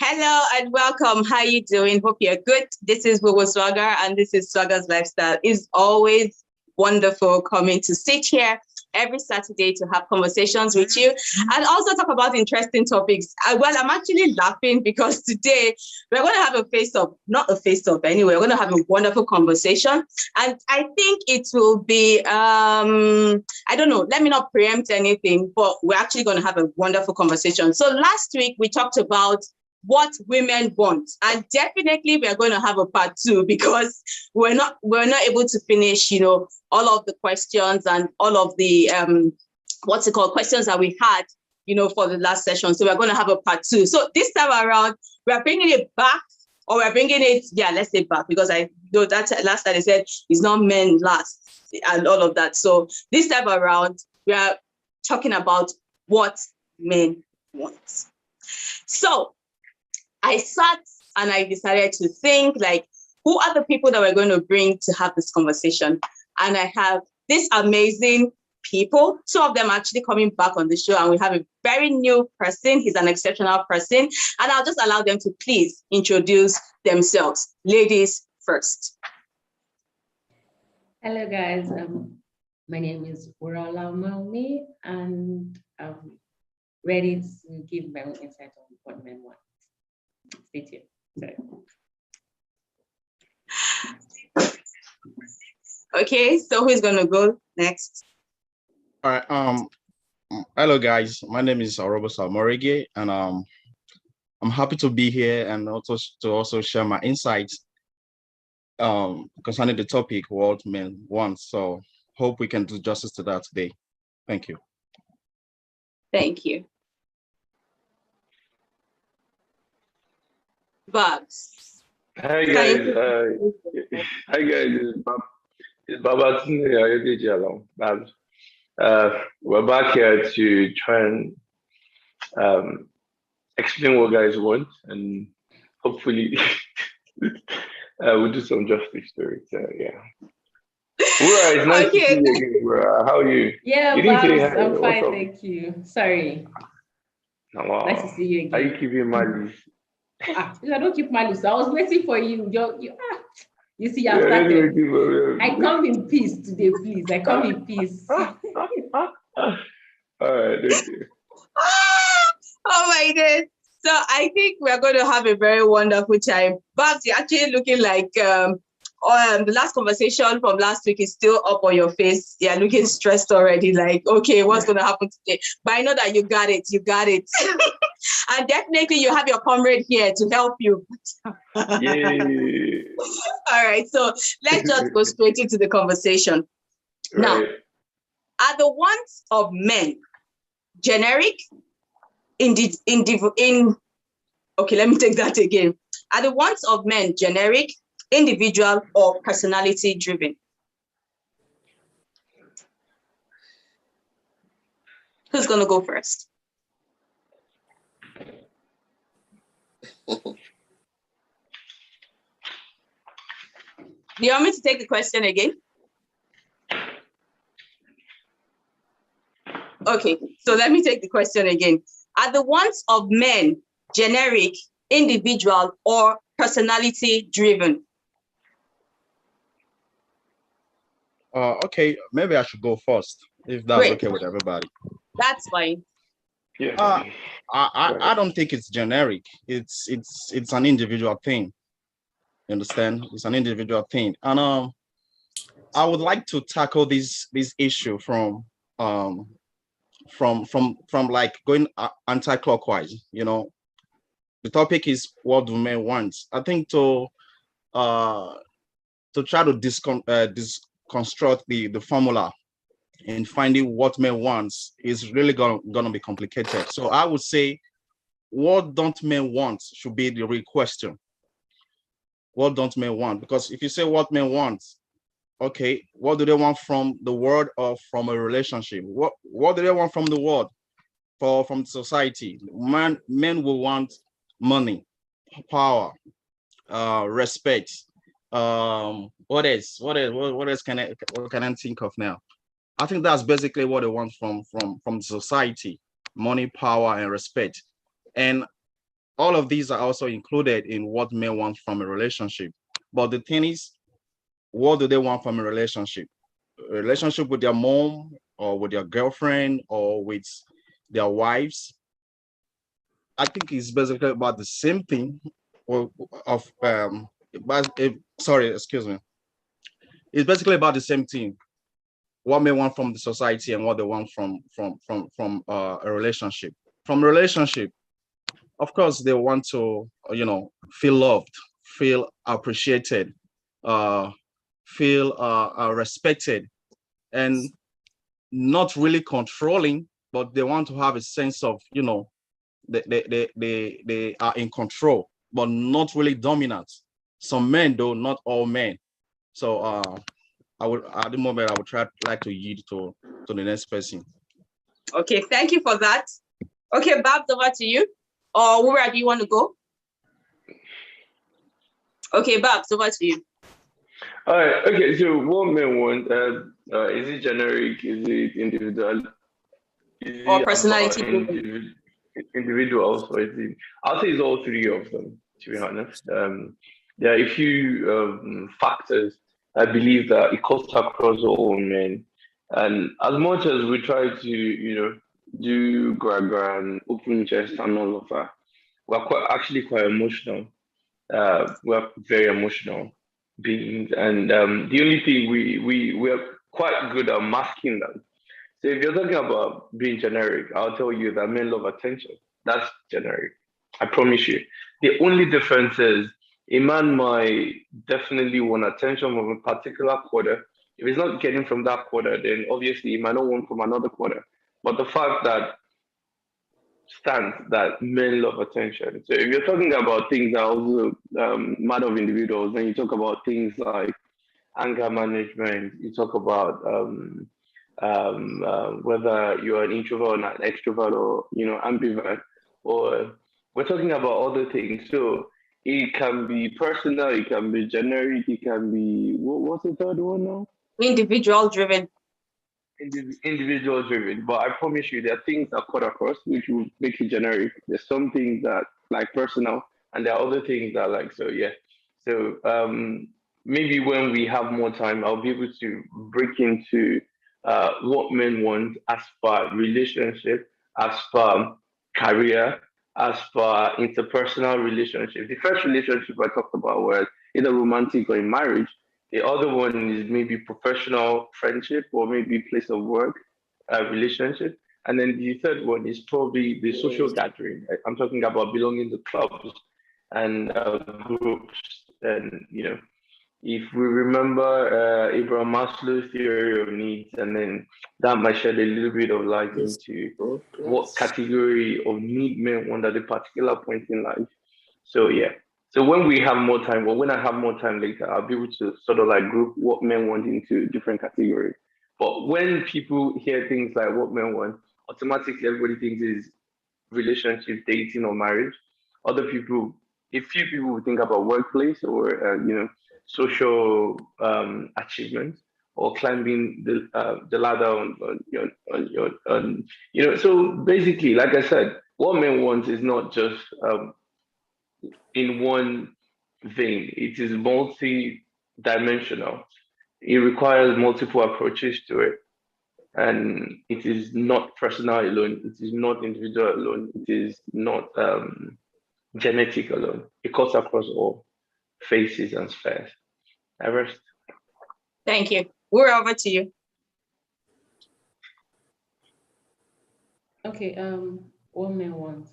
Hello and welcome. How you doing? Hope you're good. This is Wowo Swagger and this is Swagger's Lifestyle. It's always wonderful coming to sit here every Saturday to have conversations with you and also talk about interesting topics. Well, I'm actually laughing because today we're going to have a face-off, not a face-off anyway. We're going to have a wonderful conversation. And I think it will be, I don't know, let me not preempt anything, but we're actually going to have a wonderful conversation. So last week we talked about what women want, and definitely we are going to have a part two because we're not able to finish all of the questions and all of the questions that we had for the last session. So we're going to have a part two. So this time around we're bringing it back, or we're bringing it, let's say back, because I know that last time I said it's not men last and all of that. So this time around we are talking about what men want. So I sat and I decided to think, like, who are the people that we're going to bring to have this conversation? And I have this amazing people. Two of them actually coming back on the show, and we have a very new person. He's an exceptional person. And I'll just allow them to please introduce themselves. Ladies first. Hello, guys. My name is Urala Malmi, and I'm ready to give my own insight on what men want. Stay tuned. Sorry. Okay, so who's gonna go next? All right. Hello guys. My name is Orobosa Morege, and I'm happy to be here and also share my insights concerning the topic what men want. So hope we can do justice to that today. Thank you. Thank you. Babs. Hi guys. Hi guys. It's Babatunde Ayodeji Along. We're back here to try and explain what guys want, and hopefully we'll do some justice to it. Yeah. Ura, it's nice to see you again, Ura. How are you? Yeah, you Babs, I'm fine, thank you. Sorry. Oh, wow. Nice to see you again. Are you keeping Mali? I don't keep Mali, so I was waiting for you. You see, I've started. I come in peace today, please. I come in peace. All right, thank you. Oh my God. So I think we're going to have a very wonderful time. Babs, you're actually looking like the last conversation from last week is still up on your face. You're looking stressed already, like, okay, what's going to happen today? But I know that you got it. And definitely you have your comrade here to help you. Yay. All right, so let's just go straight into the conversation. Right. Now, are the wants of men generic? Okay, let me take that again. Are the wants of men generic, individual, or personality driven? Who's going to go first? Do you want me to take the question again? Okay, so let me take the question again. Are the wants of men generic, individual, or personality driven? Okay, maybe I should go first if that's Great. okay with everybody. That's fine. Yeah. I don't think it's generic. It's an individual thing. You understand? It's an individual thing, and I would like to tackle this issue from like going anti-clockwise. The topic is what do men want. I think to try to construct the formula in finding what men wants is really gonna be complicated. So I would say, what don't men want should be the real question. What don't men want? Because if you say what men want, okay, what do they want from the world or from a relationship? What do they want from the world, from society? Men will want money, power, respect. What else can I think of now? I think that's basically what they want from society: money, power, and respect. And all of these are also included in what men want from a relationship. But the thing is, what do they want from a relationship? A relationship with their mom or with their girlfriend or with their wives? I think it's basically about the same thing. Sorry, excuse me. It's basically about the same thing. What they want from the society and what they want from a relationship. From a relationship, of course, they want to, feel loved, feel appreciated, feel respected, and not really controlling, but they want to have a sense of, they are in control, but not really dominant. Some men, though, not all men. So I would, at the moment, I would like to yield to the next person. Okay, thank you for that. Okay, Babs, over to you. Or where do you want to go? Okay, Babs, over to you. All right. Okay. So what men want? Is it generic? Is it individual? Is Or it personality? Individuals? Or is it? I'll say it's all three of them. To be honest, there are a few factors. I believe that it cuts across all men, and as much as we try to, do gra and open chest and all of that, we're quite emotional. We're very emotional beings, and the only thing we're quite good at masking them. So if you're talking about being generic, I'll tell you that men love attention. That's generic. I promise you. The only difference is a man might definitely want attention from a particular quarter. If he's not getting from that quarter, then obviously he might not want from another quarter. But the fact that stands that men love attention. So if you're talking about things that also matter of individuals, then you talk about things like anger management, you talk about whether you're an introvert or an extrovert or ambivert, or we're talking about other things. So it can be personal, it can be generic, it can be what's the third one now? Individual driven. Individual driven, but I promise you there are things that cut across which will make it generic. There's some things that like personal, and there are other things that like so. Maybe when we have more time, I'll be able to break into what men want as far relationship, as far career, as far interpersonal relationship. The first relationship I talked about was either romantic or in marriage. The other one is maybe professional friendship or maybe place of work relationship. And then the third one is probably the social gathering. I'm talking about belonging to clubs and groups. And, if we remember Abraham Maslow's theory of needs, and then that might shed a little bit of light into what category of need men want at a particular point in life. So, yeah. So when we have more time, or when I have more time later, I'll be able to sort of like group what men want into different categories. But when people hear things like what men want, automatically everybody thinks is relationship, dating, or marriage. A few people will think about workplace or social achievements or climbing the ladder So basically, like I said, what men want is not just in one vein. It is multi-dimensional. It requires multiple approaches to it. And it is not personal alone. It is not individual alone. It is not genetic alone. It cuts across all phases and spheres. I rest. Thank you. We're over to you. Okay, what men want.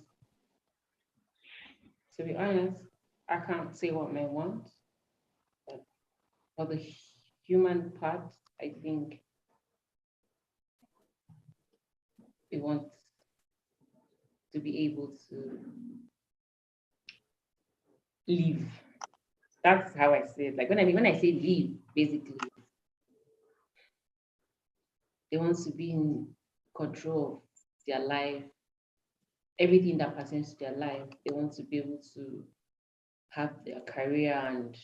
To be honest, I can't say what men want. But for the human part, I think we want to be able to live. That's how I say it. Like when I say live, basically, they want to be in control of their life, everything that pertains to their life. They want to be able to have their career, and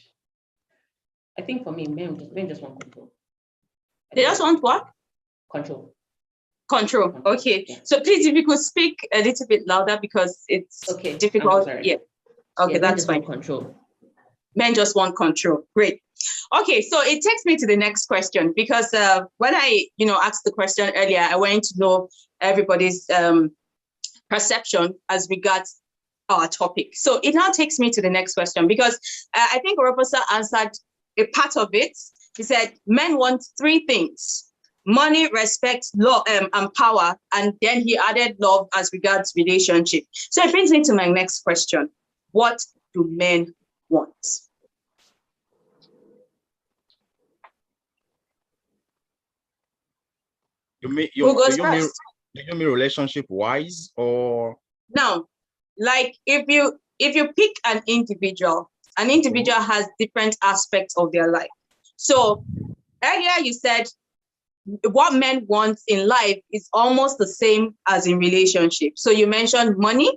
I think for me, men just want control. They just want what? Control. Control. Okay. So please, if you could speak a little bit louder because it's Okay, difficult. I'm so sorry. Yeah. Okay, Yeah, that's fine. Control. Men just want control. Great. Okay, so it takes me to the next question because when I, asked the question earlier, I wanted to know everybody's perception as regards our topic. So it now takes me to the next question because I think Oroposa answered a part of it. He said men want three things: money, respect, love, and power. And then he added love as regards relationship. So it brings me to my next question. What do men want? Who goes first? Do you mean relationship wise or? Now, like if you pick an individual has different aspects of their life. So earlier you said what men want in life is almost the same as in relationship. So you mentioned money,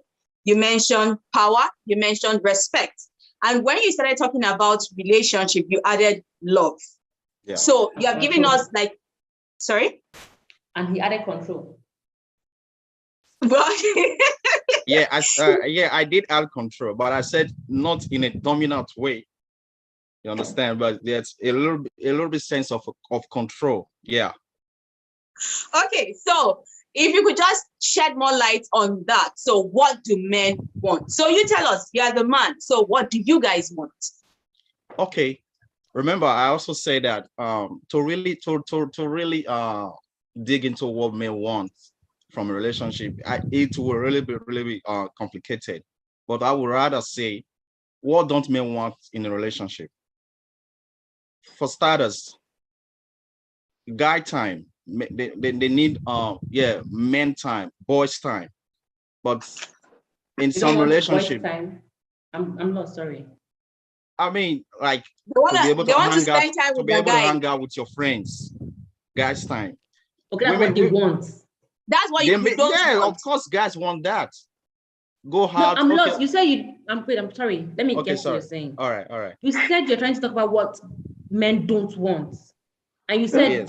you mentioned power, you mentioned respect. And when you started talking about relationship, you added love. Yeah. So you have given us sorry? And he added control. Yeah, I did add control, but I said not in a dominant way. You understand? But there's a little bit sense of control. Yeah. Okay, so if you could just shed more light on that. So what do men want? So you tell us, you are the man. So what do you guys want? Okay. Remember, I also say that to really dig into what men want from a relationship, it will really be complicated. But I would rather say, what don't men want in a relationship? For starters, guy time. They need men time, boys time. But in some relationship, I'm not sorry. I mean, like to be able to hang out with your friends, guys time. Okay, that's what they want. That's what you don't want. Of course, guys want that. Go No, hard. I'm lost. You say I'm sorry. Let me guess what you're saying. All right. You said you're trying to talk about what men don't want. And you said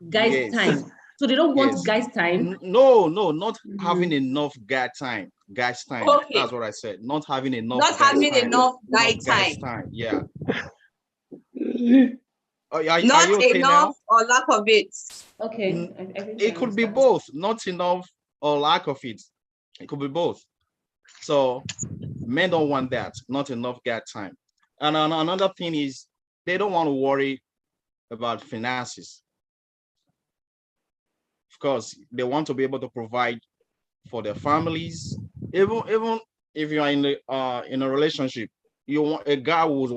guys time. So they don't want guys time? No, not having enough guy time. Guys time. Okay. That's what I said. Not having enough guy time. Yeah. Are not you okay enough now? Or lack of it. Okay. It could be both. Not enough or lack of it. It could be both. So men don't want that. Not enough guy time. And another thing is they don't want to worry about finances. Of course, they want to be able to provide for their families. Even if you are in a relationship, you want a guy who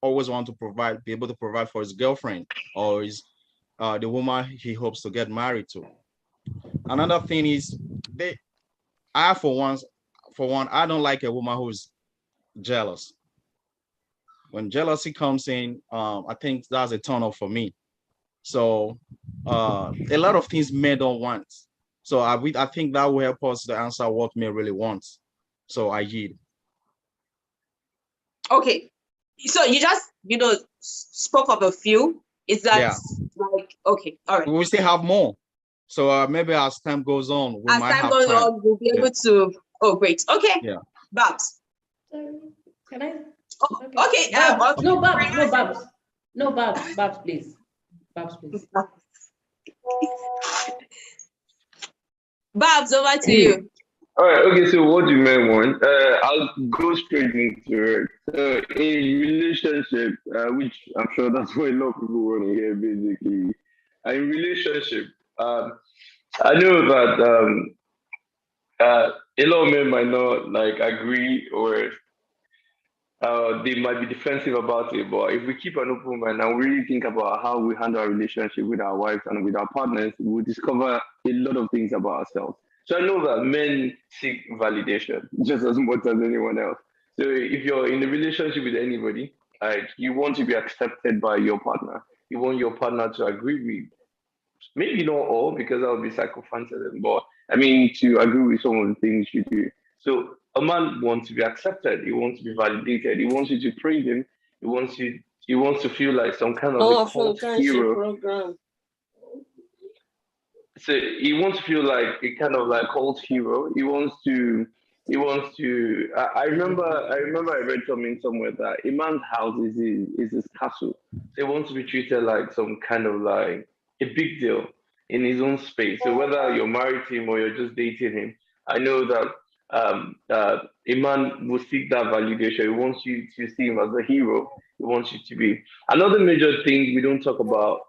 always want to provide, be able to provide for his girlfriend or his the woman he hopes to get married to. Another thing is for one, I don't like a woman who's jealous. When jealousy comes in, I think that's a turn off for me. So a lot of things men don't want. So I think that will help us to answer what men really want. So I yield. Okay. So you just, spoke of a few. Is that okay, all right. We still have more. So maybe as time goes on, we'll be able to, great. Okay. Yeah. Babs. Can I? Okay. Babs. No, Babs. No, Babs, please. Babs, please. Babs, over to you. All right. Okay. So, what do men want? I'll go straight into it. So, in relationship, which I'm sure that's what a lot of people want to hear, basically. In relationship, I know that a lot of men might not agree or they might be defensive about it, but if we keep an open mind and really think about how we handle our relationship with our wives and with our partners, we'll discover a lot of things about ourselves. So I know that men seek validation just as much as anyone else. So if you're in a relationship with anybody, you want to be accepted by your partner. You want your partner to agree with, maybe not all, because that would be psychophantasm, but I mean to agree with some of the things you do. So a man wants to be accepted. He wants to be validated. He wants you to praise him. He wants to feel like some kind of a cult hero. Program. so he wants to feel like a kind of like cult hero. I remember I read something somewhere that a man's house is his castle. So he wants to be treated like some kind of like a big deal in his own space. So whether you're married to him or you're just dating him, I know that a man will seek that validation. He wants you to see him as a hero. He wants you to be. Another major thing we don't talk about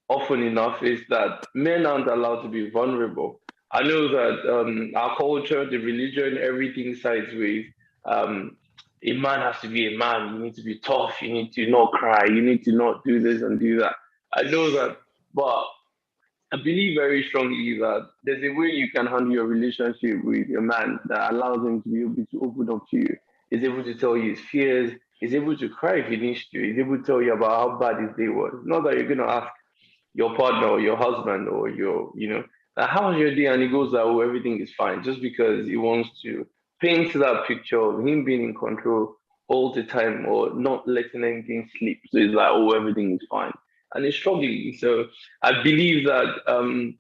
often enough is that men aren't allowed to be vulnerable. I know that our culture, the religion, everything sides with um, a man has to be a man. You need to be tough. You need to not cry. You need to not do this and do that. I know that, but I believe very strongly that there's a way you can handle your relationship with a man that allows him to be able to open up to you. He's able to tell you his fears. He's able to cry if he needs to. He's able to tell you about how bad his day was. Not that you're going to ask your partner or your husband or how was your day? And he goes like, oh, everything is fine, just because he wants to paint that picture of him being in control all the time or not letting anything slip. So it's like, oh, everything is fine. And he's struggling. So I believe that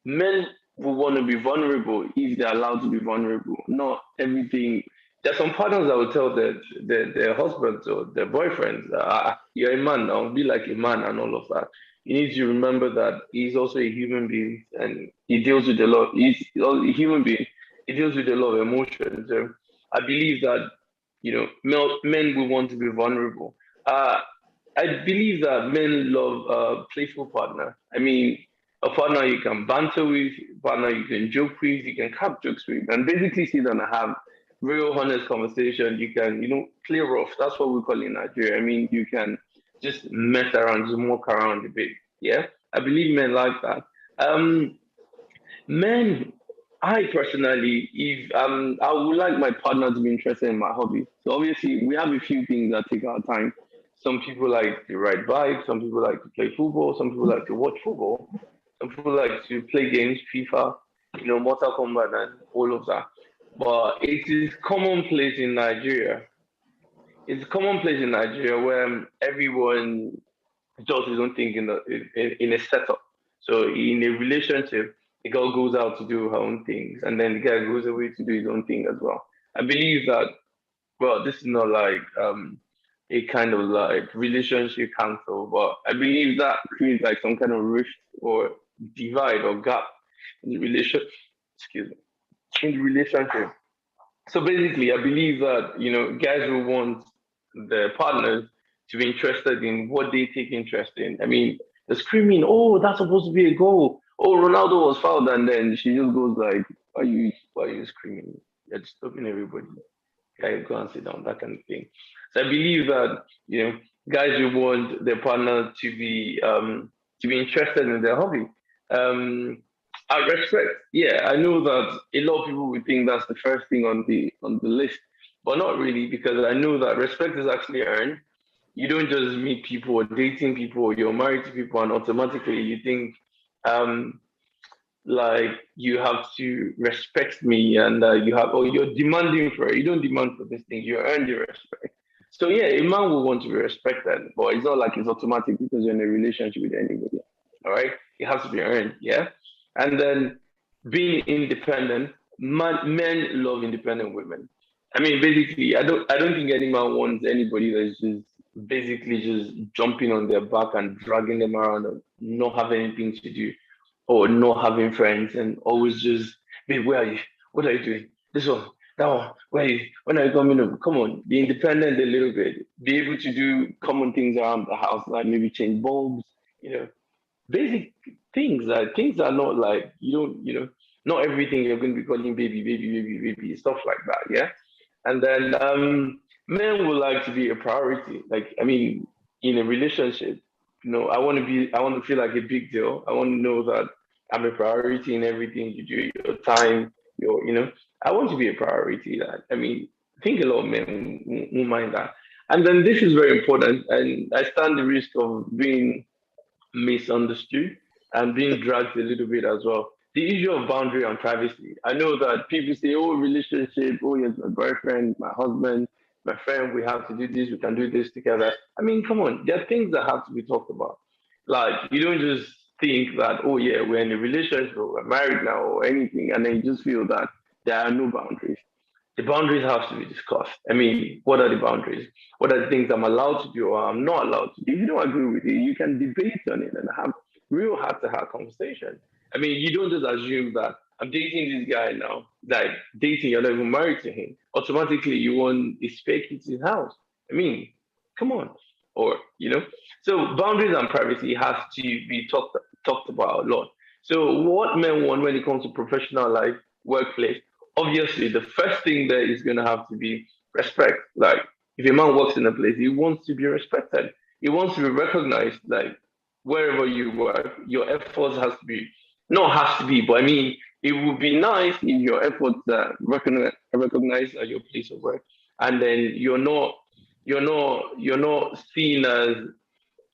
men will want to be vulnerable if they're allowed to be vulnerable. Not everything. There's some partners that will tell their husbands or their boyfriends, you're a man now, be like a man and all of that. You need to remember that he's also a human being and he deals with a lot. He's a human being. He deals with a lot of emotions. So I believe that, men will want to be vulnerable. I believe that men love a playful partner. I mean, a partner you can banter with, a partner you can joke with, you can crack jokes with, and basically sit down and have real honest conversation. You can, play rough. That's what we call it in Nigeria. I mean, you can just mess around, just walk around a bit. Yeah, I believe men like that. Um, Men, I personally, if I would like my partner to be interested in my hobby. So obviously, we have a few things that take our time. Some people like to ride bikes. Some people like to play football. Some people like to watch football. Some people like to play games, FIFA, Mortal Kombat, and all of that. But it is commonplace in Nigeria. It's commonplace in Nigeria where everyone does his own thing in a setup. So in a relationship, the girl goes out to do her own things, and then the guy goes away to do his own thing as well. I believe that. Well, this is not like a kind of like relationship cancel, but I believe that creates like some kind of rift or divide or gap in the relation. Excuse me, in the relationship. So basically, I believe that guys will want their partners to be interested in what they take interest in. I mean, the screaming, "Oh, that's supposed to be a goal! Oh, Ronaldo was fouled," and then she just goes like, "Why are you screaming? You're disturbing everybody. Guys, go and sit down." That kind of thing. So I believe that guys will want their partner to be interested in their hobby. Um, I respect. Yeah, I know that a lot of people would think that's the first thing on the list, but not really, because I know that respect is actually earned. You don't just meet people or dating people or you're married to people and automatically you think um like you have to respect me and you're demanding for it. You don't demand for this thing, you earn the respect. So yeah, a man will want to be respected, but it's not like it's automatic because you're in a relationship with anybody. All right, it has to be earned. Yeah, and then being independent. Men love independent women. I mean, basically, I don't think any man wants anybody that's just basically just jumping on their back and dragging them around and not having anything to do or not having friends and always just, babe, where are you? What are you doing? This one, that one, where are you? When are you coming over? Come on, be independent a little bit. Be able to do common things around the house, like maybe change bulbs, you know, basic things are not like not everything you're going to be calling baby, baby, baby, baby, stuff like that. Yeah. And then men would like to be a priority. Like, I mean, in a relationship, I want to feel like a big deal. I want to know that I'm a priority in everything you do, your time, I want to be a priority. That, I mean, I think a lot of men won't mind that. And then this is very important, and I stand the risk of being misunderstood and being dragged a little bit as well. The issue of boundary and privacy. I know that people say, oh, relationship, oh, yes, my boyfriend, my husband, my friend, we have to do this, we can do this together. I mean, come on, there are things that have to be talked about. Like, you don't just think that, oh yeah, we're in a relationship, or we're married now, or anything, and then you just feel that there are no boundaries. The boundaries have to be discussed. I mean, what are the boundaries? What are the things I'm allowed to do or I'm not allowed to do? If you don't agree with it, you can debate on it and have real heart-to-heart conversation. I mean, you don't just assume that I'm dating this guy now, like dating, you're not even married to him. Automatically, you want a spec into his house. I mean, come on. Or, so boundaries and privacy has to be talked about a lot. So what men want when it comes to professional life, workplace, obviously the first thing there is going to have to be respect. Like if a man works in a place, he wants to be respected. He wants to be recognized. Like wherever you work, your efforts has to be not has to be, but I mean it would be nice if your efforts are recognized at your place of work, and then you're not seen as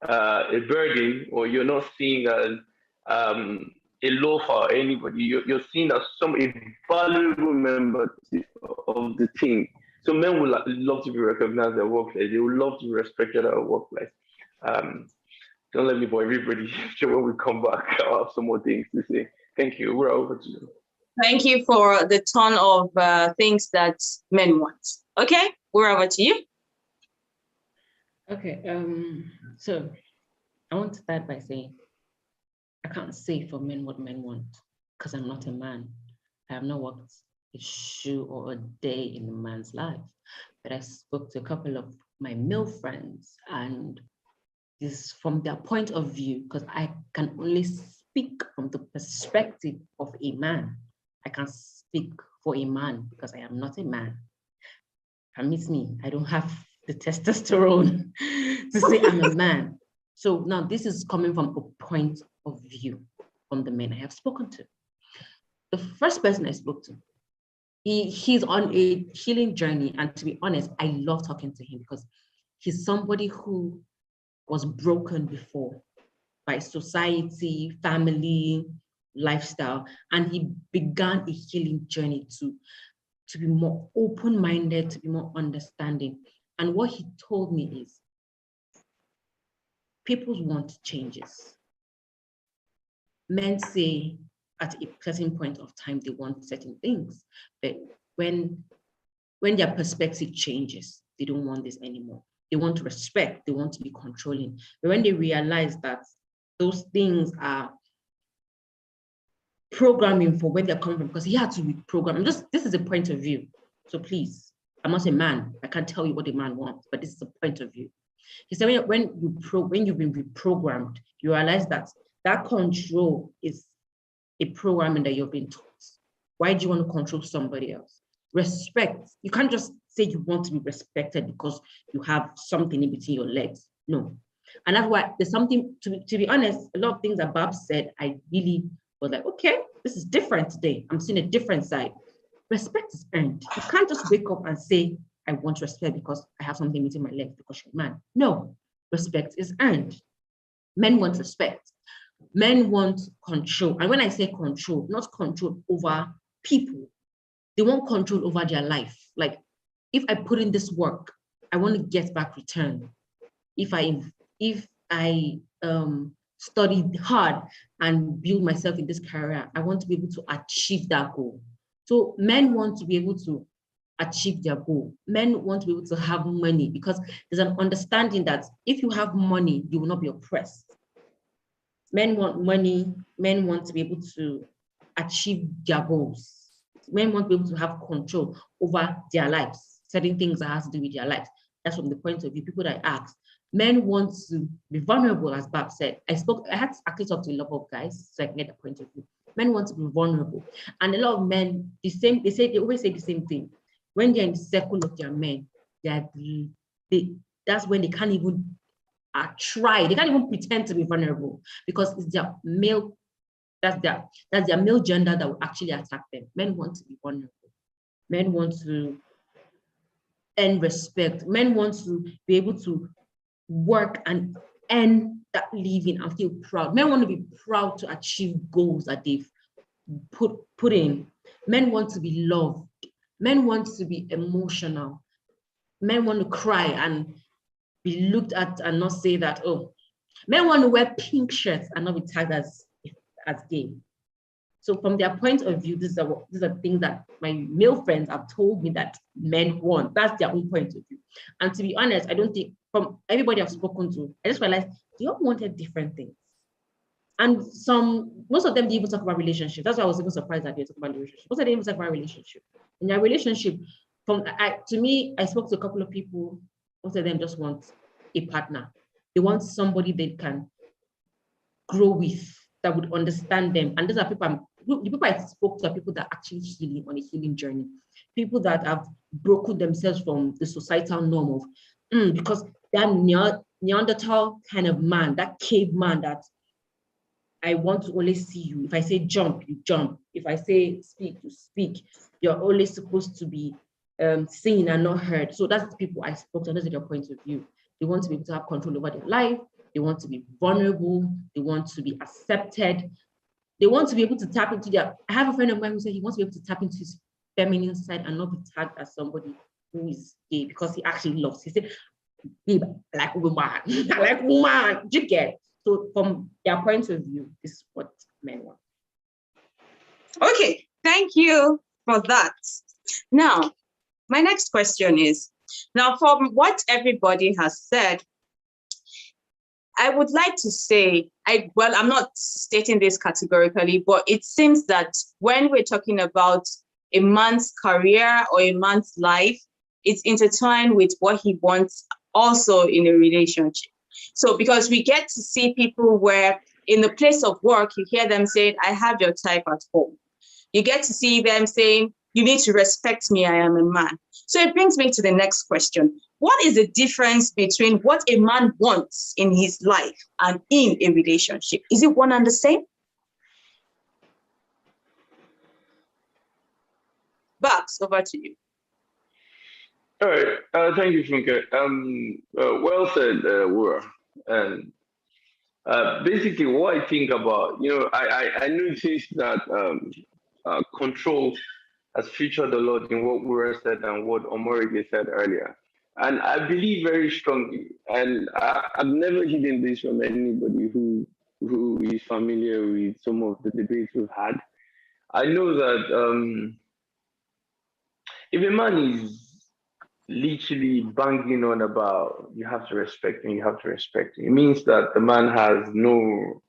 a burden, or you're not seen as a loafer or anybody. You're seen as a valuable member of the team. So men would love to be recognized at their workplace. They would love to be respected at a workplace. Don't let me bore everybody. Sure, when we come back, I'll have some more things to say. Thank you. We're over to you. Thank you for the ton of things that men want. Okay, we're over to you. Okay, so I want to start by saying I can't say for men what men want because I'm not a man. I have not walked a shoe or a day in a man's life, but I spoke to a couple of my male friends, and this from their point of view, because I can only speak from the perspective of a man. I can't speak for a man because I am not a man. Permit me, I don't have the testosterone to say I'm a man. So now this is coming from a point of view from the men I have spoken to. The first person I spoke to, he's on a healing journey. And to be honest, I love talking to him because he's somebody who was broken before by society, family, lifestyle. And he began a healing journey to be more open-minded, to be more understanding. And what he told me is, people want changes. Men say at a certain point of time, they want certain things, but when their perspective changes, they don't want this anymore. They want respect, they want to be controlling. But when they realize that those things are programming for where they're coming from, because he had to reprogram. This is a point of view. So please, I'm not a man. I can't tell you what a man wants, but this is a point of view. He said when you've been reprogrammed, you realize that control is a programming that you've been taught. Why do you want to control somebody else? Respect. You can't just say you want to be respected because you have something in between your legs. No. And that's why there's something, to be honest, a lot of things that Bob said, I really was like, okay, this is different today. I'm seeing a different side. Respect is earned. You can't just wake up and say, I want respect because I have something between my legs because you're a man. No, respect is earned. Men want respect. Men want control. And when I say control, not control over people, they want control over their life. Like, if I put in this work, I want to get back return. If I studied hard and build myself in this career, I want to be able to achieve that goal. So men want to be able to achieve their goal. Men want to be able to have money because there's an understanding that if you have money, you will not be oppressed. Men want money. Men want to be able to achieve their goals. Men want to be able to have control over their lives, certain things that has to do with their lives. That's from the point of view, people that I asked. Men want to be vulnerable, as Bab said. I had to actually talk to a lot of guys so I can get the point of view. Men want to be vulnerable. And a lot of men, they always say the same thing. When they're in the circle of their men, that's when they can't even try. They can't even pretend to be vulnerable because it's their male, that's their male gender that will actually attack them. Men want to be vulnerable. Men want to earn respect. Men want to be able to work and earn that living and feel proud. Men want to be proud to achieve goals that they've put in. Men want to be loved. Men want to be emotional. Men want to cry and be looked at and not say that, oh, Men want to wear pink shirts and not be tagged as gay. So from their point of view, these are things that my male friends have told me that men want. That's their own point of view. And to be honest, I don't think from everybody I've spoken to, I just realized they all wanted different things. And most of them didn't even talk about relationships. That's why I was even surprised that they talk about relationship. Most of them didn't even talk about relationship. In their relationship, to me, I spoke to a couple of people. Most of them just want a partner. They want somebody they can grow with, that would understand them. And those are the people I spoke to are people that are actually healing on a healing journey. People that have broken themselves from the societal norm of, because that Neanderthal kind of man, that caveman that I want to only see you. If I say jump, you jump. If I say speak, you speak. You're always supposed to be seen and not heard. So that's the people I spoke to, and those are their points of view. They want to be able to have control over their life. They want to be vulnerable. They want to be accepted. They want to be able to tap into I have a friend of mine who said he wants to be able to tap into his feminine side and not be tagged as somebody who is gay because he actually loves. He said, babe, I like woman. I like woman. Do you get? So from their point of view, this is what men want. Okay, thank you for that. Now, my next question is, now from what everybody has said, I would like to say, I'm not stating this categorically, but it seems that when we're talking about a man's career or a man's life, it's intertwined with what he wants also in a relationship. So because we get to see people where in the place of work, you hear them saying, I have your type at home. You get to see them saying, you need to respect me, I am a man. So it brings me to the next question. What is the difference between what a man wants in his life and in a relationship? Is it one and the same? Babs, over to you. All right. Thank you, Funke. Well said, Wura. And basically, what I think about, I noticed that control has featured a lot in what Wura said and what Omorige said earlier. And I believe very strongly, and I've never hidden this from anybody who is familiar with some of the debates we've had. I know that if a man is literally banging on about you have to respect me, it means that the man has no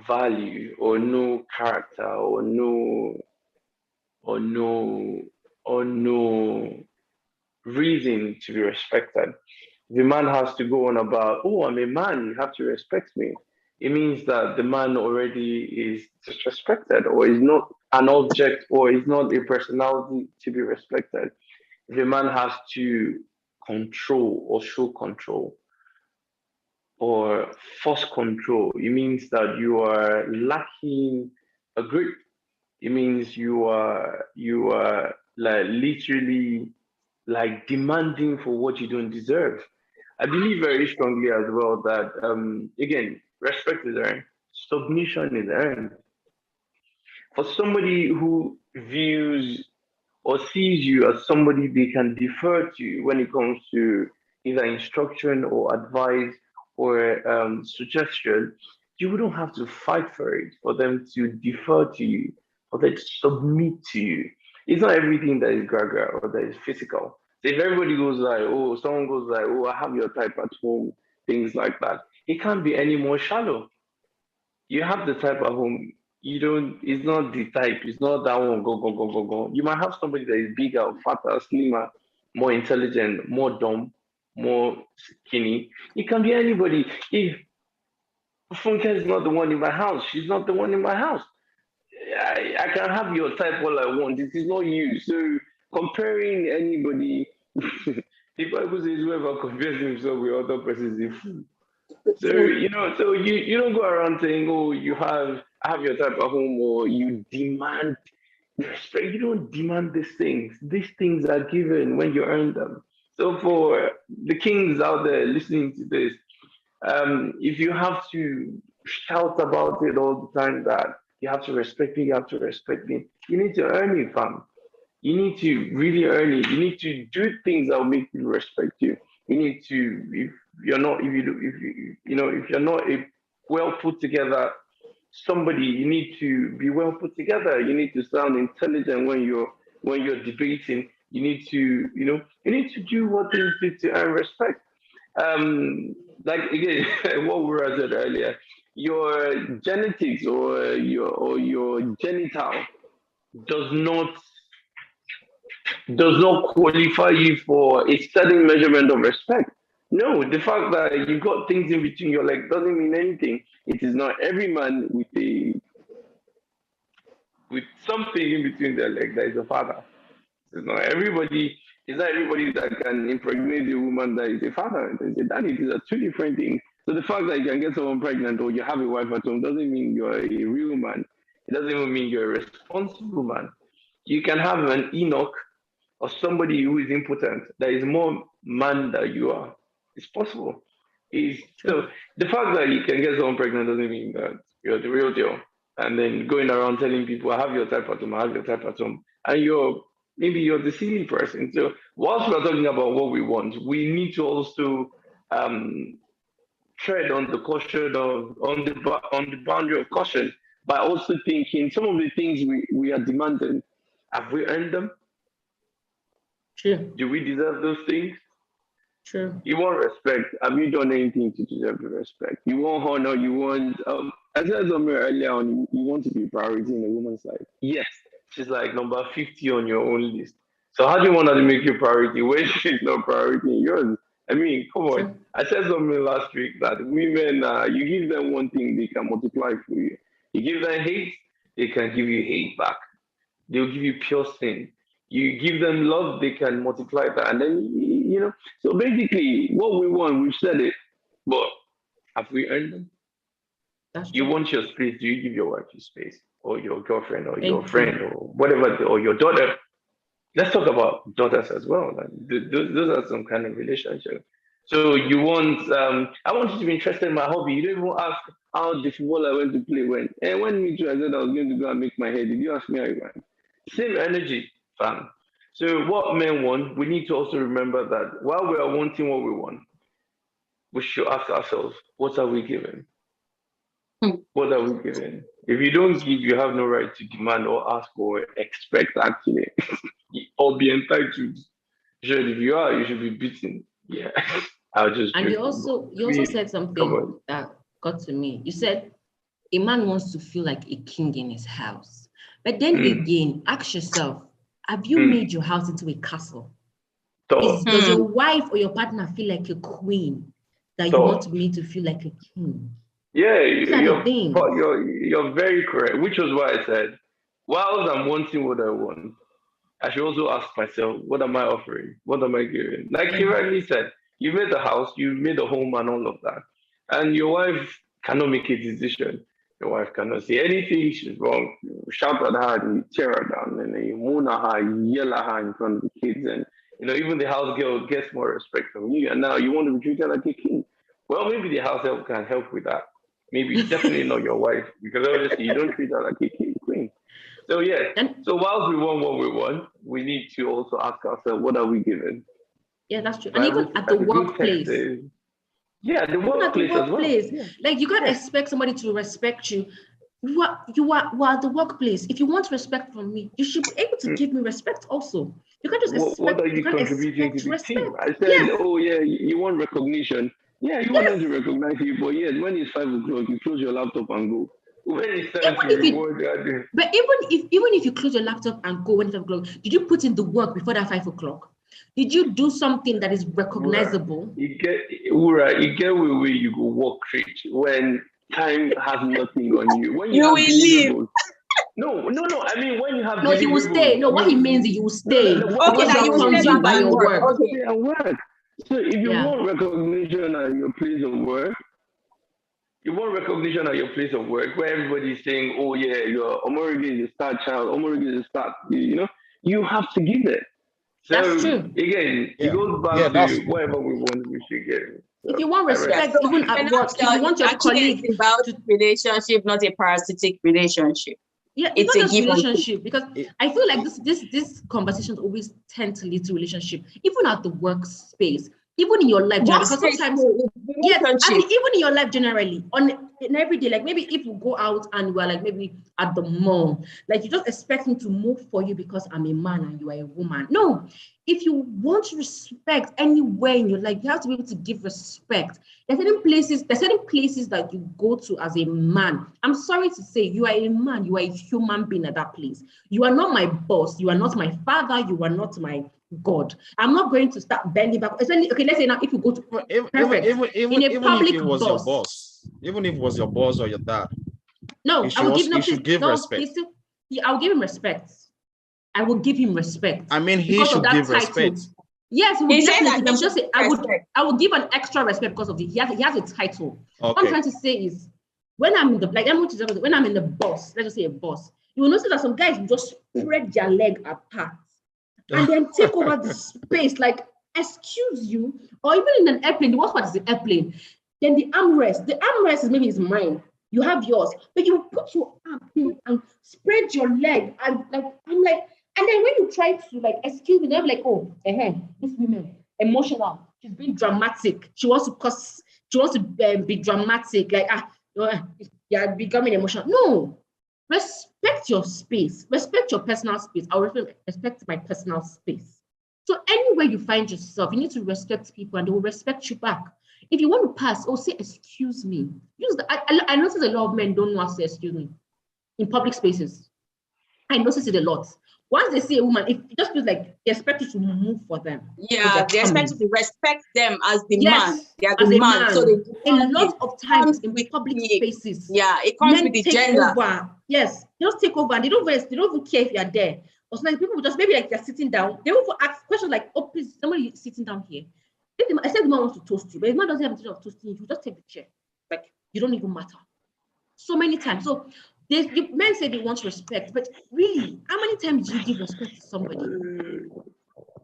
value or no character or no reason to be respected. The man has to go on about, oh, I'm a man, you have to respect me. It means that the man already is disrespected or is not an object or is not a personality to be respected. If a man has to control or show control or force control, it means that you are lacking a grip. It means you are like literally like demanding for what you don't deserve. I believe very strongly as well that again, respect is earned, submission is earned. For somebody who views or sees you as somebody they can defer to when it comes to either instruction or advice or suggestion, you wouldn't have to fight for it, for them to defer to you, for them to submit to you. It's not everything that is gaga or that is physical. So if everybody goes like, oh, someone goes like, oh, I have your type at home, things like that, it can't be any more shallow. You have the type at home, you don't, it's not the type, it's not that one, go. You might have somebody that is bigger, fatter, slimmer, more intelligent, more dumb, more skinny. It can be anybody. If Funke is not the one in my house, she's not the one in my house. I can have your type all I want. It is not you. So comparing anybody, the Bible says whoever compares himself with other persons is a fool. So so you don't go around saying, oh, I have your type at home, or you demand respect. You don't demand these things. These things are given when you earn them. So for the kings out there listening to this, if you have to shout about it all the time that you have to respect me, you need to earn it, fam. You need to really earn it. You need to do things that will make people respect you. You need to, if you're not, if you're not a well put together somebody, you need to be well put together. You need to sound intelligent when you're debating. You need to, you need to do what things do to earn respect. Like again, what we said earlier, your genetics or your genital does not qualify you for a certain measurement of respect. No, the fact that you got things in between your legs doesn't mean anything. It is not every man with something in between their legs that is a father. It's not everybody. It's not everybody that can impregnate a woman that is a father. They say, Daddy, these are two different things. So the fact that you can get someone pregnant or you have a wife at home doesn't mean you're a real man. It doesn't even mean you're a responsible man. You can have an Enoch or somebody who is impotent that is more man than you are. It's possible. So the fact that you can get someone pregnant doesn't mean that you're the real deal. And then going around telling people, I have your type at home, I have your type at home, and maybe you're the silly person. So whilst we're talking about what we want, we need to also tread on the caution on the boundary of caution by also thinking some of the things we are demanding, have we earned them? True. Do we deserve those things? True. You want respect. Have you done anything to deserve the respect? You want honor. You want. I said somewhere earlier on. You want to be a priority in a woman's life. Yes, she's like number 50 on your own list. So how do you want her to make you priority when she's not priority in yours? I mean, come on. True. I said something last week that women, you give them one thing, they can multiply for you. You give them hate, they can give you hate back. They'll give you pure sin. You give them love, they can multiply that. And then, so basically what we want, we've said it, but have we earned them? That's you true. Want your space, do you give your wife your space? Or your girlfriend, or your friend, or whatever, or your daughter? Let's talk about daughters as well. Like, those are some kind of relationship. So you want, I want you to be interested in my hobby. You don't even ask how the football I went to play went. And when me too, I said I was going to go and make my hair, did you ask me how it went? Same energy. Fam. So what men want, we need to also remember that while we are wanting what we want, we should ask ourselves, what are we giving? What are we giving? If you don't give, you have no right to demand or ask or expect actually, or be entitled. Sure, if you are, you should be beaten. Yeah, I'll just. And you also said something that got to me. You said a man wants to feel like a king in his house, but then again, ask yourself. Have you made your house into a castle? Does your wife or your partner feel like a queen that you want me to feel like a king? Yeah, you're very correct, which was why I said, while I'm wanting what I want, I should also ask myself, what am I offering? What am I giving? Like you rightly said, you made a house, you made a home and all of that. And your wife cannot make a decision. Your wife cannot say anything, she's wrong. You shout at her and you tear her down, and then you moan at her, you yell at her in front of the kids, and even the house girl gets more respect from you, and now you want to be treated like a king. Well, maybe the house help can help with that. Maybe definitely not your wife, because obviously you don't treat her like a king, queen. So yeah, so whilst we want what we want, we need to also ask ourselves, what are we given? Yeah, that's true. And even at the workplace. Yeah, the workplace as well. Yeah. Like you can't expect somebody to respect you. You are at the workplace. If you want respect from me, you should be able to give me respect also. You can't just expect. What are you contributing to the team? I said, oh yeah, you want recognition. Yeah, you want them to recognize you, but yes, when it's 5 o'clock, you close your laptop and go. When it's time to reward you. But even if you close your laptop and go when it's 5 o'clock, did you put in the work before that 5 o'clock? Did you do something that is recognizable? You get where you go work rich when time has nothing on you. When you will leave. No. I mean, when you have he will stay. No, what he means is you will stay. Okay, now you will stay by your work. Okay, and work. So if you want recognition at your place of work, where everybody's saying, "Oh yeah, your Omorige is a star child. Omorige is a star." You have to give it. So that's true. Again, it goes back to whatever we want, we should get it. So, if you want respect, even at work, if you want your colleague, it's about relationship, not a parasitic relationship. Yeah, it's not a relationship, because I feel like this conversations always tend to lead to relationship, even at the workspace. even in your life, because Workspace, sometimes, yes, relationship. even in your life generally, in every day, like maybe if you go out and you are like maybe at the mall, like you just expect me to move for you because I'm a man and you are a woman. No, if you want respect anywhere in your life, you have to be able to give respect. There's certain places that you go to as a man. I'm sorry to say, you are a man, you are a human being at that place. You are not my boss, you are not my father, you are not my God. I'm not going to start bending back. Okay, let's say now if you go to Even in a public if it was your bus. boss, even if it was your boss or your dad, No, you I should will also, give you should give respect. I'll give him respect. I will give him respect. I mean, he because of should that give title. respect. Yes, He said that definitely. I'm he just should saying, respect. I would give an extra respect because of he has a title. What I'm Okay. trying to say is, when I'm in the when I'm in the bus, let's just say a bus, you will notice that some guys will just spread their leg apart and then take over the space. Like, excuse you, or even in an airplane. The worst part is the airplane. Then the armrest is maybe is mine. You have yours, but you put your arm in and spread your leg, and like I'm like. And then when you try to like excuse me, they're like, oh, this woman emotional. She's being dramatic. She wants to cause. She wants to be dramatic. Like you're becoming emotional. No, respect your space. Respect your personal space. I will respect my personal space. So anywhere you find yourself, you need to respect people, and they will respect you back. If you want to pass, say excuse me. Use the. I notice a lot of men don't know how to say excuse me in public spaces. I notice it a lot. Once they see a woman, it just feels like they expect you to move for them. Yeah, they expect you to respect them as the man. They are as the a man. man. So a lot of times in with public the, spaces, yeah, it comes men with the take gender. over. Yes, they just take over and they don't even care if you're there. Or sometimes people just maybe like they're sitting down. They will ask questions like, oh, please, somebody sitting down here. I said the man wants to toast you, but if the man doesn't have intention of toasting you, just take the chair. Like, you don't even matter. So many times. So men say they want respect, but really, how many times do you give respect to somebody?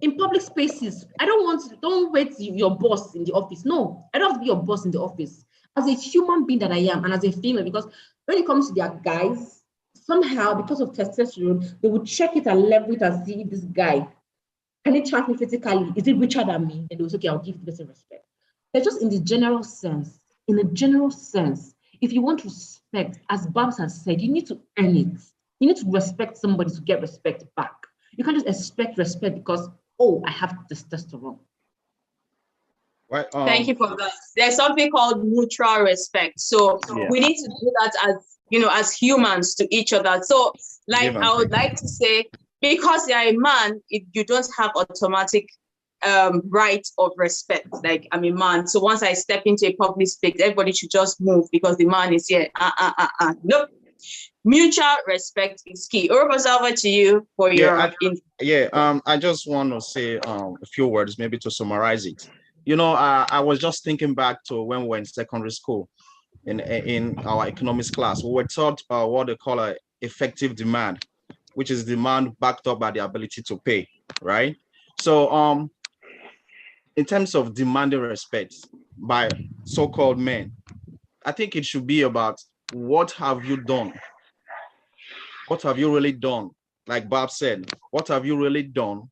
In public spaces, don't wait your boss in the office. No, I don't have to be your boss in the office. As a human being that I am, and as a female, because when it comes to their guys, somehow, because of testosterone, they would check it and level it and see this guy, can he challenge me physically? Is it richer than me? And they will say, okay, I'll give this respect. But just in a general sense, if you want respect, as Babs has said, you need to earn it. You need to respect somebody to get respect back. You can't just expect respect because, I have testosterone. Right. Thank you for that. There's something called mutual respect. So we need to do that as humans to each other. So like I would like to say, because you're a man, you don't have automatic right of respect. Like, I'm a man, so once I step into a public space, everybody should just move because the man is here. Nope. Mutual respect is key. Over to you for your. I just want to say a few words, maybe to summarize it. I was just thinking back to when we were in secondary school, in our economics class. We were taught what they call a effective demand, which is demand backed up by the ability to pay, right? So in terms of demanding respect by so-called men, I think it should be about what have you done? What have you really done? Like Bob said, what have you really done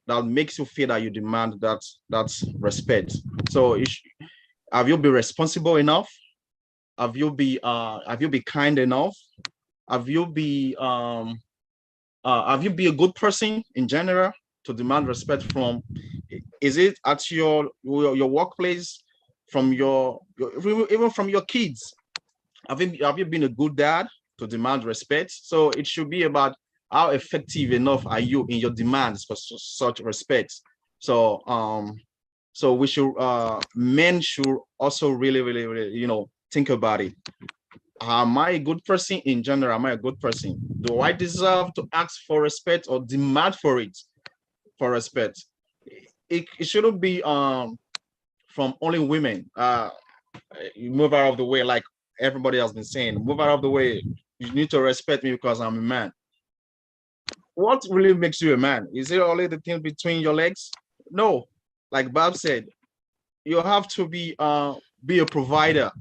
that makes you feel that you demand that's respect? So have you been responsible enough? Have you been kind enough? Have you been a good person in general to demand respect from? Is it at your workplace, from even from your kids? Have you been a good dad to demand respect? So it should be about how effective enough are you in your demands for such respect. So so we should men should also really, really, really, think about it. Am I a good person in general? Am I a good person? Do I deserve to ask for respect or demand for respect? It shouldn't be from only women. You move out of the way, like everybody has been saying. Move out of the way. You need to respect me because I'm a man. What really makes you a man? Is it only the thing between your legs? No. Like Bob said, you have to be a provider.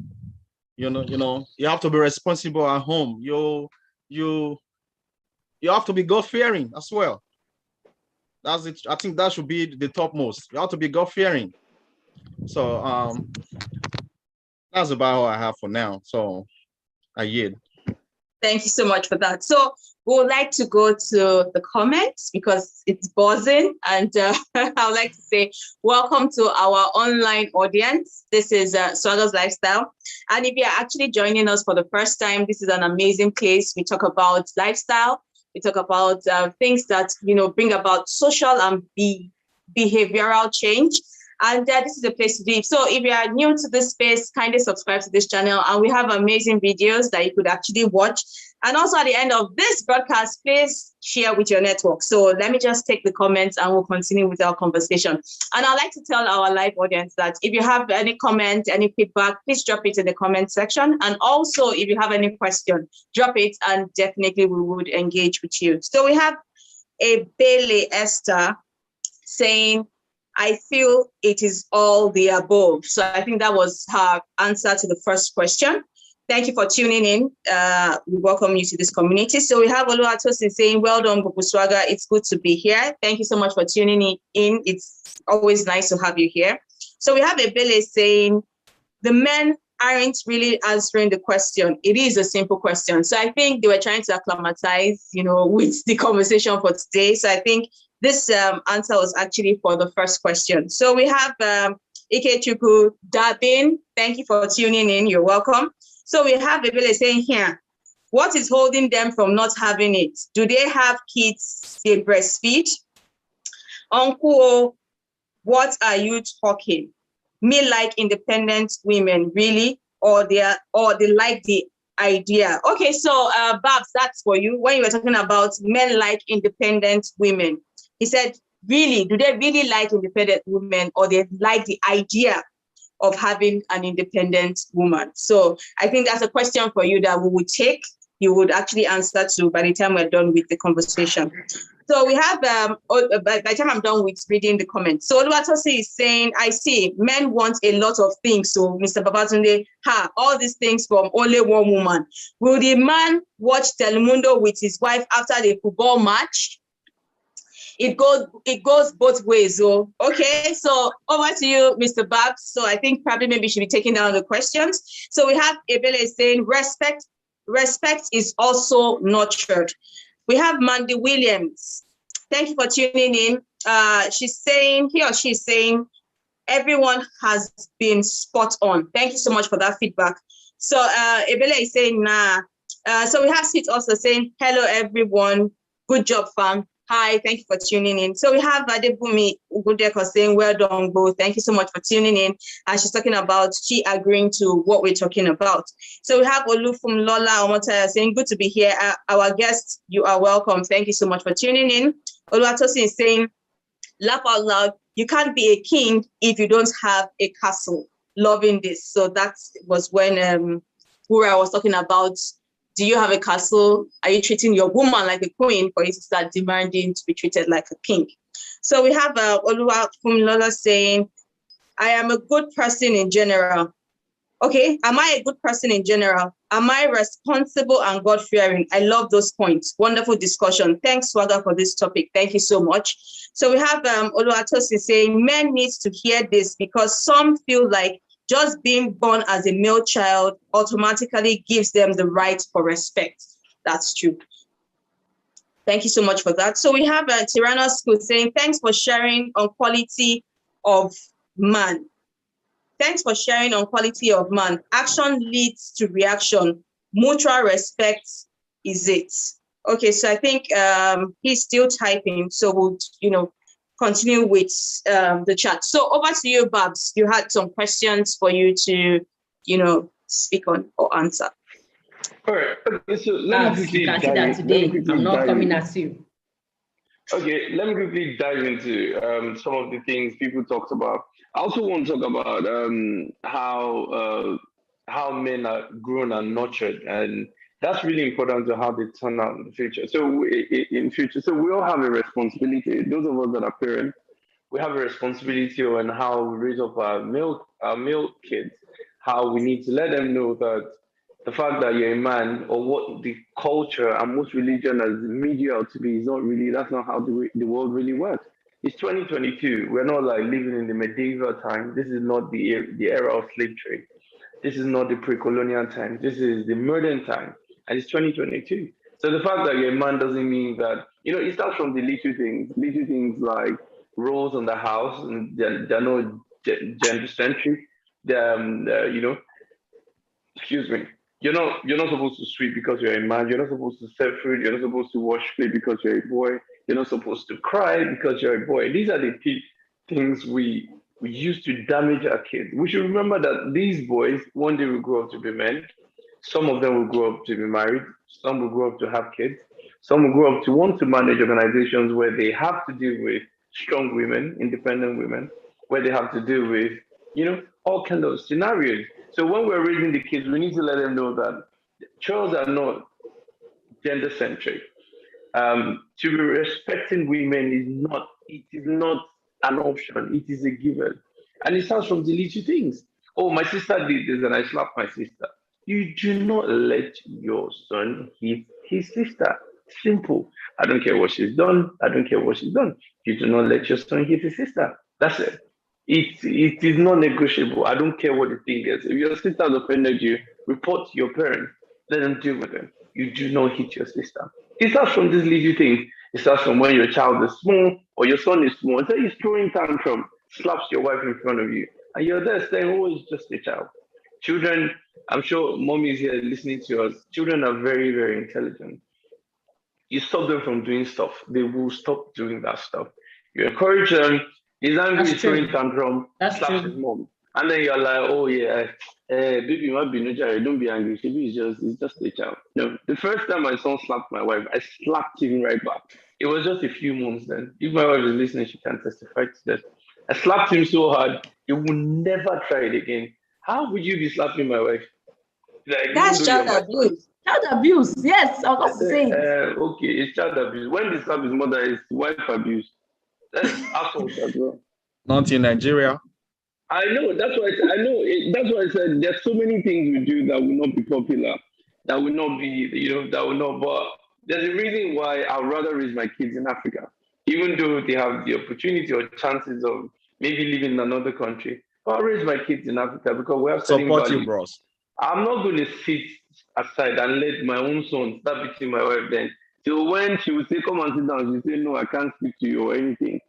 You have to be responsible at home. You have to be God-fearing as well. That's it. I think that should be the topmost. You have to be God-fearing. So that's about all I have for now. So I yield. Thank you so much for that. So we would like to go to the comments because it's buzzing. And I would like to say welcome to our online audience. This is Swagger's Lifestyle. And if you're actually joining us for the first time, this is an amazing place. We talk about lifestyle. We talk about things that, bring about social and behavioral change. And this is a place to be. So if you are new to this space, kindly subscribe to this channel. And we have amazing videos that you could actually watch. And also at the end of this broadcast, please share with your network. So let me just take the comments and we'll continue with our conversation. And I'd like to tell our live audience that if you have any comment, any feedback, please drop it in the comment section. And also if you have any question, drop it and definitely we would engage with you. So we have a Bailey Esther saying, I feel it is all the above. So I think that was her answer to the first question. Thank you for tuning in. We welcome you to this community. So we have Oluwatosin saying, well done, Bubu Swagger. It's good to be here. Thank you so much for tuning in. It's always nice to have you here. So we have Ebele saying, the men aren't really answering the question. It is a simple question. So I think they were trying to acclimatize, with the conversation for today. So I think this answer was actually for the first question. So we have Ikechukwu Dabin. Thank you for tuning in. You're welcome. So we have Ebele saying here, what is holding them from not having it? Do they have kids they breastfeed? Uncle, what are you talking? Me like independent women, really? Or they like the idea? Okay, so Babs, that's for you. When you were talking about men like independent women, he said, really, do they really like independent women or they like the idea of having an independent woman? So I think that's a question for you that we would take. You would actually answer to by the time we're done with the conversation. So we have, by the time I'm done with reading the comments. So Oluwatosi is saying, I see men want a lot of things. So Mr. Babatunde, all these things from only one woman. Will the man watch Telemundo with his wife after the football match? It goes both ways. So, okay, so over to you, Mr. Babs. So I think probably maybe you should be taking down the questions. So we have Ebele saying, respect is also nurtured. We have Mandy Williams. Thank you for tuning in. She's saying, he or she is saying, everyone has been spot on. Thank you so much for that feedback. So Ebele is saying, nah. So we have Sweet also saying, hello, everyone. Good job, fam. Hi, thank you for tuning in. So we have Adebumi Ugudeko saying, well done, both. Thank you so much for tuning in. And she's talking about, she agreeing to what we're talking about. So we have Olufum Lola Omotaya saying, good to be here. Our guest, you are welcome. Thank you so much for tuning in. Oluwatosin is saying, laugh out loud. You can't be a king if you don't have a castle. Loving this. So that was when Hura was talking about, do you have a castle? Are you treating your woman like a queen for you to start demanding to be treated like a king? So we have Oluwafunmilola saying, I am a good person in general. Okay, am I a good person in general? Am I responsible and God-fearing? I love those points. Wonderful discussion. Thanks, Swagger, for this topic. Thank you so much. So we have Oluwatosin saying, men need to hear this because some feel like just being born as a male child automatically gives them the right for respect. That's true. Thank you so much for that. So we have Tyrannus School saying, thanks for sharing on quality of man. Thanks for sharing on quality of man. Action leads to reaction. Mutual respect is it. Okay, so I think he's still typing. So we'll, continue with the chat. So over to you, Babs. You had some questions for you to, speak on or answer. All right. Okay, so let me quickly you can see that today. I'm not coming at you. Okay, let me quickly dive into some of the things people talked about. I also want to talk about how men are grown and nurtured, and that's really important to how they turn out in the future. So we all have a responsibility. Those of us that are parents, we have a responsibility on how we raise up our male kids. How we need to let them know that the fact that you're a man, or what the culture and most religion as media to be, is not really. That's not how the world really works. It's 2022. We're not like living in the medieval time. This is not the era of slave trade. This is not the pre-colonial time. This is the modern time, and it's 2022. So the fact that you're a man doesn't mean that it starts from the little things like roles in the house, and they're not gender centric. They're, excuse me. You're not supposed to sweep because you're a man. You're not supposed to serve food. You're not supposed to wash plate because you're a boy. You're not supposed to cry because you're a boy. These are the things we used to damage our kids. We should remember that these boys one day will grow up to be men. Some of them will grow up to be married. Some will grow up to have kids. Some will grow up to want to manage organizations where they have to deal with strong women, independent women, where they have to deal with, all kind of scenarios. So when we're raising the kids, we need to let them know that children are not gender centric. To be respecting women it is not an option. It is a given, and it starts from the little things. Oh, my sister did this, and I slapped my sister. You do not let your son hit his sister. Simple. I don't care what she's done. I don't care what she's done. You do not let your son hit his sister. That's it. It is not negotiable. I don't care what the thing is. If your sister has offended you, report to your parents. Let them deal with it. You do not hit your sister. It starts from these little things. It starts from when your child is small or your son is small. Until he's throwing tantrum, slaps your wife in front of you, and you're there saying, "Oh, it's just a child." Children, I'm sure mommy is here listening to us. Children are very, very intelligent. You stop them from doing stuff, they will stop doing that stuff. You encourage them. He's angry, That's he's throwing true. tantrum, That's slaps true. his mom. And then you're like, oh yeah, baby, might be no child, don't be angry. Maybe it's just a child. No, the first time my son slapped my wife, I slapped him right back. It was just a few months then. If my wife is listening, she can testify to that. I slapped him so hard, he would never try it again. How would you be slapping my wife? Like, even That's though you're child my son. abuse. Child abuse. Yes, I was about to say it. Okay, it's child abuse. When they slap his mother, it's wife abuse. That's assault as well. Not in Nigeria. I know. That's why I know. That's why I said there's so many things we do that will not be popular, that will not be, that will not. But there's a reason why I'd rather raise my kids in Africa, even though they have the opportunity or chances of maybe living in another country. But I raise my kids in Africa because we have certain Support you, values. bros. I'm not going to sit aside and let my own son start beating my wife then. So when she will say, come and sit down, she will say, no, I can't speak to you or anything.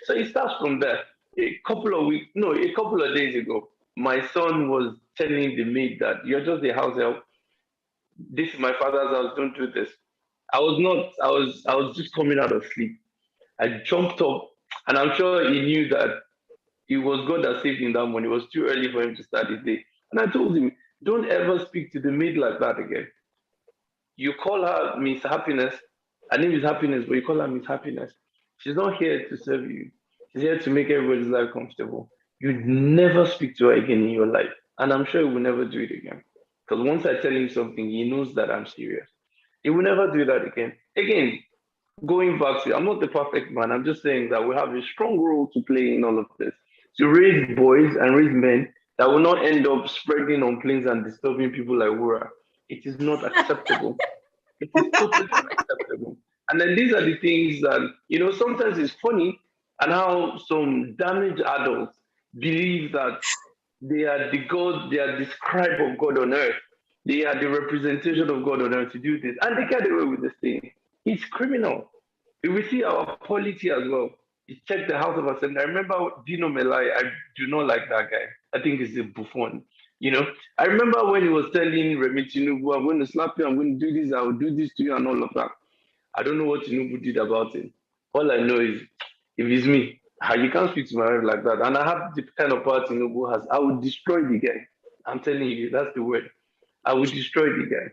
So it starts from there. A couple of days ago, my son was telling the maid that you're just a house help. This is my father's house, don't do this. I was just coming out of sleep. I jumped up, and I'm sure he knew that it was God that saved him that morning. It was too early for him to start his day. And I told him, don't ever speak to the maid like that again. You call her Miss Happiness. Her name is Happiness, but you call her Miss Happiness. She's not here to serve you. She's here to make everybody's life comfortable. You never speak to her again in your life. And I'm sure he will never do it again. Because once I tell him something, he knows that I'm serious. He will never do that again. Again, going back to, I'm not the perfect man. I'm just saying that we have a strong role to play in all of this. To raise boys and raise men that will not end up spreading on planes and disturbing people like Wura. It is not acceptable. It is totally unacceptable. And then these are the things that, sometimes it's funny and how some damaged adults believe that they are the God, they are the scribe of God on earth. They are the representation of God on earth to do this. And they get away with this thing. It's criminal. If we see our polity as well, check the House of Assembly. I remember Dino Melai. I do not like that guy. I think he's a buffon. I remember when he was telling Remi Tinubu, I'm going to slap you, I'm going to do this, I will do this to you, and all of that. I don't know what Tinubu did about it. All I know is, if it's me, you can't speak to my wife like that. And I have the kind of power Tinubu has. I will destroy the guy. I'm telling you, that's the word. I will destroy the guy.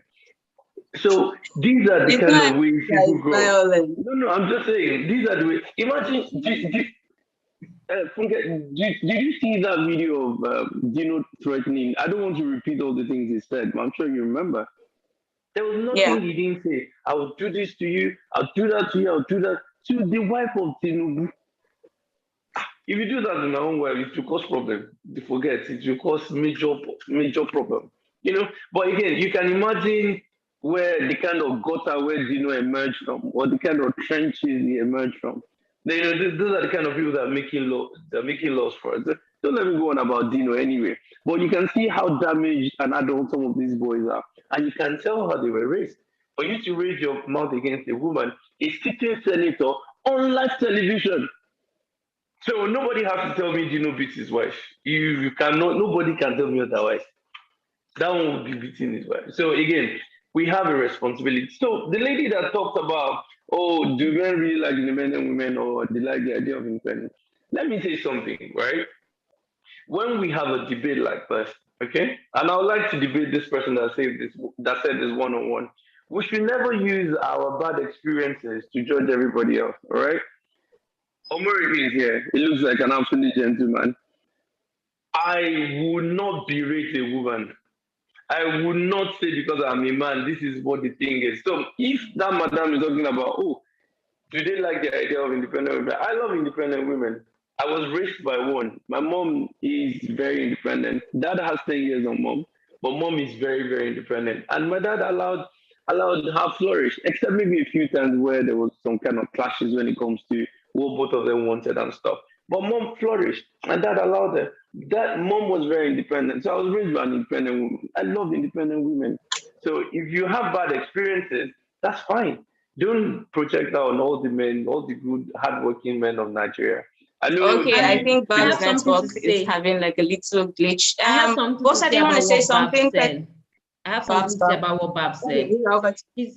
So these are the kind of ways people grow. No, I'm just saying, these are the ways. Imagine, did you see that video of Dino threatening? I don't want to repeat all the things he said, but I'm sure you remember. There was nothing he didn't say. I will do this to you. I'll do that to you. I'll do that to the wife of Tinubu. If you do that to my own wife, it will cause problem. You forget, it will cause major problem. But again, you can imagine where the kind of gutter where Dino emerged from, or the kind of trenches he emerged from. Those are the kind of people that are making laws for us. Don't let me go on about Dino anyway. But you can see how damaged and adult some of these boys are, and you can tell how they were raised. For you to raise your mouth against a woman, a sitting senator on live television. So nobody has to tell me Dino beats his wife. You cannot. Nobody can tell me otherwise. That one will be beating his wife. So again, we have a responsibility. So the lady that talked about, oh, do men really like independent women or they like the idea of independence? Let me say something, right? When we have a debate like this, okay, and I would like to debate this person that said this one-on-one. We should never use our bad experiences to judge everybody else, all right? Omori is here. He looks like an absolute gentleman. I would not berate a woman. I would not say because I'm a man, this is what the thing is. So if that madam is talking about, oh, do they like the idea of independent women? I love independent women. I was raised by one. My mom is very independent. Dad has 10 years on mom, but mom is very, very independent. And my dad allowed her flourish, except maybe a few times where there was some kind of clashes when it comes to what both of them wanted and stuff. But mom flourished, and dad allowed her. That mom was very independent. So I was raised by an independent woman. I love independent women. So if you have bad experiences, that's fine. Don't project that on all the men, all the good, hardworking men of Nigeria. I know. Okay, I think I have Bab's something to network say. is having like a little glitch. I have something Bosa, to do you want to say about what Bab something? said. I have something to say about what Bab said.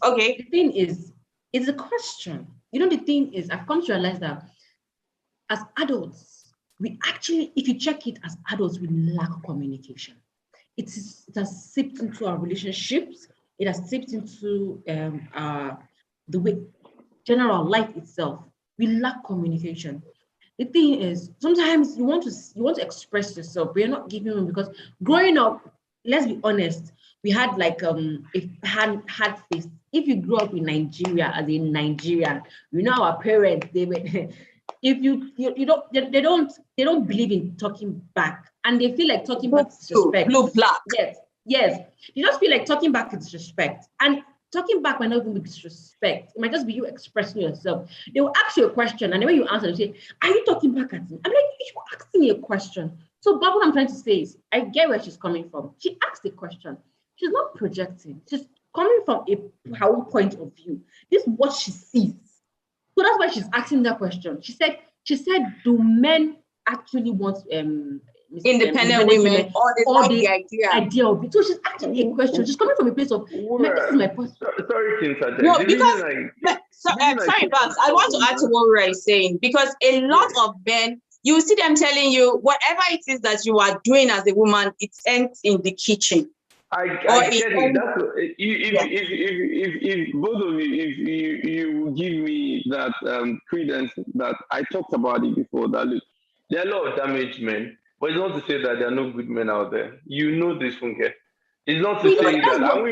Okay. The thing is, it's a question. You know, the thing is, I've come to realize that as adults, we actually, if you check it as adults, we lack communication. It has seeped into our relationships. It has seeped into the way general life itself. We lack communication. The thing is, sometimes you want to express yourself, but you're not giving them, because growing up, let's be honest, we had like a hard face. If you grew up in Nigeria as a Nigerian, you know our parents, they were if you don't they don't believe in talking back, and they feel like talking back is disrespect. Blue black. Yes. You just feel like talking back is disrespect. And talking back might not even be disrespect. It might just be you expressing yourself. They will ask you a question, and the way you answer, they say, "Are you talking back at me?" I'm like, "You're asking me a question." So, but what I'm trying to say is, I get where she's coming from. She asked a question. She's not projecting. She's coming from her own point of view. This is what she sees. So that's why she's asking that question. She said, "Do men actually want independent women, or the idea of it?" So she's asking a question. She's coming from a place of, this is my point. Sorry to interject. No, because sorry, Babs, I want to add to what Ray is saying, because a lot of men, you see them telling you whatever it is that you are doing as a woman, it ends in the kitchen. I get it. That's if both of you, if you give me that credence that I talked about it before, that look, there are a lot of damaged men, but it's not to say that there are no good men out there. You know this, Funke. It's not to say that. I won't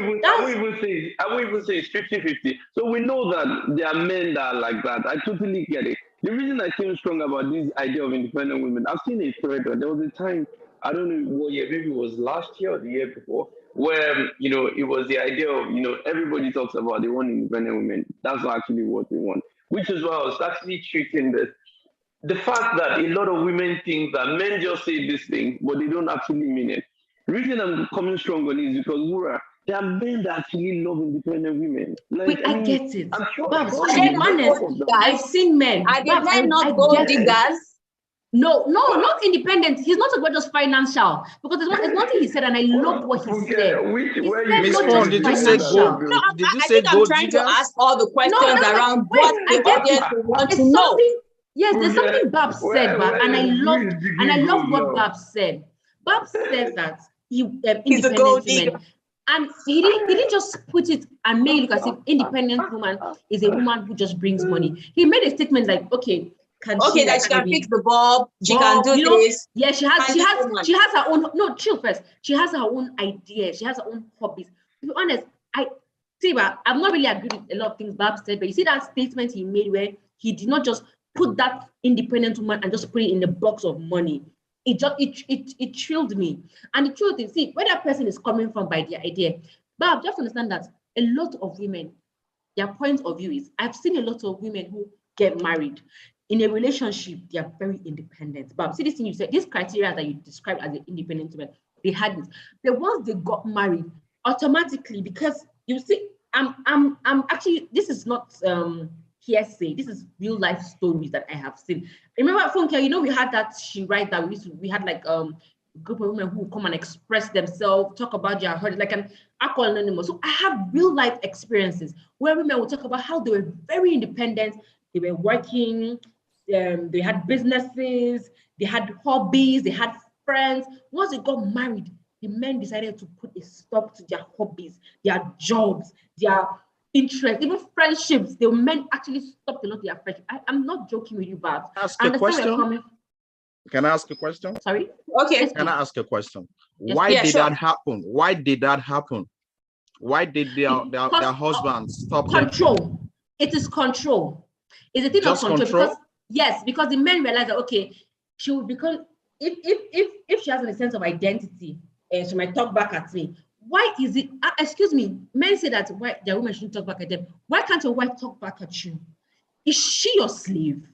even say it's 50-50. So we know that there are men that are like that. I totally get it. The reason I feel strong about this idea of independent women, I've seen a thread. There was a time, I don't know what year, maybe it was last year or the year before, where, it was the idea of, everybody talks about they want independent women. That's not actually what they want, which is why I was actually treating this. The fact that a lot of women think that men just say this thing, but they don't actually mean it. The reason I'm coming strong on it is because, Wura, there are men that actually love independent women. Like, I get it. I'm sure. Babs, I've seen men. Are the men not gold diggers? No, not independent. He's not about just financial, because there's one thing he said, and I loved what he said. Miss Fong, did you say gold? Did you say gold trying diggers? to ask all the questions around what the audience want to know. Yes, there's something Babs said, and I loved what Babs said. Babs said that he's a gold digger. And he didn't just put it and make it look as if independent woman is a woman who just brings money. He made a statement like, okay, she can fix the bulb, she can do this. Yeah, she has her own, no, chill first. She has her own ideas, she has her own hobbies. To be honest, I'm not really agreed with a lot of things Bob said, but you see that statement he made where he did not just put that independent woman and just put it in the box of money. It thrilled me. And the truth is, see, where that person is coming from by the idea, Bob, just understand that a lot of women, their point of view is, I've seen a lot of women who get married. in a relationship, they are very independent. But see this thing you said, these criteria that you described as the independent women, they had it. But once they got married, automatically, because you see, I'm actually, this is not hearsay, this is real life stories that I have seen. Remember, Funke, you know, we had that she write that we had like group of women who come and express themselves, talk about their hurt, like an alcohol anonymous. So I have real life experiences where women will talk about how they were very independent, they were working, they had businesses, they had hobbies, they had friends. Once they got married, the men decided to put a stop to their hobbies, their jobs, their interests, even friendships. The men actually stopped a lot of their friendships. I'm not joking with you, Babs. Ask a question. Can I ask a question? Sorry? Okay. Can I ask a question? Yes, Why yeah, did sure. that happen? Why did that happen? Why did their husbands stop them? Control. It is control. It's a thing Just of control. control? Because yes, because the men realize that okay, she will become if she has a sense of identity and she might talk back at me. Why is it? Excuse me. Men say that why their women shouldn't talk back at them. Why can't your wife talk back at you? Is she your slave?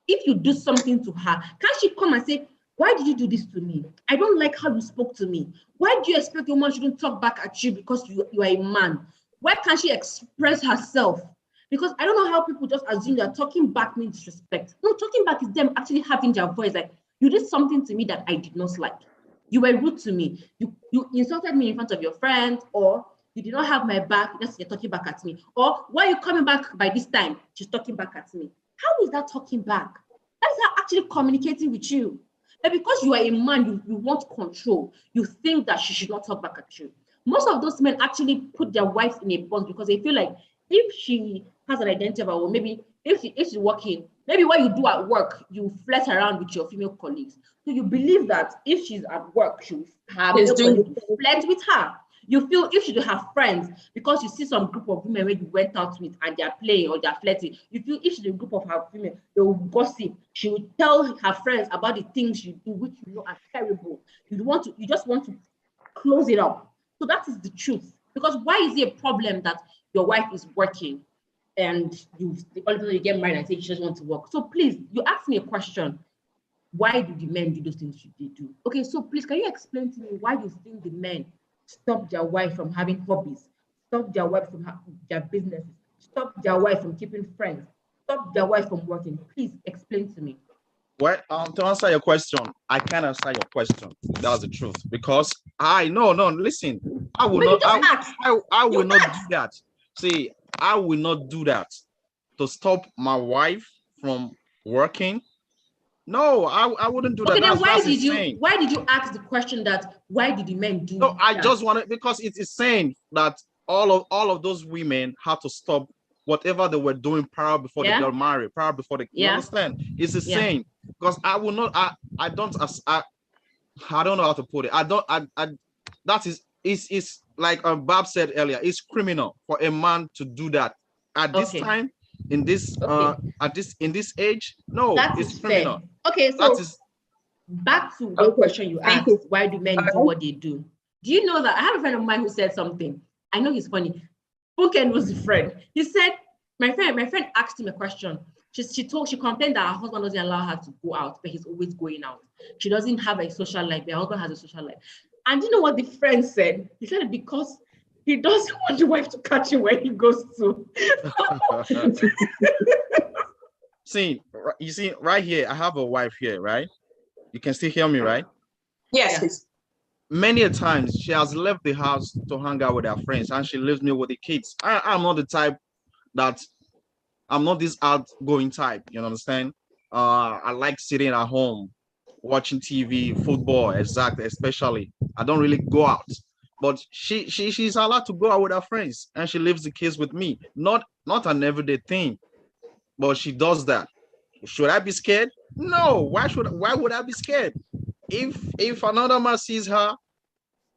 If you do something to her, can't she come and say, why did you do this to me? I don't like how you spoke to me. Why do you expect a woman shouldn't talk back at you because you are a man? Why can't she express herself? Because I don't know how people just assume that talking back means disrespect. No, talking back is them actually having their voice like, you did something to me that I did not like. You were rude to me. You insulted me in front of your friends, or you did not have my back, just you're talking back at me. Or why are you coming back by this time? She's talking back at me. How is that talking back? That's her actually communicating with you. But because you are a man, you want control. You think that she should not talk back at you. Most of those men actually put their wives in a bond because they feel like if she has an identity about, or maybe if she's working, maybe what you do at work, you flirt around with your female colleagues. So you believe that if she's at work, she will have a colleague to flirt with her. You feel if she do have friends, because you see some group of women where you went out with and they're playing or they're flirting, you feel if she's a group of her women, they will gossip. She will tell her friends about the things you do which you know are terrible. You just want to close it up. So that is the truth. Because why is it a problem that your wife is working and all of a sudden you get married and say she just wants to work? So please, you asked me a question. Why do the men do those things they do? Okay, so please, can you explain to me why you think the men stop their wife from having hobbies, stop their wife from their businesses, stop their wife from keeping friends, stop their wife from working? Please explain to me. Well, to answer your question, I can't answer your question. That's the truth. Because listen, I will not do that. See, I will not do that to stop my wife from working. No, I wouldn't do that. Okay, then why did you ask the question that why did the men do No, I that? just wanted, because it is saying that all of those women had to stop whatever they were doing prior before they got married, prior before they you understand? It's the same. Because I will not, I don't know how to put it. That is like Bob said earlier, it's criminal for a man to do that at this time, in this in this age. No, it's criminal. Fair. Okay, so back to the question you asked, why do men do what they do? Do you know that I have a friend of mine who said something? I know he's funny. Funken was a friend. He said, my friend asked him a question. She complained that her husband doesn't allow her to go out, but he's always going out. She doesn't have a social life, but her husband has a social life. And you know what the friend said? He said because he doesn't want the wife to catch him where he goes to. You see, right here, I have a wife here, right? You can still hear me, right? Yes. Many a times she has left the house to hang out with her friends, and she leaves me with the kids. I'm not the type I'm not this outgoing type, you understand? I like sitting at home, watching TV, football, especially. I don't really go out. But she's allowed to go out with her friends, and she leaves the kids with me. Not an everyday thing, but she does that. Should I be scared? No. Why would I be scared? If another man sees her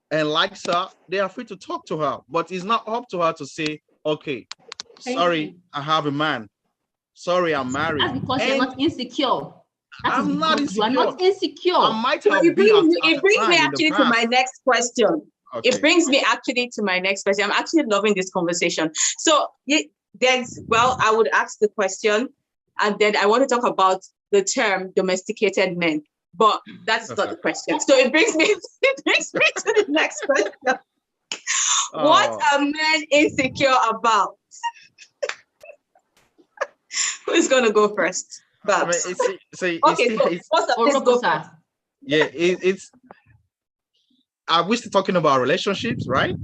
and likes her, they are free to talk to her. But it's not up to her to say, okay, sorry, I have a man. Sorry, I'm married. That's because you're not insecure. I'm not insecure. You are not insecure. I might have It brings me actually to my next question. Okay. It brings me actually to my next question. I'm actually loving this conversation. So I would ask the question, and then I want to talk about the term domesticated men. But that's not the question. So it brings me to the next question. What are men insecure about? Who's gonna go first? Babs. Okay, what's up? Let's go first. Yeah, it's. Are we still talking about relationships, right?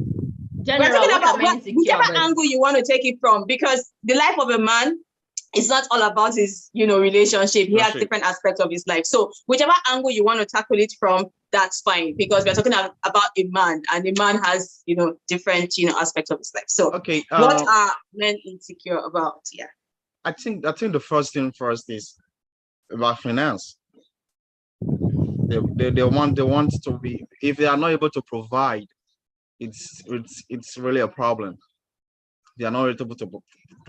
General, we're talking about whichever about? angle you want to take it from, because the life of a man is not all about his, relationship. He has different aspects of his life. So whichever angle you want to tackle it from, that's fine, because we're talking about a man, and a man has, different, aspects of his life. So okay, what are men insecure about? Yeah. I think the first thing first is about finance. They want to be, if they are not able to provide, it's really a problem. They are not able to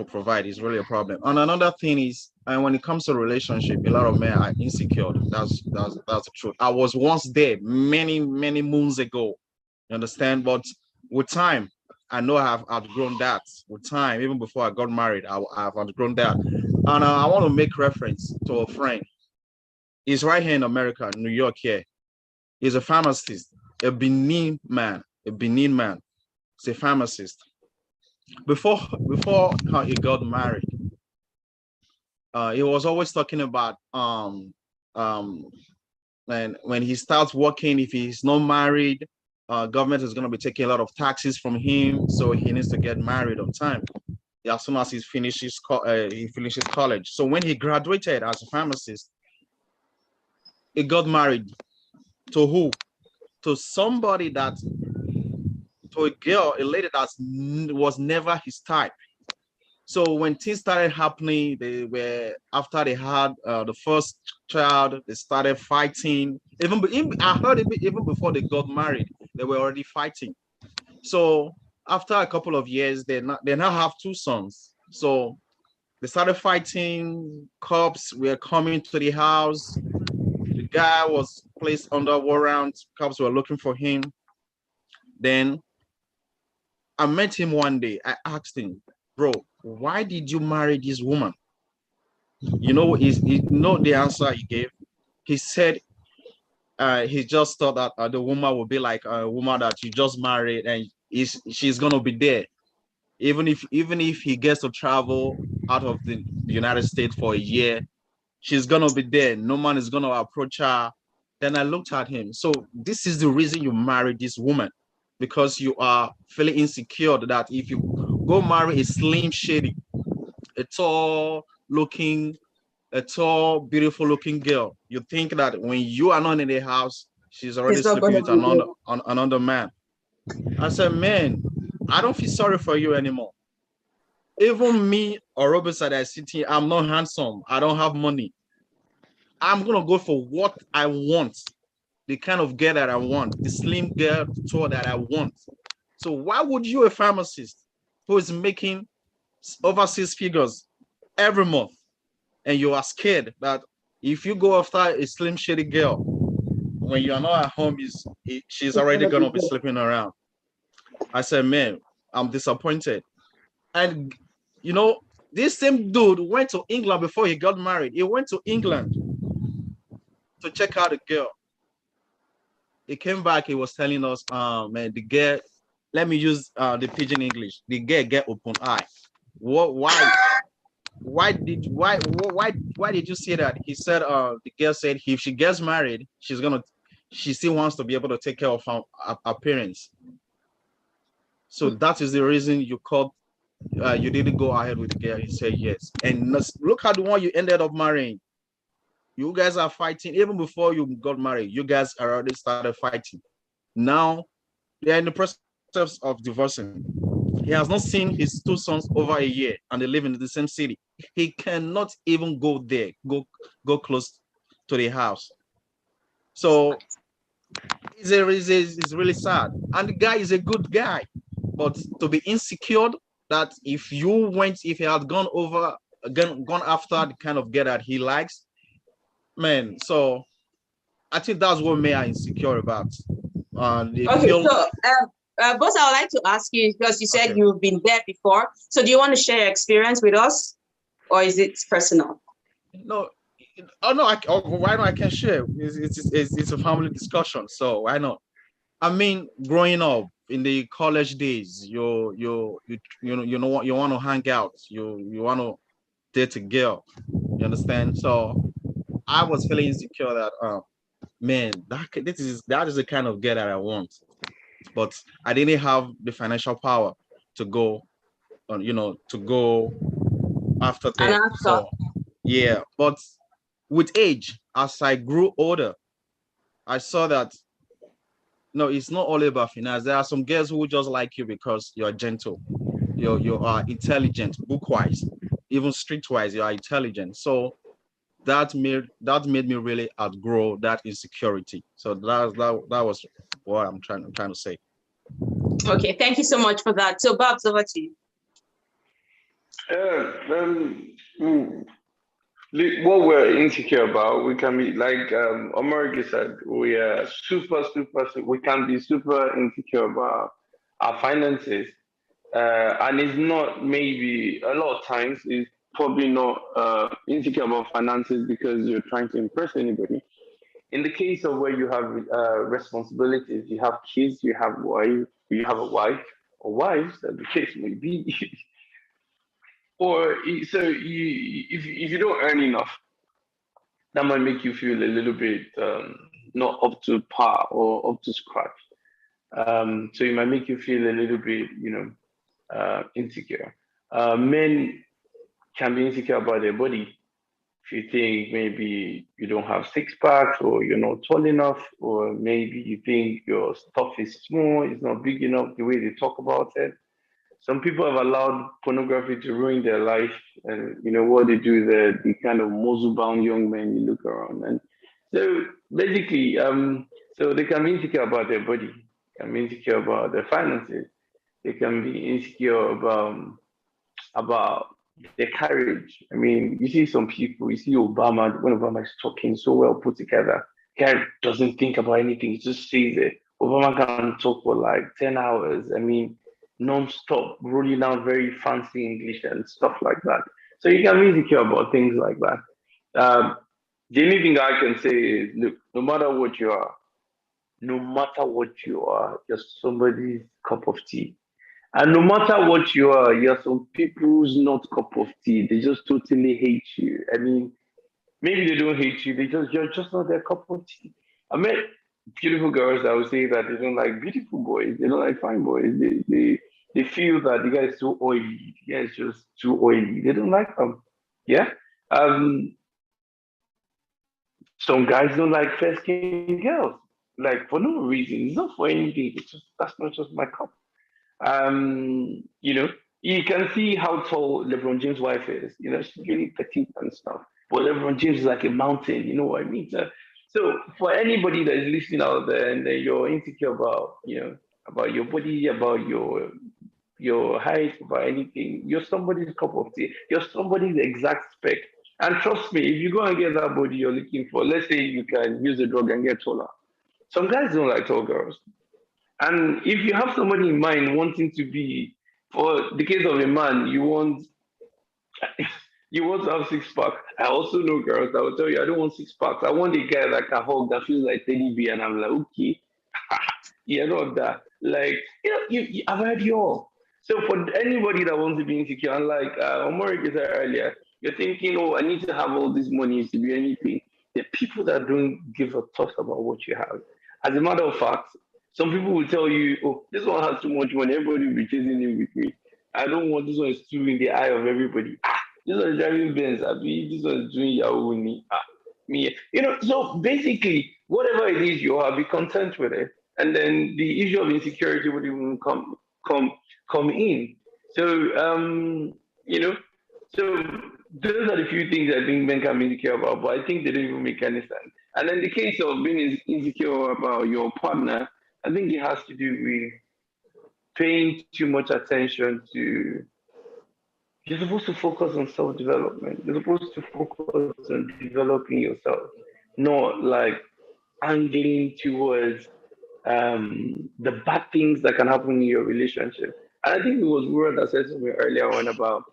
provide, it's really a problem. And another thing is, and when it comes to relationship, a lot of men are insecure. That's the truth. I was once there many moons ago, you understand? But with time, I know I've outgrown that. With time, even before I got married, I've outgrown that. And I want to make reference to a friend. He's right here in America, New York here. He's a pharmacist, a Benin man. He's a pharmacist. Before he got married, he was always talking about when he starts working, if he's not married, government is going to be taking a lot of taxes from him, so he needs to get married on time as soon as he finishes college. So when he graduated as a pharmacist, he got married to who? To somebody to a lady that was never his type. So when things started happening, after they had the first child, they started fighting. I heard even before they got married, they were already fighting. So after a couple of years, they now have two sons. So they started fighting. Cops were coming to the house. The guy was placed under warrant. Cops were looking for him. Then I met him one day. I asked him, bro, why did you marry this woman? You know the answer he gave? He said he just thought that the woman would be like a woman that you just married, and she's gonna be there. Even if he gets to travel out of the United States for a year, she's gonna be there. No man is gonna approach her. Then I looked at him. So this is the reason you married this woman, because you are feeling insecure that if you go marry a slim shady, a tall, beautiful looking girl, you think that when you are not in the house, she's already sleeping with another man. I said, man, I don't feel sorry for you anymore. Even me or Robert said, I sit here, I'm not handsome, I don't have money. I'm gonna go for what I want, the kind of girl that I want, the slim girl tall that I want. So why would you, a pharmacist who is making over 6 figures every month, and you are scared that if you go after a slim shady girl, when you are not at home, she's already gonna be sleeping around? I said, man, I'm disappointed. And this same dude went to England before he got married. He went to England to check out the girl. He came back, he was telling us, man, the girl, let me use the pidgin English, the girl get open eye. Why did you say that? He said the girl said if she gets married, she still wants to be able to take care of her parents. So that is the reason you called, you didn't go ahead with the girl. He said yes. And look at the one you ended up marrying. You guys are fighting. Even before you got married, you guys already started fighting. Now they're in the process of divorcing. He has not seen his 2 sons over a year, and they live in the same city. He cannot even go there, go close to the house. So it's really sad. And the guy is a good guy, but to be insecure that if he had gone after the kind of girl that he likes, man. So I think that's what men are insecure about. Boss, I would like to ask you, because you said you've been there before. So do you want to share your experience with us, or is it personal? No, oh no, why not? I can share. It's a family discussion, so why not? I mean, growing up in the college days, you want to hang out, you want to date a girl, you understand? So I was feeling insecure that man, that is the kind of girl that I want, but I didn't have the financial power to go on, to go after And them. after, So yeah, but with age, as I grew older, I saw that no, it's not all about finance. There are some girls who just like you because you're gentle, you are intelligent, book-wise, even street-wise, you are intelligent. So that made me really outgrow that insecurity. So that was what I'm trying to say. okay, thank you so much for that. So, Babs, over to you. Yeah, what we're insecure about, we can be like America said, we are we can be super insecure about our finances. And it's not maybe a lot of times it's probably not insecure about finances because you're trying to impress anybody. In the case of where you have responsibilities, you have kids, you have a wife or wives, as the case may be, if you don't earn enough, that might make you feel a little bit not up to par or up to scratch. So it might make you feel a little bit, insecure. Men can be insecure about their body. If you think maybe you don't have six packs or you're not tall enough, or maybe you think your stuff is small, it's not big enough the way they talk about it. Some people have allowed pornography to ruin their life, and you know what they do, the kind of muzzle-bound young men you look around, and so basically, so they can be insecure about their body, can be insecure about their finances, they can be insecure about their courage. I mean, you see some people, you see Obama, when Obama is talking so well put together, guy doesn't think about anything, he just says it. Obama can talk for like 10 hours. I mean, non-stop, rolling out very fancy English and stuff like that. So you can be insecure about things like that. The only thing I can say is, look, no matter what you are, you're somebody's cup of tea. And no matter what you are, you're some people's not cup of tea. They just totally hate you. I mean, maybe they don't hate you. You're just not their cup of tea. I met beautiful girls that would say that they don't like beautiful boys. They don't like fine boys. They feel that the guy is too oily. The guy is just too oily. They don't like them. Yeah. Um. Some guys don't like fair skinned girls. Like for no reason. It's not for anything. It's just that's not just my cup. You know, you can see how tall LeBron James' wife is. You know, she's really petite and stuff. But LeBron James is like a mountain. You know what I mean? So for anybody that is listening out there and you're insecure about, about your body, about your height, about anything, you're somebody's cup of tea. You're somebody's exact spec. And trust me, if you go and get that body you're looking for, let's say you can use a drug and get taller. Some guys don't like tall girls. And if you have somebody in mind wanting to be, for the case of a man, you want to have six pack. I also know girls that will tell you, I don't want six packs. I want a guy that can hug that feels like Teddy B. And I'm like, okay, yeah, not that. Like, I've heard you all. So for anybody that wants to be insecure, and like Omori said earlier, you're thinking, oh, I need to have all this money to be anything. The people that don't give a toss about what you have. As a matter of fact, some people will tell you, oh, this one has too much money, everybody will be chasing him with me. I don't want this one is too in the eye of everybody. This one is driving Benz, this one is doing Yahoo with me. Me. So basically, whatever it is you are, be content with it. And then the issue of insecurity would even come come in. So you know, so those are the few things I think men can be insecure about, but I think they don't even make any sense. And in the case of being insecure about your partner, I think it has to do with paying too much attention to. You're supposed to focus on self-development. You're supposed to focus on developing yourself, not like angling towards the bad things that can happen in your relationship. And I think it was Word that said something earlier on about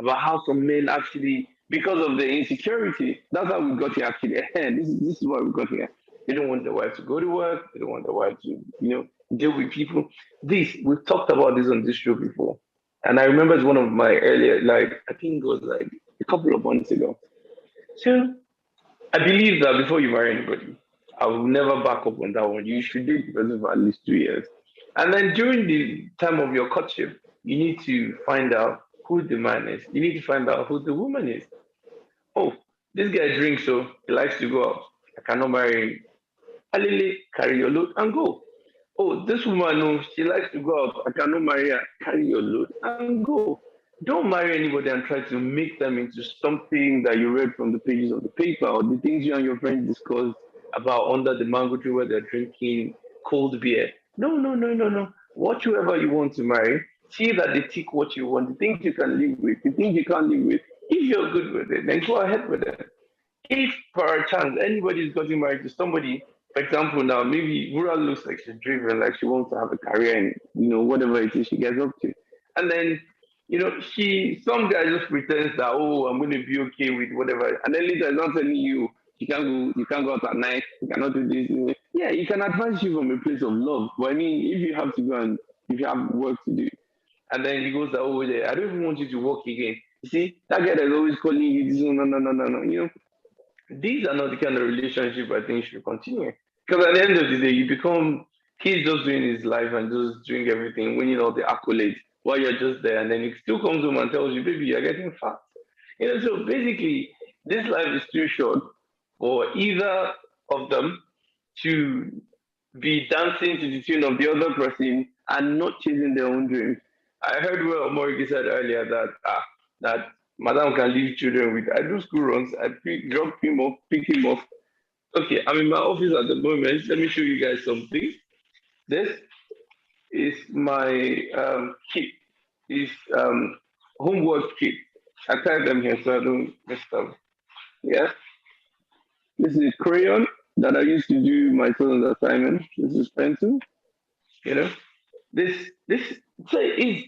how some men actually because of the insecurity. That's how we got here actually. This is why we got here. They don't want the wife to go to work. They don't want the wife to, deal with people. We've talked about this on this show before. And I remember it's one of my earlier, I think it was a couple of months ago. So I believe that before you marry anybody, I will never back up on that one. You should date the person for at least 2 years. And then during the time of your courtship, you need to find out who the man is. You need to find out who the woman is. Oh, this guy drinks, so he likes to go out. I cannot marry him. Alele, carry your load and go. Oh, this woman knows she likes to go out. I cannot marry her. Carry your load and go. Don't marry anybody and try to make them into something that you read from the pages of the paper or the things you and your friends discussed about under the mango tree where they're drinking cold beer. No. Watch whoever you want to marry. See that they tick what you want, the things you can live with, the things you can't live with. If you're good with it, then go ahead with it. If per chance anybody is getting married to somebody, for example, now maybe Wura looks like she's driven, like she wants to have a career in whatever it is she gets up to. And then, some guy just pretends that, oh, I'm going to be okay with whatever. And then later, not telling you, you can't go out at night, you cannot do this. Yeah, you can advise you from a place of love. But I mean, if you have to go and if you have work to do, and then he goes over there, I don't even want you to work again. You see, that guy that's always calling you, this, no. These are not the kind of relationship I think should continue. Because at the end of the day, he's just doing his life and just doing everything, winning all the accolades while you're just there. And then he still comes home and tells you, baby, you're getting fat. So basically, this life is too short for either of them to be dancing to the tune of the other person and not chasing their own dreams. I heard what Moriki said earlier that Madam can leave children with. I do school runs. I drop him off, pick him up. Okay, I'm in my office at the moment. Let me show you guys something. This is my kit. It's homework kit. I type them here so I don't mess up. Yeah. This is crayon that I used to do my son's assignment. This is pencil. This is,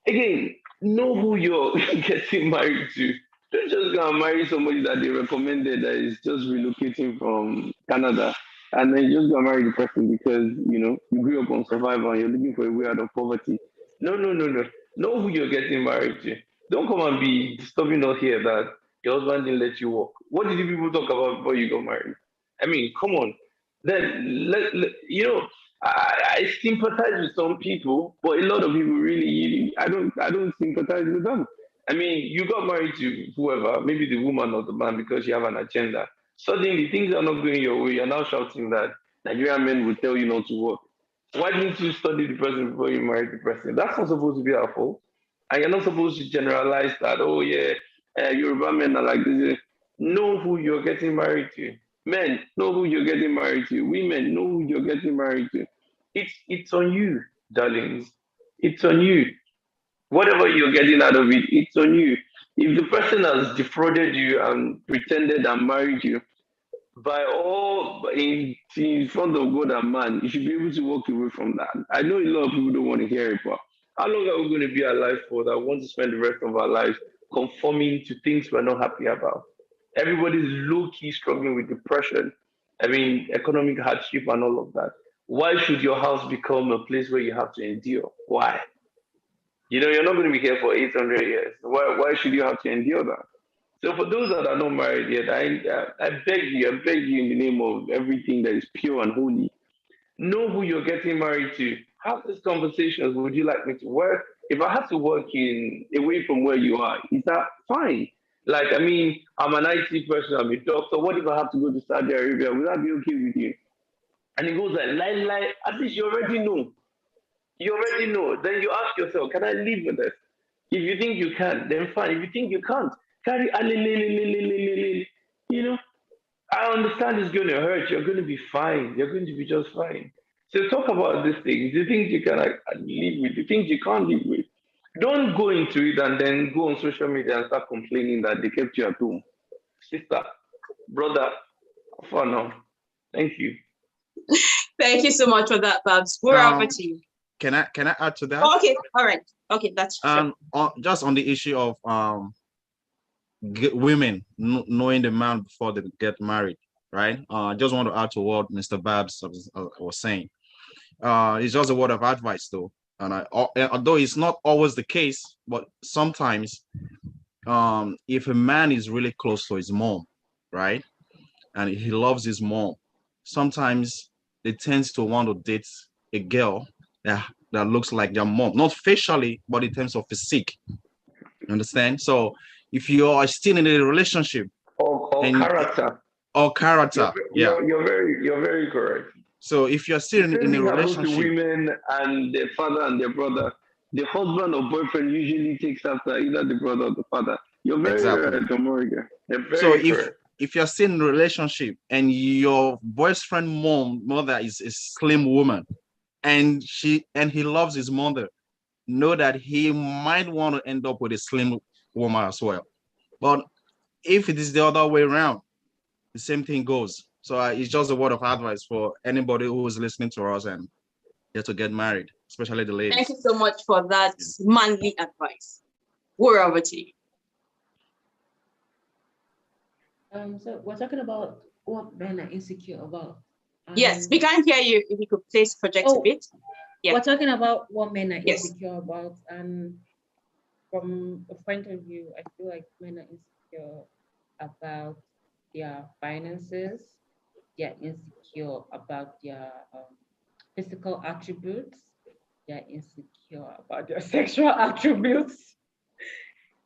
again, know who you're getting married to. Don't just go and marry somebody that they recommended that is just relocating from Canada, and then you just go and marry the person because you grew up on survival and you're looking for a way out of poverty. No. Know who you're getting married to. Don't come and be disturbing us here that your husband didn't let you walk. What did you people talk about before you got married? I mean, come on. Then I sympathize with some people, but a lot of people really, I don't sympathize with them. I mean, you got married to whoever, maybe the woman or the man, because you have an agenda. Suddenly, things are not going your way. You're now shouting that Nigerian men will tell you not to work. Why didn't you study the person before you married the person? That's not supposed to be our fault. And you're not supposed to generalize that, oh yeah, Yoruba men are like this. Know who you're getting married to. Men, know who you're getting married to. Women, know who you're getting married to. It's on you, darlings. It's on you. Whatever you're getting out of it, it's on you. If the person has defrauded you and pretended and married you, by all in front of God and man, you should be able to walk away from that. I know a lot of people don't want to hear it, but how long are we going to be alive for that want to spend the rest of our lives conforming to things we're not happy about? Everybody's low-key struggling with depression. I mean, economic hardship and all of that. Why should your house become a place where you have to endure? Why? You're not going to be here for 800 years. Why should you have to endure that? So for those that are not married yet, I beg you in the name of everything that is pure and holy, know who you're getting married to. Have these conversations. Would you like me to work? If I have to work away from where you are, is that fine? I'm an IT person, I'm a doctor. What if I have to go to Saudi Arabia? Will that be okay with you? And he goes like, lie. At least you already know. Then you ask yourself, can I live with this? If you think you can, then fine. If you think you can't, carry. I understand it's going to hurt. You're going to be fine. You're going to be just fine. So talk about these things. The things you can live with, the things you can't live with. Don't go into it and then go on social media and start complaining that they kept you at home. Sister, brother, for now. Thank you. Thank you so much for that, Babs. We're over to you. Can I add to that? Okay, all right. Okay, that's just on the issue of women knowing the man before they get married, right? I just want to add to what Mr. Babs was saying. It's just a word of advice, though, and although it's not always the case, but sometimes, if a man is really close to his mom, right, and he loves his mom, sometimes they tend to want to date a girl that looks like their mom, not facially, but in terms of physique. Understand? So if you are still in a relationship or character. Or character, you're very correct. So if you're still in a relationship, to women and their father and their brother, the husband or boyfriend usually takes after either the brother or the father. You're very right, Omoriga. So if you're still in a relationship and your boyfriend's mother is a slim woman, and he loves his mother, know that he might want to end up with a slim woman as well. But if it is the other way around, the same thing goes. So it's just a word of advice for anybody who is listening to us and they're to get married, especially the ladies. Thank you so much for that manly advice. We're over to you. So we're talking about what men are insecure about. Yes, we can't hear you. If you could please project a bit. Yeah. We're talking about what men are insecure about, and from a point of view, I feel like men are insecure about their finances. They're insecure about their physical attributes. They're insecure about their sexual attributes.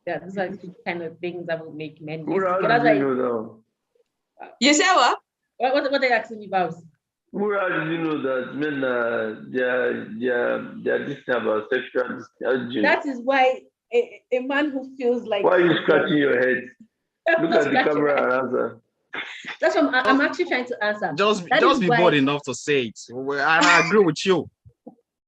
Yeah, those are the kind of things that will make men insecure. You say what? What are you asking me about? How did you know that men they're this about sexual? That is why a man who feels like. Why are you scratching your head? Look at the camera and answer. That's what I'm actually trying to answer. Just be bold enough to say it. And I agree with you.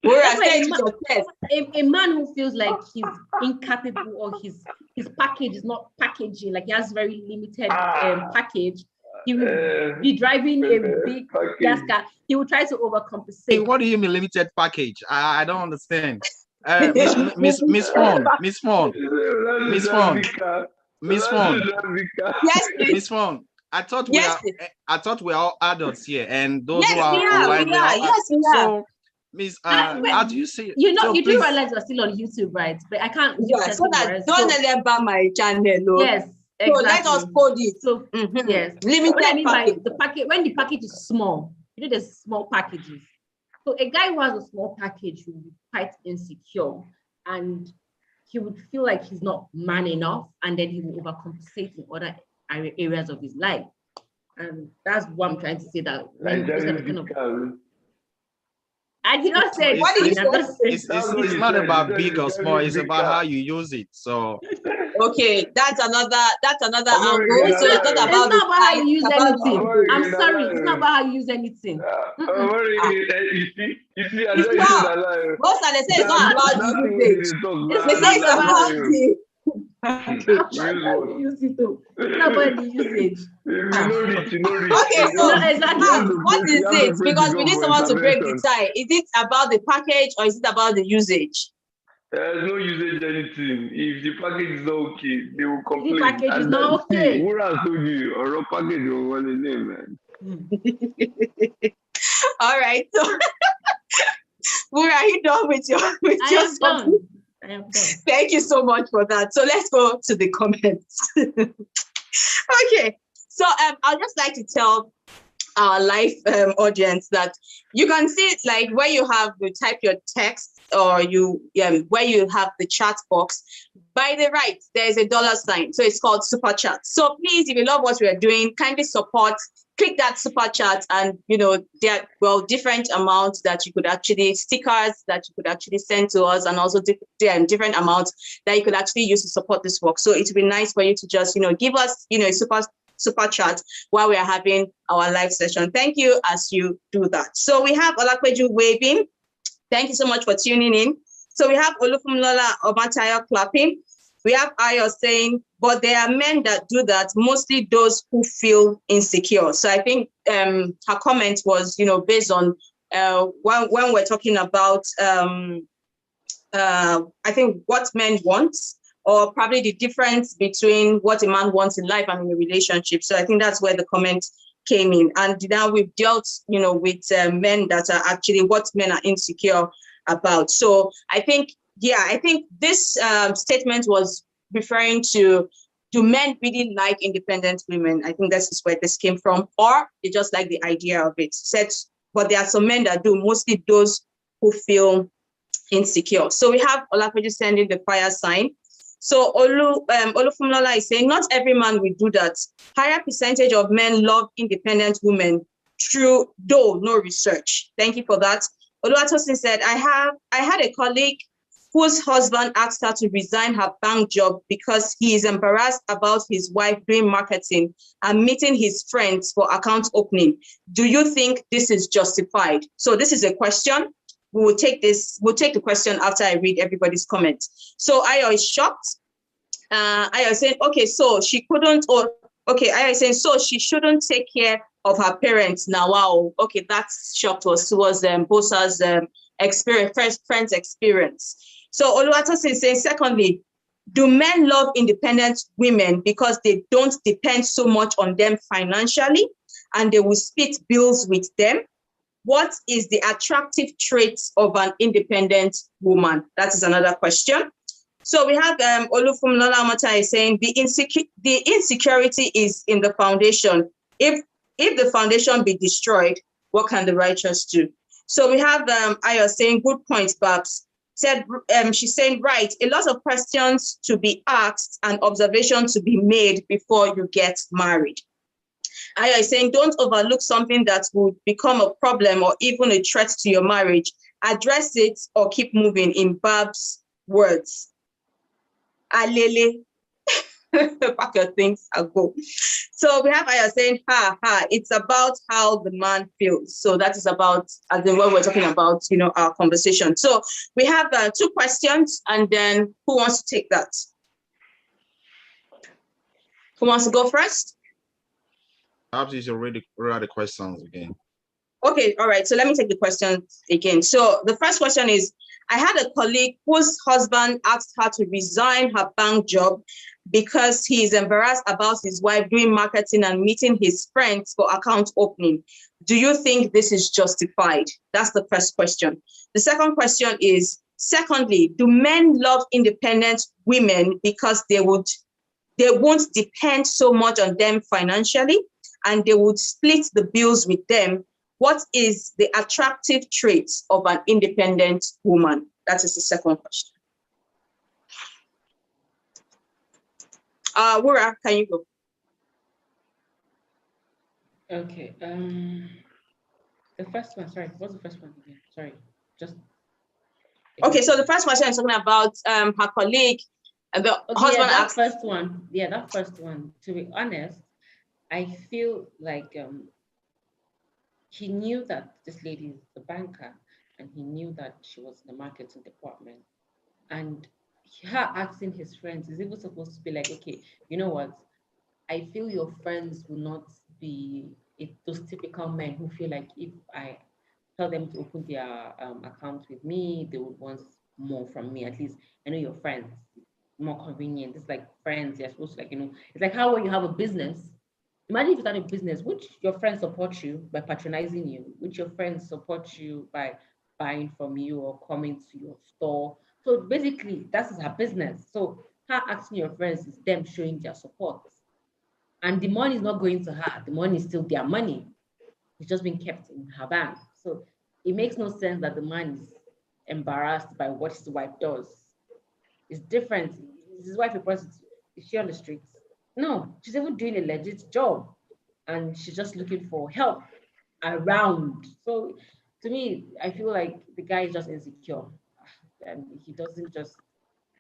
A man who feels like he's incapable or his package is not packaging, like he has very limited package. He will be driving a big gas car. He will try to overcompensate. Hey, what do you mean limited package? I don't understand. Miss Fawn. Miss Fawn. I thought we are all adults here, and those who are online. Yes, we are. So, Miss, how do you say? You know, you do realize we're still on YouTube, right? But I can't. Yeah, so that don't let them ban my channel. No? Yes. Exactly. So let us code it. So yes, limited what I mean by the package, when the package is small, you know, there's small packages. So a guy who has a small package will be quite insecure, and he would feel like he's not man enough, and then he will overcompensate in other areas of his life. And that's what I'm trying to say. That I did not say. What did you say? It's not about big or small. It's about how you use it. So. Okay, that's another angle. So it's not about how you use anything. I'm sorry, it's not about how you use anything. You see, it's not. Most of they say it's not about the usage. They say it's about the use it too. It's not about the usage. Okay, so exactly. What is it? Because we need someone to break the tie. Is it about the package or is it about the usage? There's no usage anything. If the package is not okay, they will complain. The package is not okay. Who has told you? Or a package will want to name, man. All right. So, Wura, are you done with your done. I am done. Thank you so much for that. So let's go to the comments. Okay. So I'd just like to tell our live audience that you can see, like, where you type your text, or where you have the chat box, by the right there's a $sign, so it's called super chat. So please, if you love what we are doing, kindly support, click that super chat, and there are different amounts that you could actually, stickers that you could actually send to us, and also different amounts that you could actually use to support this work. So it would be nice for you to just give us a super chat while we are having our live session. Thank you as you do that. So we have Olakweju waving. Thank you so much for tuning in. So we have Olufumlola Obatayo clapping. We have Ayo saying, but there are men that do that, mostly those who feel insecure. So I think her comment was, based on when we're talking about, I think what men want, or probably the difference between what a man wants in life and in a relationship. So I think that's where the comment came in. And now we've dealt, with men that are actually what men are insecure about. So I think this statement was referring to, do men really like independent women? I think that's where this came from, or they just like the idea of it. But there are some men that do, mostly those who feel insecure. So we have Olapeju sending the fire sign. So Olufumlola is saying, not every man will do that. Higher percentage of men love independent women, true, though no research. Thank you for that. Oluwatosin said, I had a colleague whose husband asked her to resign her bank job because he is embarrassed about his wife doing marketing and meeting his friends for account opening. Do you think this is justified? So this is a question. We'll take the question after I read everybody's comment. So Ayo is shocked. Ayo is saying, okay, so she couldn't, Ayo is saying, so she shouldn't take care of her parents now. Wow, okay, that's shocked us towards Bosa's friend's experience. So Oluwatosin is saying, secondly, do men love independent women because they don't depend so much on them financially and they will split bills with them? What is the attractive traits of an independent woman? That is another question. So we have Olufumlola Amata is saying the insecurity is in the foundation. If the foundation be destroyed, what can the righteous do? So we have Ayo saying, good point, Babs. She's saying, right, a lot of questions to be asked and observations to be made before you get married. Ayo is saying, don't overlook something that would become a problem or even a threat to your marriage. Address it or keep moving, in Bab's words. Alele, pack your things and go. So we have Ayo saying, it's about how the man feels. So that is about, as in what we're talking about, our conversation. So we have 2 questions, and then who wants to take that? Who wants to go first? Perhaps you should read the questions again. Okay, all right. So let me take the questions again. So the first question is, I had a colleague whose husband asked her to resign her bank job because he is embarrassed about his wife doing marketing and meeting his friends for account opening. Do you think this is justified? That's the first question. The second question is, secondly, do men love independent women because they won't depend so much on them financially and they would split the bills with them? What is the attractive traits of an independent woman? That is the second question. Wura, can you go? Okay. The first one, sorry, what's the first one again? Sorry, just. Okay, so the first question is talking about her colleague, the husband asked. That first one, to be honest, I feel like he knew that this lady is the banker and he knew that she was in the marketing department. And her asking his friends is even supposed to be like, okay, you know what? I feel your friends will not be those typical men who feel like if I tell them to open their account with me, they would want more from me. At least I know your friends, more convenient. It's like friends, you're supposed to it's like how when you have a business. Imagine if you start a business, which your friends support you by patronizing you, which your friends support you by buying from you or coming to your store. So basically, that's her business. So her asking your friends is them showing their support. And the money is not going to her. The money is still their money. It's just being kept in her bank. So it makes no sense that the man is embarrassed by what his wife does. It's different. His wife, is she on the streets? No, she's even doing a legit job and she's just looking for help around. So to me, I feel like the guy is just insecure and he doesn't just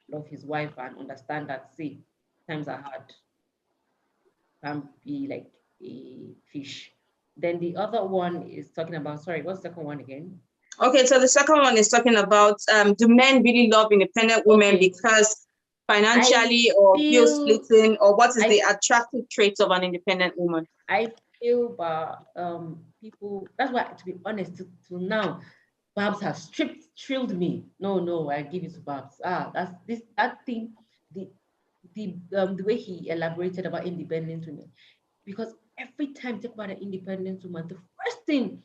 love his wife and understand that, see, times are hard. Can't be like a fish. Then the other one is talking about, sorry, what's the second one again? Okay, so the second one is talking about, do men really love independent women because financially or feel splitting, or what is the attractive traits of an independent woman? I feel people, that's why, to be honest, to now, Babs has thrilled me. No, I give it to Babs. That thing, the way he elaborated about independent women, because every time you talk about an independent woman, the first thing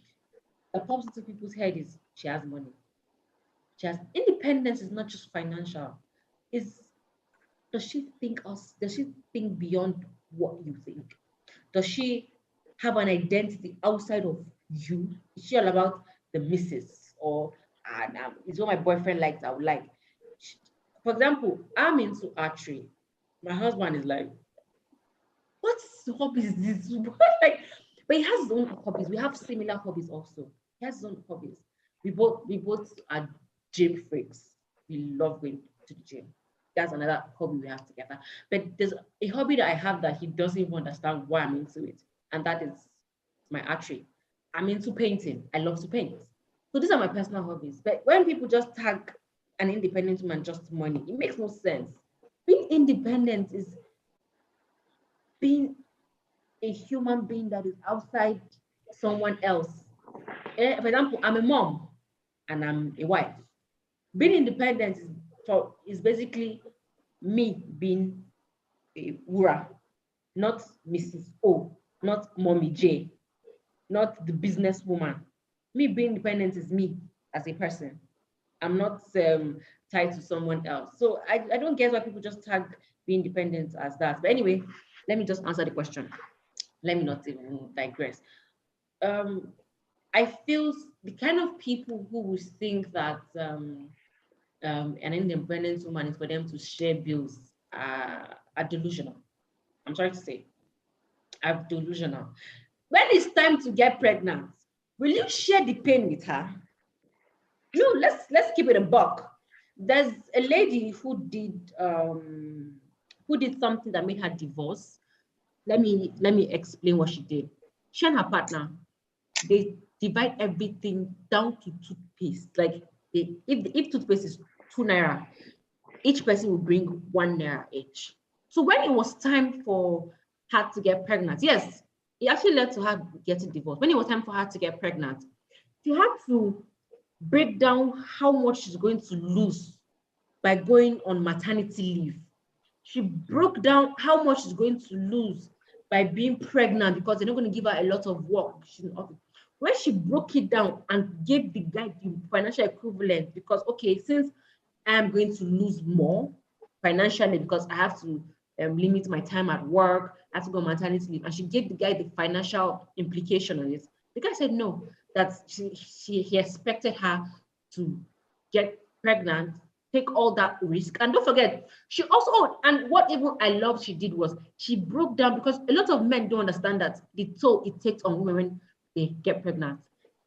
that pops into people's head is she has money. She has independence is not just financial. Is does she think us? Does she think beyond what you think? Does she have an identity outside of you? Is she all about the missus or is what my boyfriend likes? I would like. For example, I'm into archery. My husband is like, what hobby is this? Like, but he has his own hobbies. We have similar hobbies also. He has his own hobbies. We both are gym freaks. We love going to the gym. That's another hobby we have together. But there's a hobby that I have that he doesn't even understand why I'm into it, and that is my archery. I'm into painting. I love to paint. So these are my personal hobbies. But when people just tag an independent woman just money, it makes no sense. Being independent is being a human being that is outside someone else. For example, I'm a mom and I'm a wife. Being independent is basically me being a Wura, not Mrs. O, not Mommy J, not the businesswoman. Me being independent is me as a person. I'm not tied to someone else. So I don't get why people just tag being independent as that. But anyway, let me just answer the question. Let me not even digress. I feel the kind of people who would think that an independent woman is for them to share bills are delusional. I'm sorry to say, I'm delusional. When it's time to get pregnant, will you share the pain with her? No, let's keep it a buck. There's a lady who did something that made her divorce. Let me explain what she did. She and her partner, they divide everything down to toothpaste. Like if toothpaste is 2 naira, each person will bring 1 naira each. So when it was time for her to get pregnant, yes, it actually led to her getting divorced. When it was time for her to get pregnant, she had to break down how much she's going to lose by going on maternity leave. She broke down how much she's going to lose by being pregnant because they're not going to give her a lot of work. When she broke it down and gave the guy the financial equivalent, because okay, since I'm going to lose more financially because I have to limit my time at work, I have to go on maternity leave, and she gave the guy the financial implication on it. The guy said no, that he expected her to get pregnant, take all that risk. And don't forget, she also, and what even I love she did was she broke down, because a lot of men don't understand that the toll it takes on women when they get pregnant,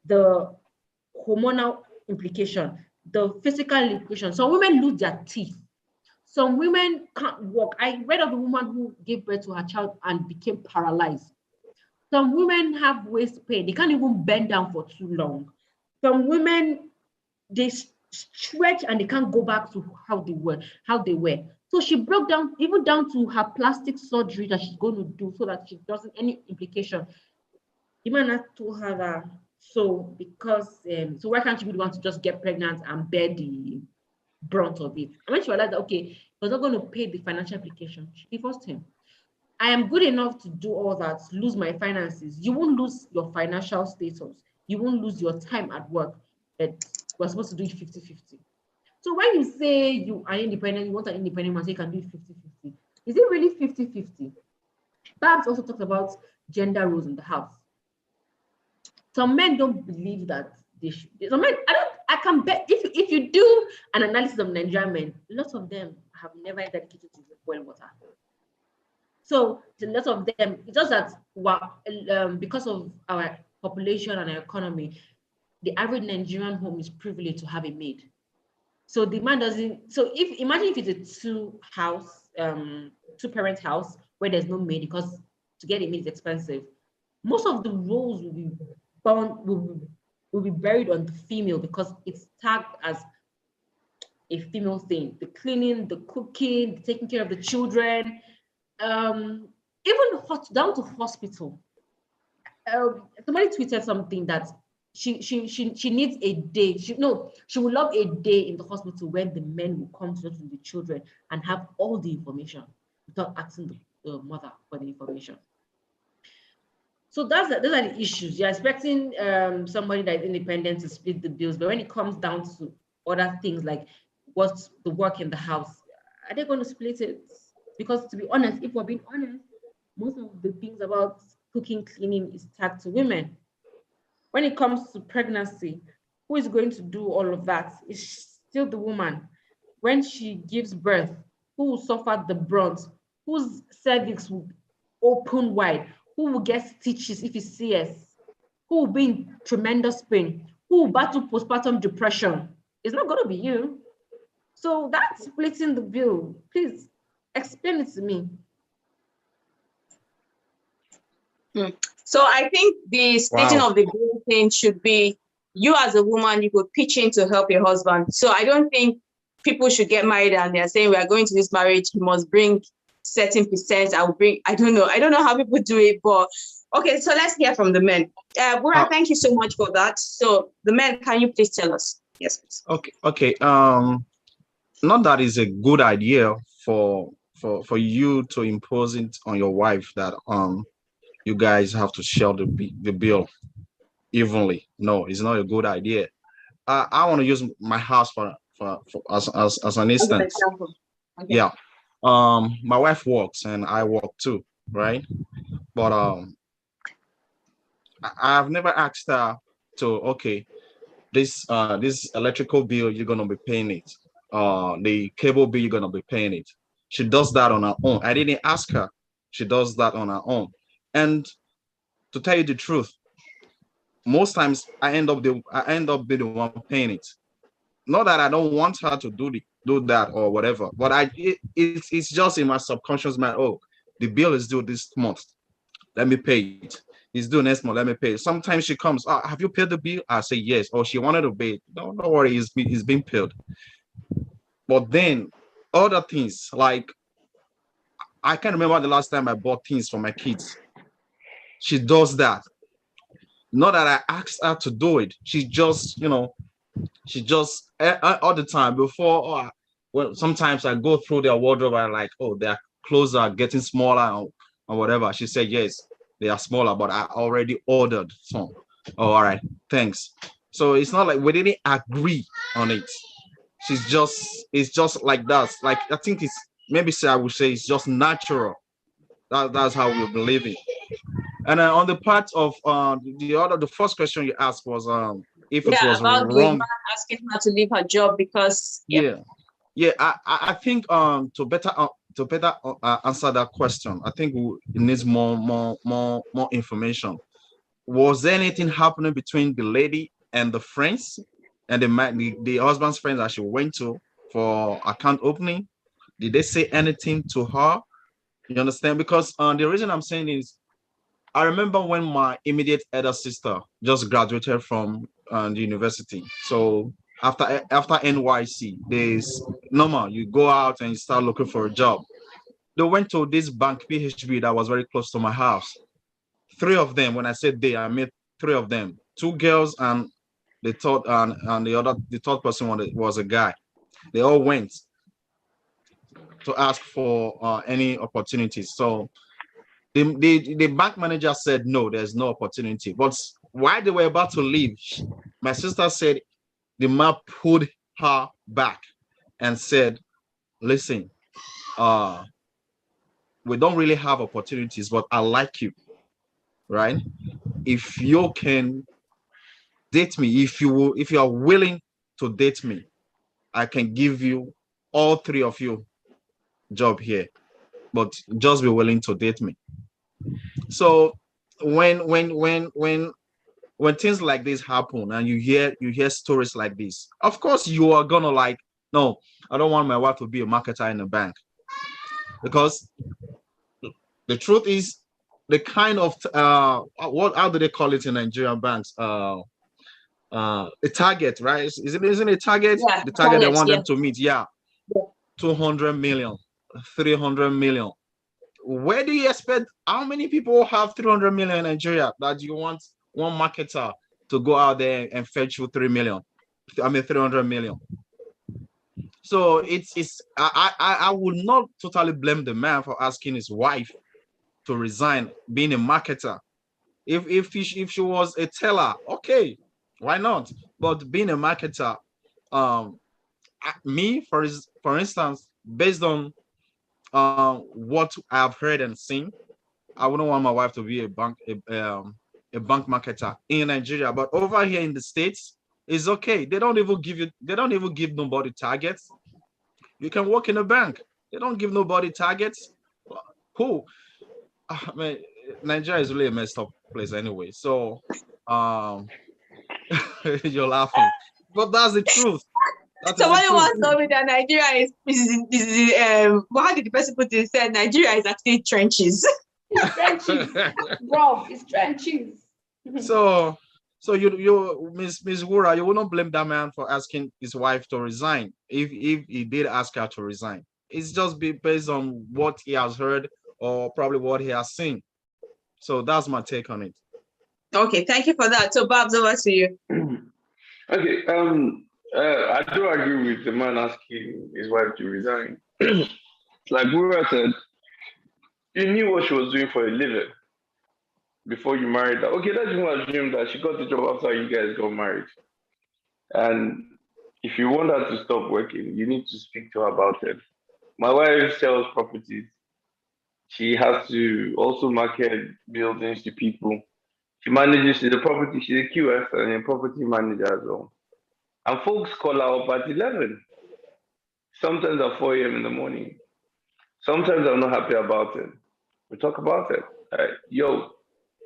the hormonal implication, the physical implication. Some women lose their teeth. Some women can't walk. I read of a woman who gave birth to her child and became paralyzed. Some women have waist pain. They can't even bend down for too long. Some women, they stretch and they can't go back to how they were. So she broke down, even down to her plastic surgery that she's going to do so that she doesn't any implication. The man told her that, so why can't you be the one to just get pregnant and bear the brunt of it? And when she realized that, okay, he was not going to pay the financial implication, she divorced him. I am good enough to do all that, lose my finances. You won't lose your financial status. You won't lose your time at work. But we're supposed to do it 50-50. So when you say you are independent, you want an independent man, so you can do it 50-50. Is it really 50-50? Babs also talks about gender roles in the house. Some men don't believe that they should. Some men, I can bet if you do an analysis of Nigerian men, lots of them have never dedicated to boiling water. So a lot of them, it's just that because of our population and our economy, the average Nigerian home is privileged to have a maid. So the man doesn't. So imagine if it's a two-parent house where there's no maid, because to get a maid is expensive. Most of the roles will be buried on the female because it's tagged as a female thing. The cleaning, the cooking, the taking care of the children, even down to hospital. Somebody tweeted something that she needs a day. She would love a day in the hospital when the men will come to the children and have all the information without asking the mother for the information. So those are the issues. You're expecting somebody that is independent to split the bills, but when it comes down to other things like what's the work in the house, are they going to split it? Because to be honest, if we're being honest, most of the things about cooking, cleaning is tagged to women. When it comes to pregnancy, who is going to do all of that? It's still the woman. When she gives birth, who will suffer the brunt? Whose cervix will open wide? Who will get stitches if it's CS? Who will be in tremendous pain? Who will battle postpartum depression? It's not going to be you. So that's splitting the bill. Please explain it to me. So I think the splitting of the bill thing should be you as a woman, you could pitch in to help your husband. So I don't think people should get married and they're saying we are going to this marriage, he must bring certain percent. I don't know how people do it, but okay, so let's hear from the men. Bura, thank you so much for that. So the men, can you please tell us? Yes, please. Okay. Not that is a good idea for you to impose it on your wife that you guys have to share the bill evenly. No, it's not a good idea. I want to use my house for as an instance. Okay. Yeah. My wife works and I work too, right? But I've never asked her to, okay, this electrical bill, you're gonna be paying it. The cable bill, you're gonna be paying it. She does that on her own. I didn't ask her. She does that on her own. And to tell you the truth, most times I end up being the one paying it. Not that I don't want her to do that or whatever, but it's just in my subconscious mind. Oh, the bill is due this month. Let me pay it. It's due next month. Let me pay it. Sometimes she comes. Oh, have you paid the bill? I say yes. Or she wanted to pay it. No, don't worry. It's been paid. But then other things like I can't remember the last time I bought things for my kids. She does that. Not that I asked her to do it. She just all the time before. Well, sometimes I go through their wardrobe and like, oh, their clothes are getting smaller or whatever. She said, yes, they are smaller, but I already ordered some. Oh, all right, thanks. So it's not like we didn't agree on it. It's just like that. Like I think I would say it's just natural. That's how we believe it. And on the part of the first question you asked was if it was about wrong, asking her to leave her job because I think to better answer that question, I think it needs more information. Was there anything happening between the lady and the friends and the husband's friends that she went to for account opening? Did they say anything to her? You understand? Because the reason I'm saying is I remember when my immediate elder sister just graduated from the university. So after NYC, there's normal. You go out and you start looking for a job. They went to this bank PHB that was very close to my house. 3 of them, when I said they, I met 3 of them, 2 girls and the third person was a guy. They all went to ask for any opportunities. So the bank manager said, no, there's no opportunity. But while they were about to leave, my sister said the man pulled her back and said, listen, we don't really have opportunities, but I like you, right? If you can date me, if you are willing to date me, I can give you all 3 of you job here, but just be willing to date me. So when things like this happen and you hear stories like this, of course you are gonna like, no, I don't want my wife to be a marketer in a bank, because the truth is the kind of how do they call it in Nigerian banks? A target, right? Isn't it a target? Yeah, the target they want yeah. them to meet, 200 million, 300 million. Where do you expect? How many people have 300 million in Nigeria that you want one marketer to go out there and fetch you 3 million. I mean 300 million. So I would not totally blame the man for asking his wife to resign, being a marketer. If she was a teller, okay, why not? But being a marketer, me for instance, based on what I've heard and seen, I wouldn't want my wife to be a bank marketer in Nigeria. But over here in the States, it's okay. They don't even give nobody targets. You can work in a bank. They don't give nobody targets. Cool. I mean, Nigeria is really a messed up place anyway. So you're laughing. But that's the truth. Somebody once told me that Nigeria is how did the person put it? Said Nigeria is actually trenches. It's trenches, bro. It's trenches. So you Miss Wura, you will not blame that man for asking his wife to resign if he did ask her to resign. It's just based on what he has heard or probably what he has seen. So that's my take on it. Okay, thank you for that. So Babs, over to you. Okay, I do agree with the man asking his wife to resign. Like Wura said, you knew what she was doing for a living before you married her. Okay, let's even assume that she got the job after you guys got married. And if you want her to stop working, you need to speak to her about it. My wife sells properties. She has to also market buildings to people. She's a property, she's a QS and a property manager as well. And folks call her up at 11. Sometimes at 4 a.m. in the morning. Sometimes I'm not happy about it. We talk about it. Yo,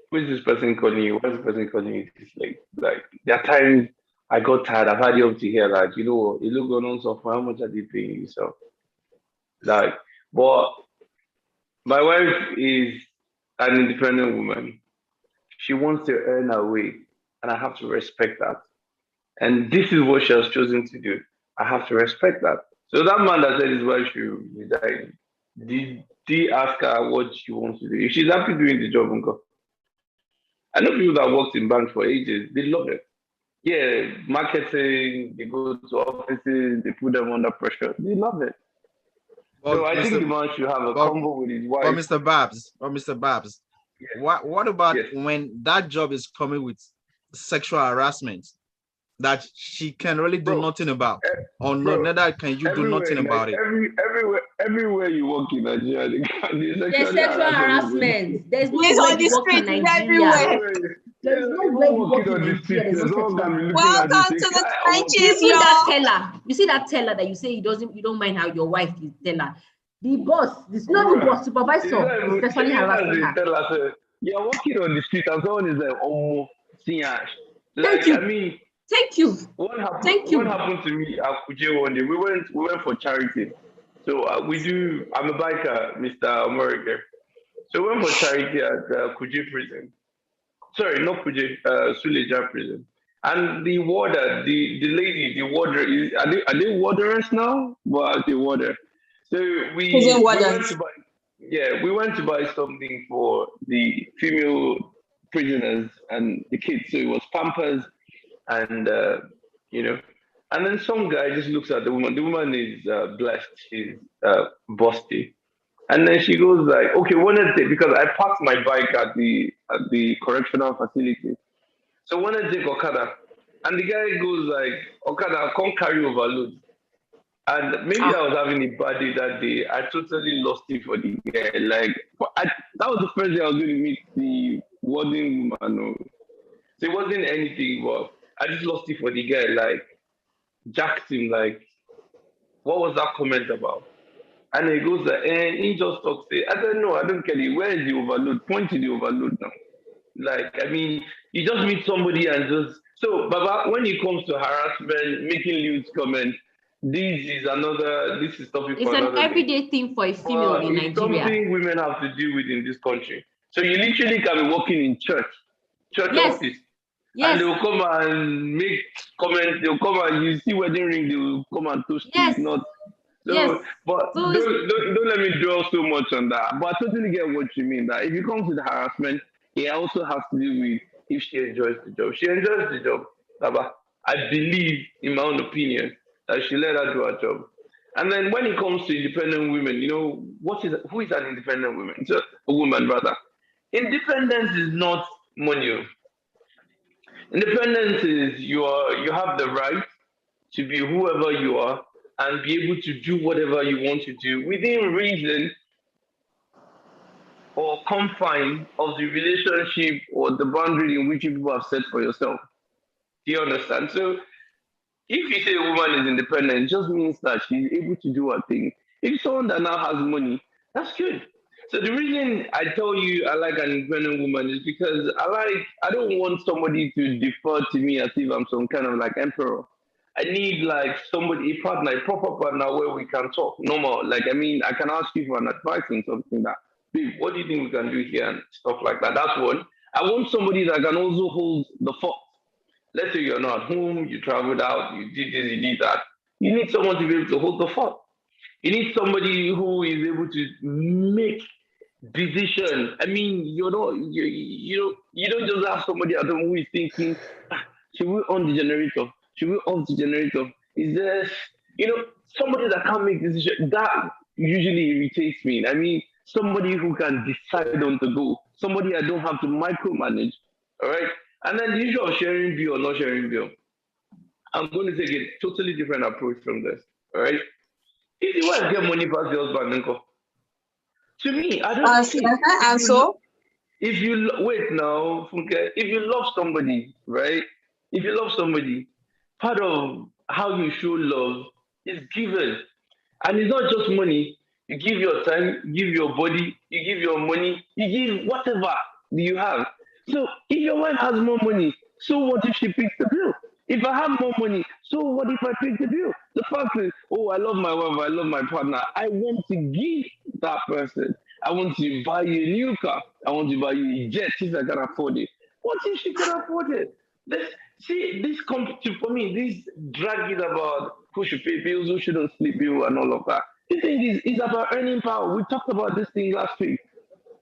who is this person calling you? Why is this person calling you this late? Like, there are times I got tired. I've had you up to here. Like, you know, you look going on so for how much are they paying you? So, like, but my wife is an independent woman. She wants to earn her way, and I have to respect that. And this is what she has chosen to do. I have to respect that. So that man that said his wife should resign, did he ask her what she wants to do? If she's happy doing the job, uncle. I know people that worked in banks for ages, they love it. Yeah, marketing, they go to offices, they put them under pressure. They love it. So I think the man should have a convo with his wife. But Mr. Babs, yes. What about when that job is coming with sexual harassment that she can really do nothing about, or neither can you do nothing about it? Everywhere you work in Nigeria, there's sexual harassment. There's no It's way on the you work in street Nigeria. everywhere. There's no way you work in Nigeria. There's no sexual. Welcome to the trenches, You see y'all. that teller? You see that teller that you say you don't mind how your wife is teller. The boss, this not the boss, supervisor, is sexually harassing her. You're walking on the street and someone is like, oh, Siash. Thank you. I mean, thank you. What happened? Thank you. What happened to me at Kuje one day? We went for charity. So I'm a biker, Mr. Omorike. So we went for charity at Kuje prison. Sorry, not Kuje, Suleja prison. And the warder, the lady, the warder, are they warderers now? Well, the warder. So we went to buy something for the female prisoners and the kids. So it was Pampers and, and then some guy just looks at the woman. The woman is blessed. She's busty. And then she goes like, okay, because I parked my bike at the correctional facility. So when I take Okada, and the guy goes like, Okada, I can't carry overload. And maybe I was having a bad day that day. I totally lost it for the guy. Like, that was the first day I was going to meet the warden woman. So it wasn't anything, but I just lost it for the guy. Like, jacked him. Like, what was that comment about? And he goes like, he just talks. I said, no, I don't get it. Where is the overload? Point to the overload now. Like, I mean, you just meet somebody and just... So, Baba, when it comes to harassment, making lewd comments, this is topic. It's an everyday thing for a female in Nigeria. It's something women have to deal with in this country. So you literally can be working in church office. Yes. And they'll come and make comments. They'll come and you see wedding ring. They'll come and touch it. Not so. Yes. But don't let me dwell so much on that. But I totally get what you mean. That if you come to the harassment, it also has to do with if she enjoys the job. She enjoys the job, Baba. I believe, in my own opinion, that she let her do her job. And then when it comes to independent women, who is an independent woman? So, a woman, rather. Independence is not money. Independence is you have the right to be whoever you are and be able to do whatever you want to do within reason or confine of the relationship or the boundary in which you people have set for yourself. Do you understand? So if you say a woman is independent, it just means that she's able to do her thing. If someone that now has money, that's good. So the reason I tell you I like an independent woman is because I don't want somebody to defer to me as if I'm some kind of like emperor. I need like somebody, a partner, a proper partner where we can talk normal. Like, I mean, I can ask you for an advice and something that, babe, what do you think we can do here and stuff like that. That's one. I want somebody that can also hold the fort. Let's say you're not at home, you traveled out, you did this, you did that. You need someone to be able to hold the fort. You need somebody who is able to make decision. I mean, you don't just have somebody at home who is thinking, should we on the generator? Should we off the generator? Is there, somebody that can't make decision? That usually irritates me. I mean, somebody who can decide on the go. Somebody I don't have to micromanage. All right. And then the issue of sharing bill or not sharing bill. I'm going to take a totally different approach from this. All right. If you want to get money past the husband, uncle, to me, I don't see. And so, if you wait now, Funke, if you love somebody, right? If you love somebody, part of how you show love is given, and it's not just money. You give your time, you give your body, you give your money, you give whatever you have. So if your wife has more money, so what if she picks the bill? If I have more money, so what if I pick the bill? The fact is, oh, I love my wife, I love my partner. I want to give that person. I want to buy you a new car. I want to buy you a jet if I can afford it. What if she can afford it? This competition for me, this drag is about who should pay bills, who shouldn't sleep bill, and all of that. The thing is about earning power. We talked about this thing last week.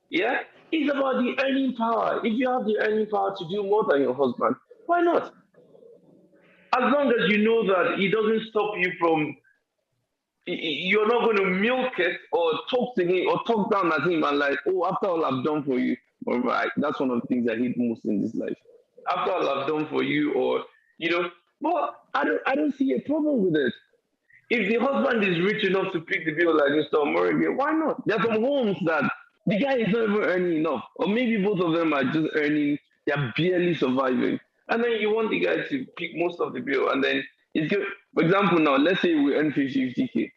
Yeah? It's about the earning power. If you have the earning power to do more than your husband, why not? As long as you know that it doesn't stop you from, you're not going to milk it or talk to him or talk down at him and like, oh, after all I've done for you. All right, that's one of the things I hate most in this life. After all I've done for you, or, but I don't see a problem with it. If the husband is rich enough to pick the bill like Mr. Morgan, why not? There are some homes that the guy is not even earning enough, or maybe both of them are just earning, they're barely surviving. And then you want the guy to pick most of the bill, and then it's good. For example, now, let's say we earn 50K,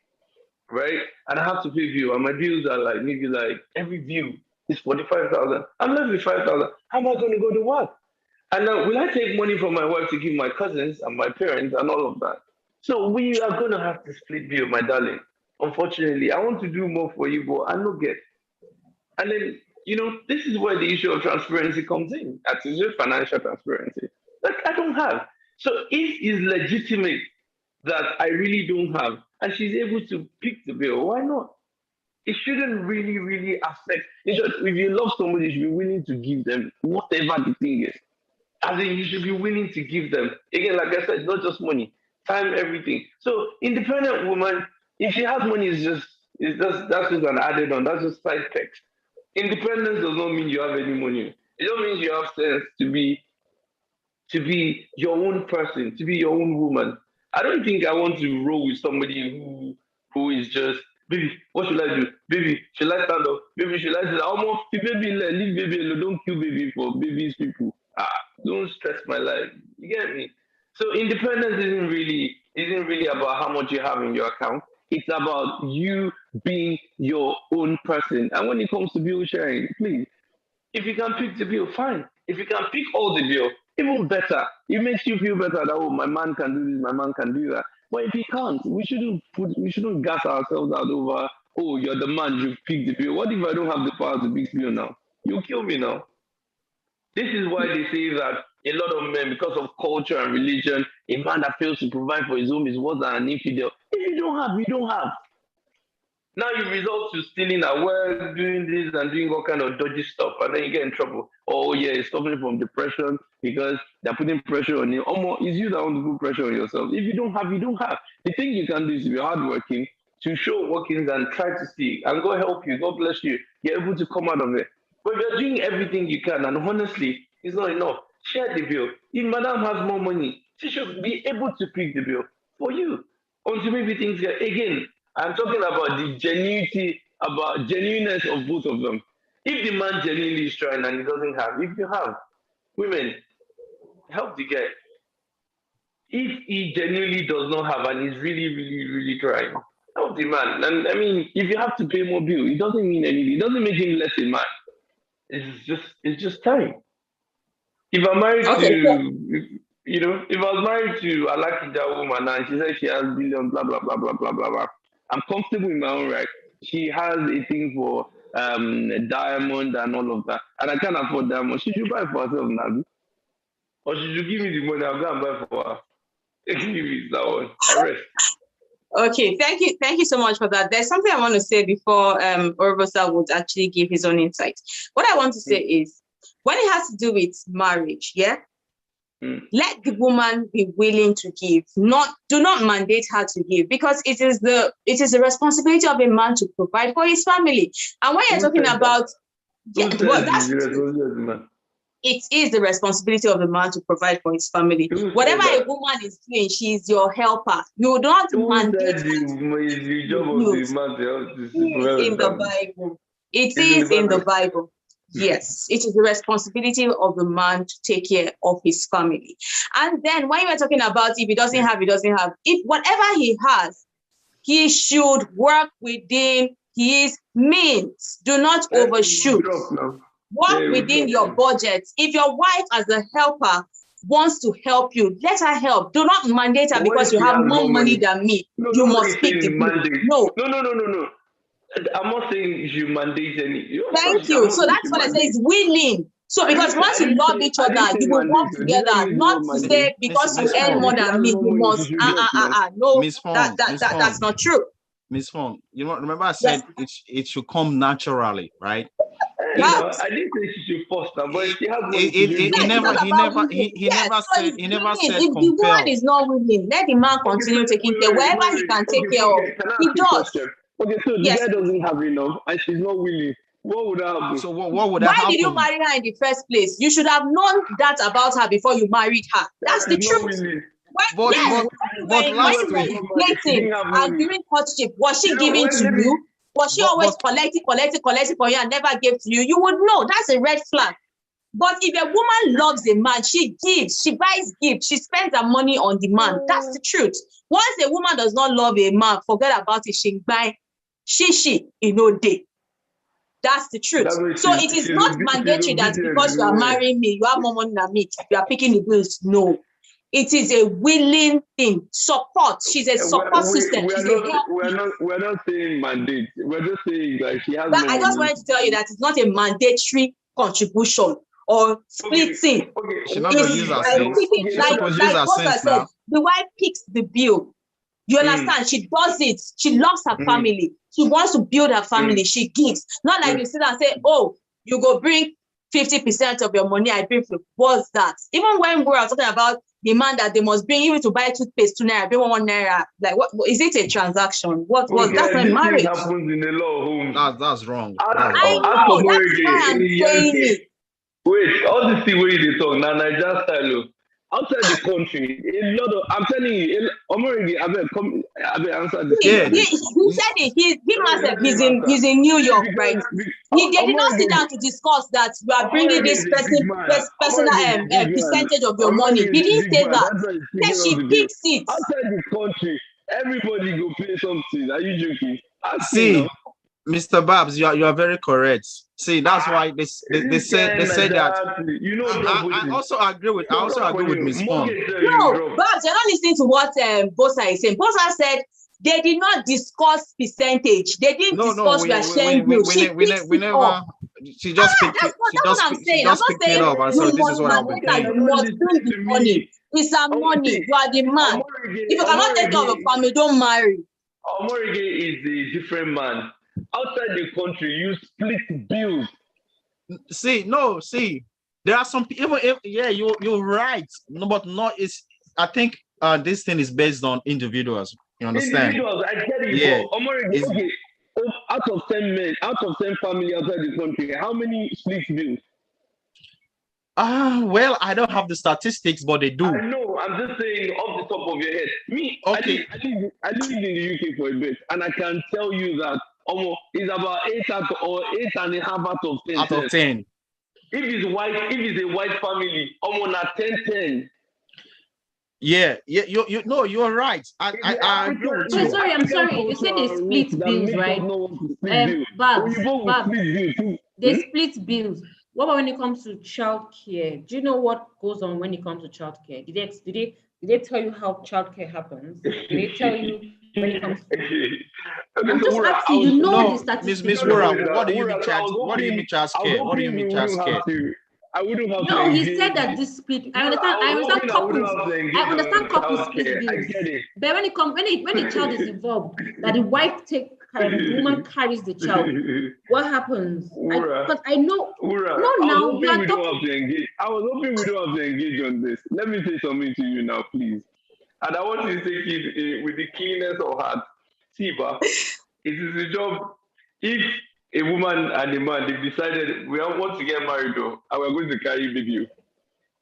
right? And I have to pay bill, and my bills are like, maybe like every bill is 45,000. I'm left with 5,000. How am I going to go to work? And now, will I take money from my wife to give my cousins and my parents and all of that? So we are going to have to split bill, my darling. Unfortunately, I want to do more for you, but I don't get. And then, this is where the issue of transparency comes in. That is just financial transparency. Like, I don't have. So if it's legitimate that I really don't have, and she's able to pick the bill, why not? It shouldn't really, really affect. If you love somebody, you should be willing to give them whatever the thing is. As in, you should be willing to give them. Again, like I said, not just money, time, everything. So independent woman, if she has money, that's just an added on. That's just side text. Independence does not mean you have any money. It don't mean you have sense to be your own person, to be your own woman. I don't think I want to roll with somebody who is just, baby, what should I do? Baby, should I stand up? Baby, should I sit down? Almost, baby, leave baby alone. Don't kill baby for baby's people. Don't stress my life. You get me? So independence isn't really about how much you have in your account. It's about you being your own person. And when it comes to bill sharing, please, if you can pick the bill, fine. If you can pick all the bill, even better. It makes you feel better that, oh, my man can do this, my man can do that. But if he can't, we shouldn't gas ourselves out over, oh, you're the man, you pick the bill. What if I don't have the power to pick the bill now? You'll kill me now. This is why they say that a lot of men, because of culture and religion, a man that fails to provide for his home is worse than an infidel. If you don't have, you don't have. Now you resort to stealing at work, doing this and doing all kind of dodgy stuff, and then you get in trouble. Oh yeah, it's suffering from depression because they're putting pressure on you. Almost, it's you that want to put pressure on yourself. If you don't have, you don't have. The thing you can do is to be hardworking, to show workings and try to see, and God help you, God bless you. You're able to come out of it. But you're doing everything you can, and honestly, it's not enough. Share the bill. If madam has more money, she should be able to pick the bill for you. Until maybe things get again. I'm talking about the genuineness of both of them. If the man genuinely is trying and he doesn't have, if you have, women, help the guy. If he genuinely does not have and he's really, really, really trying, help the man. And I mean, if you have to pay more bill, it doesn't mean anything. It doesn't make him less a man. It's just time. If I'm married to, if I was married to a lucky woman and she said she has billion, blah, blah, blah, blah, blah, blah, blah, I'm comfortable in my own right. She has a thing for diamond and all of that, and I can't afford diamond. She should buy for herself, Nabi. Or she should give me the money, I'm going to buy for her. Give me that one. I rest. Okay, thank you so much for that. There's something I want to say before Orobosa would actually give his own insight. What I want to say is, when it has to do with marriage, let the woman be willing to give. Do not mandate her to give, because it is the responsibility of a man to provide for his family. And when you're talking about it is the responsibility of the man to provide for his family. Whatever a woman is doing, she is your helper. You don't mandate the job of the man to help in the Bible. It is in the Bible. Yes, it is the responsibility of the man to take care of his family. And then when you were talking about if he doesn't have, if whatever he has, he should work within his means. Do not overshoot. Work within your budget. If your wife as a helper wants to help you, let her help. Do not mandate her because you have more money than me. You must pick the bill. No. I'm not saying you mandate any. Thank you. So that's what I say is willing. So because once you love each other, you will work together. Not to say because you earn more than me, you must. No, that's not true. Miss Fong, remember I said it should come naturally, right? I didn't say she should force her, but she has. He never said. If the woman is not willing, let the man continue taking care wherever he can take care of. He does. Okay, so the guy doesn't have enough and she's not willing. What would happen? So what would happen? Why did you marry her in the first place? You should have known that about her before you married her. That's the truth. But last week, during courtship, was she giving to you? Was she always collecting for you and never gave to you? You would know. That's a red flag. But if a woman loves a man, she gives, she buys gifts, she spends her money on the man. That's the truth. Once a woman does not love a man, forget about it. She buy she day. That's the truth. So it is not mandatory that because you are marrying me, you have more money than me, you are picking the bills. No. It is a willing thing. Support. She's a support system. We're not saying mandate. We're just saying that she has. I just wanted to tell you that it's not a mandatory contribution or splitting. Okay. She's not going to use her sense. Like the wife picks the bill. You understand? She does it. She loves her family. She wants to build her family. She gives. Not like you sit and say, oh, you go bring 50% of your money. I bring. What's that? Even when we were talking about the man that they must bring even to buy toothpaste 2 naira, bring 1 naira. Like, what is it a transaction? What was that's not marriage? Happens in the law home. That's wrong. I know. That's why I'm saying it. Wait, all this thing where they talk now, Niger style. Outside the country, a lot of, I'm telling you, Omorigi, I bet answer this. He said it. He's in New York, right? He did not sit down to discuss that you are bringing this personal percentage of your money. He didn't say that. Then she picks it. Outside the country, everybody go pay something. Are you joking? See, Mr. Babs, you are very correct. See, that's why they said that. You know, I also agree with Ms. Fong. No, Babs, you're not listening to what Bosa is saying. Bosa said they did not discuss percentage. They didn't discuss we are sharing bills. She just picked it up and so this is what I'll be doing. You must bring the money. It's our money. You are the man. If you cannot take care of a family, don't marry. Omorige is a different man. Outside the country, you split bills. See, there are some people, yeah, you're right. No, but not, it's, I think this thing is based on individuals. You understand? Individuals, I get it, Yeah. but Omorige, It's- okay, out of 10 men, out of 10 family outside the country, how many split bills? Well, I don't have the statistics, but they do. I know, I'm just saying off the top of your head. Me, Okay. I live in the UK for a bit, and I can tell you that it's about 8.5 out of 10. Out of 10. If it's a white family, not 10. Yeah, you no, you're right. I agree with So you. sorry, I'm sorry. You said they split bills, right? Babs, they split bills. What about when it comes to childcare? Do you know what goes on when it comes to childcare? Did they tell you how childcare happens? Did they tell you when it comes to... I'm just asking, you know the statistics. Miss Wura, what do you mean child? What do you mean child care? What do you mean child care? I wouldn't have No, to he engage said that in- this split. No, I understand couples. I understand couples split I bills. get it. But when the child is involved, that the wife the woman carries the child, what happens? Because I know. Ura, No, now I was you are hoping we don't talking. have to engage. I was hoping we don't have to engage on this. Let me say something to you now, please. And I want you to take it with the cleanness of heart. See, but it is a job. If a woman and a man, they've decided we want to get married though, and we're going to carry baby.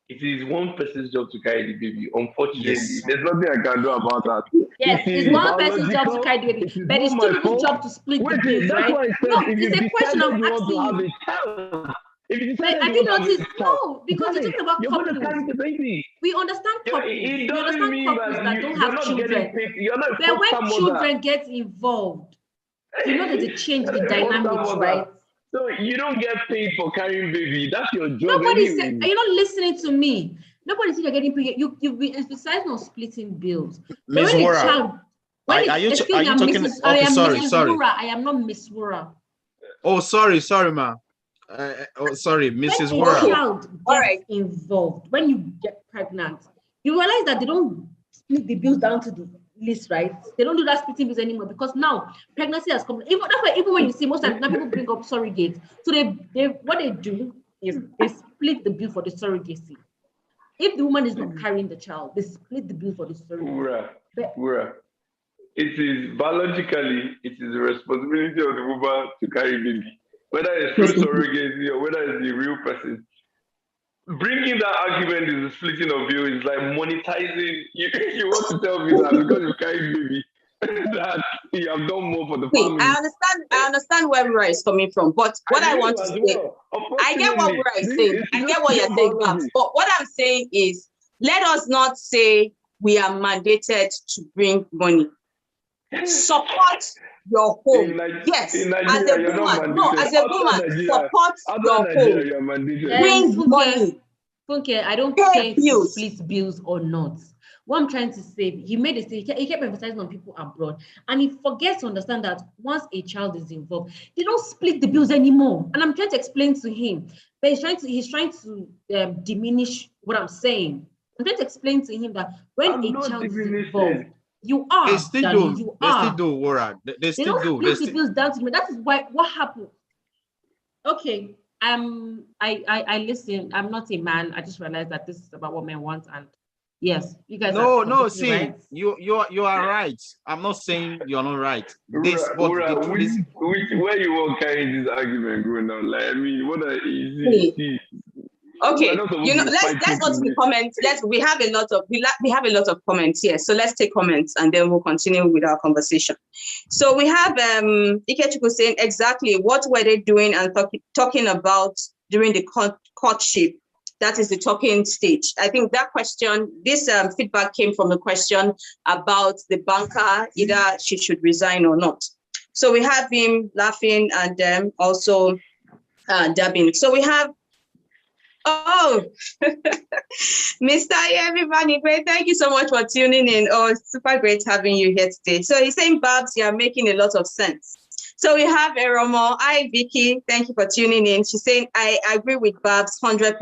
It is one person's job to carry the baby. Unfortunately, Yes. there's nothing I can do about that. Yes, It is it's one person's job to biological. carry the It baby, is but it's not two my people's fault. job to split the Wait, bills, that's right? why I said No, if it's you a question decided I'm you want asking to have you. a child, if you But decided have you you want to have noticed? a child, No, because you're darling, talking about you're going to couples. carry the baby. We understand couples. It We doesn't understand mean couples that don't you're have not children. getting paid. You're not a But when foster mother. children get involved, you know there's a change in the You're not a foster dynamics, mother. right? So you don't get paid for carrying baby. That's your job Nobody anyway. said, are you not listening to me? Nobody said you're getting paid. You've been emphasizing on splitting bills. But Miss when a Wura, child, are you talking? I Okay, am sorry. Mrs. Wura. I am not Miss Wura. Oh, sorry, ma. Sorry, Mrs. When a Wura. child All gets right. involved, when you get pregnant, you realize that they don't split the bills down to the list, right? They don't do that splitting bills anymore because now pregnancy has come. Even that's why even when you see most times now people bring up surrogates. So they what they do is they split the bill for the surrogacy. If the woman is not carrying the child, they split the bill for the surrogacy. Ura. It is biologically, it is the responsibility of the woman to carry baby, whether it's through surrogacy or whether it's the real person. Bringing that argument is the splitting of bill is like monetizing. You want to tell me that because you carry baby that you have done more for the See, family. I understand where Wura is coming from, but what I want to say, I get what Wura is saying. I get what you're saying, Babs. But what I'm saying is, let us not say we are mandated to bring money. Support your home. Yes, as a woman. No, as a woman, support your home. Bring money. Funke, I don't Pay care if you bills. split bills or not. What I'm trying to say, he made it. He kept emphasizing on people abroad, and he forgets to understand that once a child is involved, they don't split the bills anymore. And I'm trying to explain to him, but he's trying to diminish what I'm saying. I'm trying to explain to him that when a child is involved, you are. They still darling, do. You They are. still do, Wura. They still don't do. split the bills down to me. That is why. What happened? Okay. I listen. I'm not a man. I just realized that this is about what men want, and yes, you guys. No. See, right. you are right. I'm not saying you're not right. Where you want carrying this argument going on? Like, I mean, what are easy? Okay, let's go to the comments. We have a lot of comments here, so let's take comments and then we'll continue with our conversation. So we have Ikechukwu saying exactly what were they doing and talking about during the courtship. That is the talking stage. I think that question, this feedback came from the question about the banker, either she should resign or not. So we have him laughing and also dabbing. So we have Mr. Everybody, great. Thank you so much for tuning in. Oh, it's super great having you here today. So he's saying, Babs, you are making a lot of sense. So we have Eromo. Hi, Vicky. Thank you for tuning in. She's saying, I agree with Babs 100%.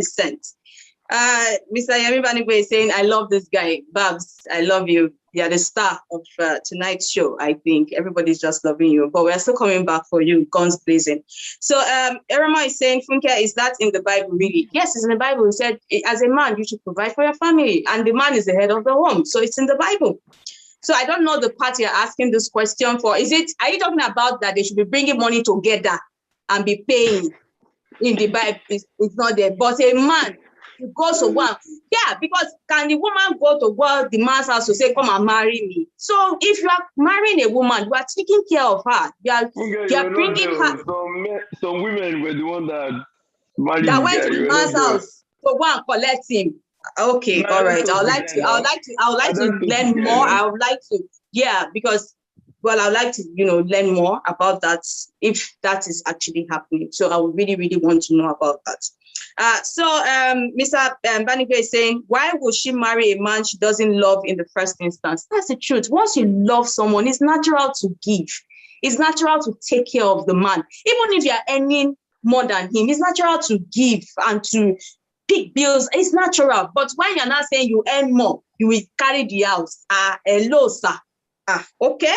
Mr. Everybody is saying, I love this guy. Babs, I love you. You're the star of tonight's show. I think everybody's just loving you, but we're still coming back for you, guns blazing. So Erema is saying, Funke, is that in the Bible really? Yes, it's in the Bible. It said, as a man, you should provide for your family, and the man is the head of the home. So it's in the Bible. So I don't know the part you're asking this question for. Are you talking about that they should be bringing money together and be paying? In the Bible, it's not there. But a man who goes to one, yeah, because can the woman go to the man's house to say, come and marry me? So if you are marrying a woman, you are taking care of her. You are bringing her. Some women were the one that married that went to the man's house to go and collect him. Okay, No, all right. I would like to learn more. I would like to, yeah, because I would like to, learn more about that if that is actually happening. So I would really, really want to know about that. So Mr. Banigwe is saying, why would she marry a man she doesn't love in the first instance? That's the truth. Once you love someone, it's natural to give. It's natural to take care of the man. Even if you're earning more than him, it's natural to give and to pick bills. It's natural. But when you're not saying you earn more, you will carry the house. Hello, sir. Okay.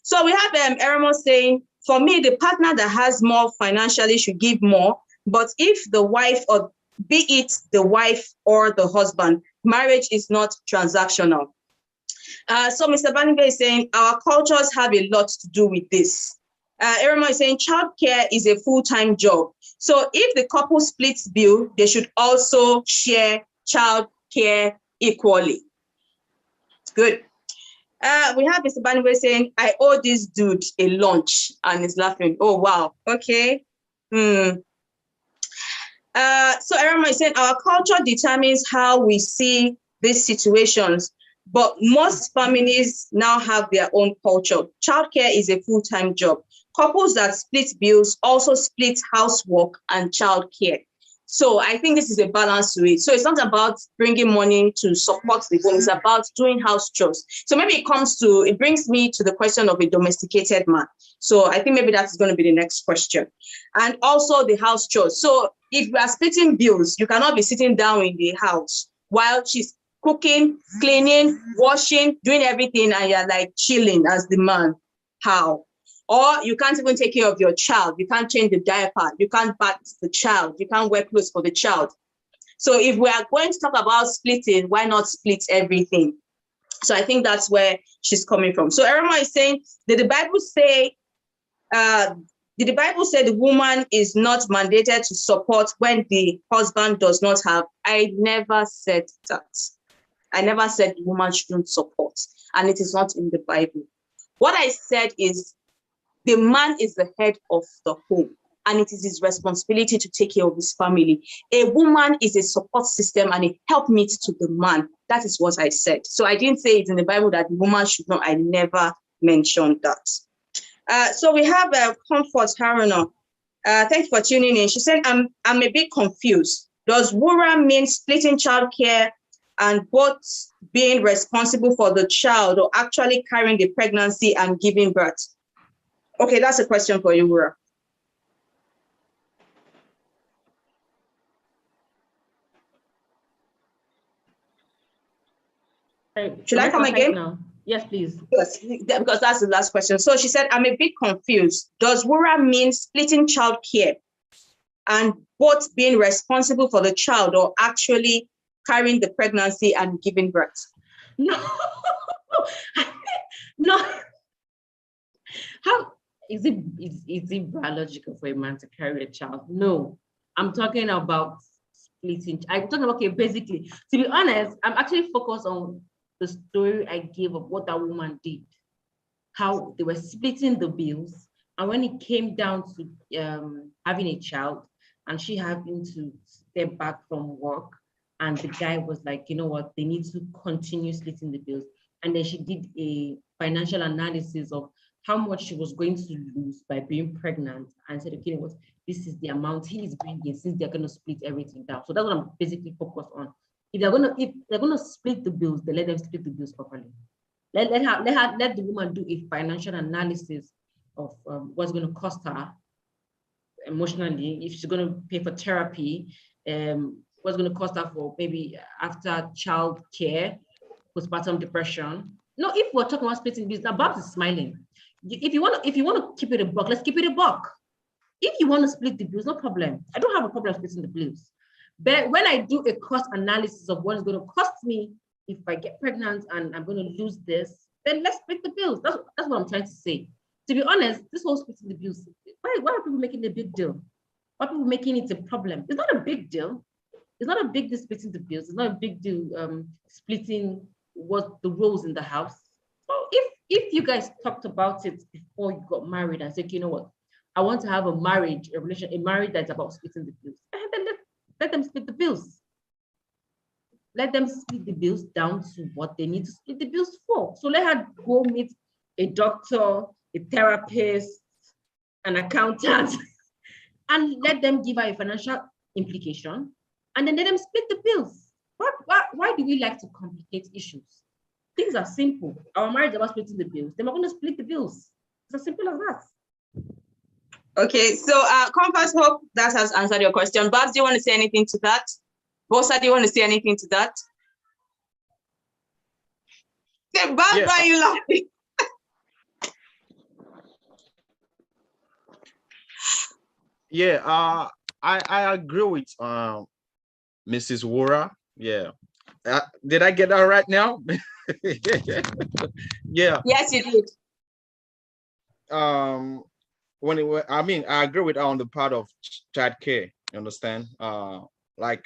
So we have Eremo saying, for me, the partner that has more financially should give more. But if the wife, or be it the wife or the husband, marriage is not transactional. So Mr. Banigwe is saying, our cultures have a lot to do with this. Eremo is saying, childcare is a full-time job. So if the couple splits bill, they should also share childcare equally. Good. We have Mr. Banigwe saying, I owe this dude a lunch, and he's laughing. Oh, wow. Okay. So Eremo is saying, our culture determines how we see these situations, but most families now have their own culture. Childcare is a full-time job. Couples that split bills also split housework and childcare. So I think this is a balance to it. So it's not about bringing money to support the home. It's about doing house chores. So maybe it brings me to the question of a domesticated man. So I think maybe that's going to be the next question. And also the house chores. So if we are splitting bills, you cannot be sitting down in the house while she's cooking, cleaning, washing, doing everything, and you're like chilling as the man. How? Or you can't even take care of your child. You can't change the diaper. You can't bath the child. You can't wear clothes for the child. So if we are going to talk about splitting, why not split everything? So I think that's where she's coming from. So Erema is saying, did the Bible say the woman is not mandated to support when the husband does not have? I never said that. I never said the woman shouldn't support, and it is not in the Bible. What I said is, the man is the head of the home, and it is his responsibility to take care of his family. A woman is a support system and a helpmeet to the man. That is what I said. So I didn't say it in the Bible that the woman should not. I never mentioned that. So we have Comfort Haruna. Thank you for tuning in. She said, I'm a bit confused. Does Wura mean splitting childcare and both being responsible for the child, or actually carrying the pregnancy and giving birth? Okay, that's a question for you, Wura. Should I come again? Now? Yes, please. Yes, because that's the last question. So she said, I'm a bit confused. Does Wura mean splitting childcare and both being responsible for the child, or actually carrying the pregnancy and giving birth? No. No. How is it biological for a man to carry a child? No. I'm talking about splitting. I'm talking about, okay, basically, to be honest, I'm actually focused on the story I gave of what that woman did, how they were splitting the bills. And when it came down to having a child, and she having to step back from work, and the guy was like, you know what, they need to continue splitting the bills. And then she did a financial analysis of how much she was going to lose by being pregnant, and said, okay, this is the amount he is bringing, since they're going to split everything down. So that's what I'm basically focused on. If they're gonna split the bills, then let them split the bills properly. Let the woman do a financial analysis of what's going to cost her emotionally, if she's going to pay for therapy, what's going to cost her for maybe after child care, postpartum depression. No, if we're talking about splitting bills, now Babs is smiling. If you want to keep it a buck, let's keep it a buck. If you want to split the bills, no problem. I don't have a problem splitting the bills. But when I do a cost analysis of what it's going to cost me if I get pregnant and I'm going to lose this, then let's split the bills. That's what I'm trying to say. To be honest, this whole splitting the bills, why are people making it a big deal? Why are people making it a problem? It's not a big deal. It's not a big deal splitting the bills. It's not a big deal splitting what the roles in the house. So if you guys talked about it before you got married and said, you know what, I want to have a marriage that's about splitting the bills, and then let them split the bills. Let them split the bills down to what they need to split the bills for. So let her go meet a doctor, a therapist, an accountant, and let them give her a financial implication, and then let them split the bills. Why do we like to complicate issues? Things are simple. Our marriage is about splitting the bills. Then we're going to split the bills. It's as simple as that. Okay, so Compass, hope that has answered your question. Babs, do you want to say anything to that? Bosa, do you want to say anything to that? Babs, Yeah. why are you laughing? Yeah, I agree with Mrs. Wora. Yeah. Did I get that right now? Yeah. Yes, you did. I agree with her on the part of child care. You understand? Like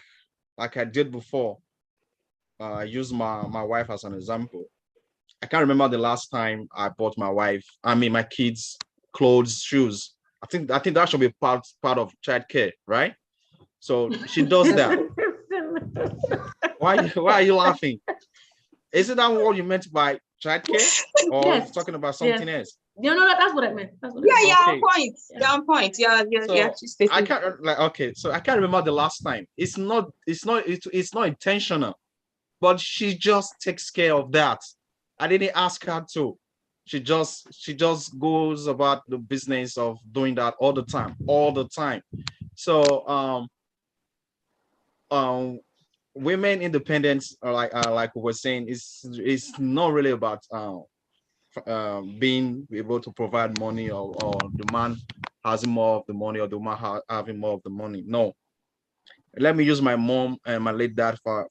I did before. I use my wife as an example. I can't remember the last time I bought my kids clothes, shoes. I think that should be part of child care, right? So she does that. Why are you laughing? Isn't that what you meant by child care? Or Yes. talking about something else? No, that's what I meant. That's what I Yeah, meant. you're Okay. on point. You're on point. Yeah. So I can't so I can't remember the last time. It's not intentional, but she just takes care of that. I didn't ask her to. She just goes about the business of doing that all the time. So women independence, like we were saying, is not really about being able to provide money, or the man having more of the money, or the woman having more of the money. No. Let me use my mom and my late dad for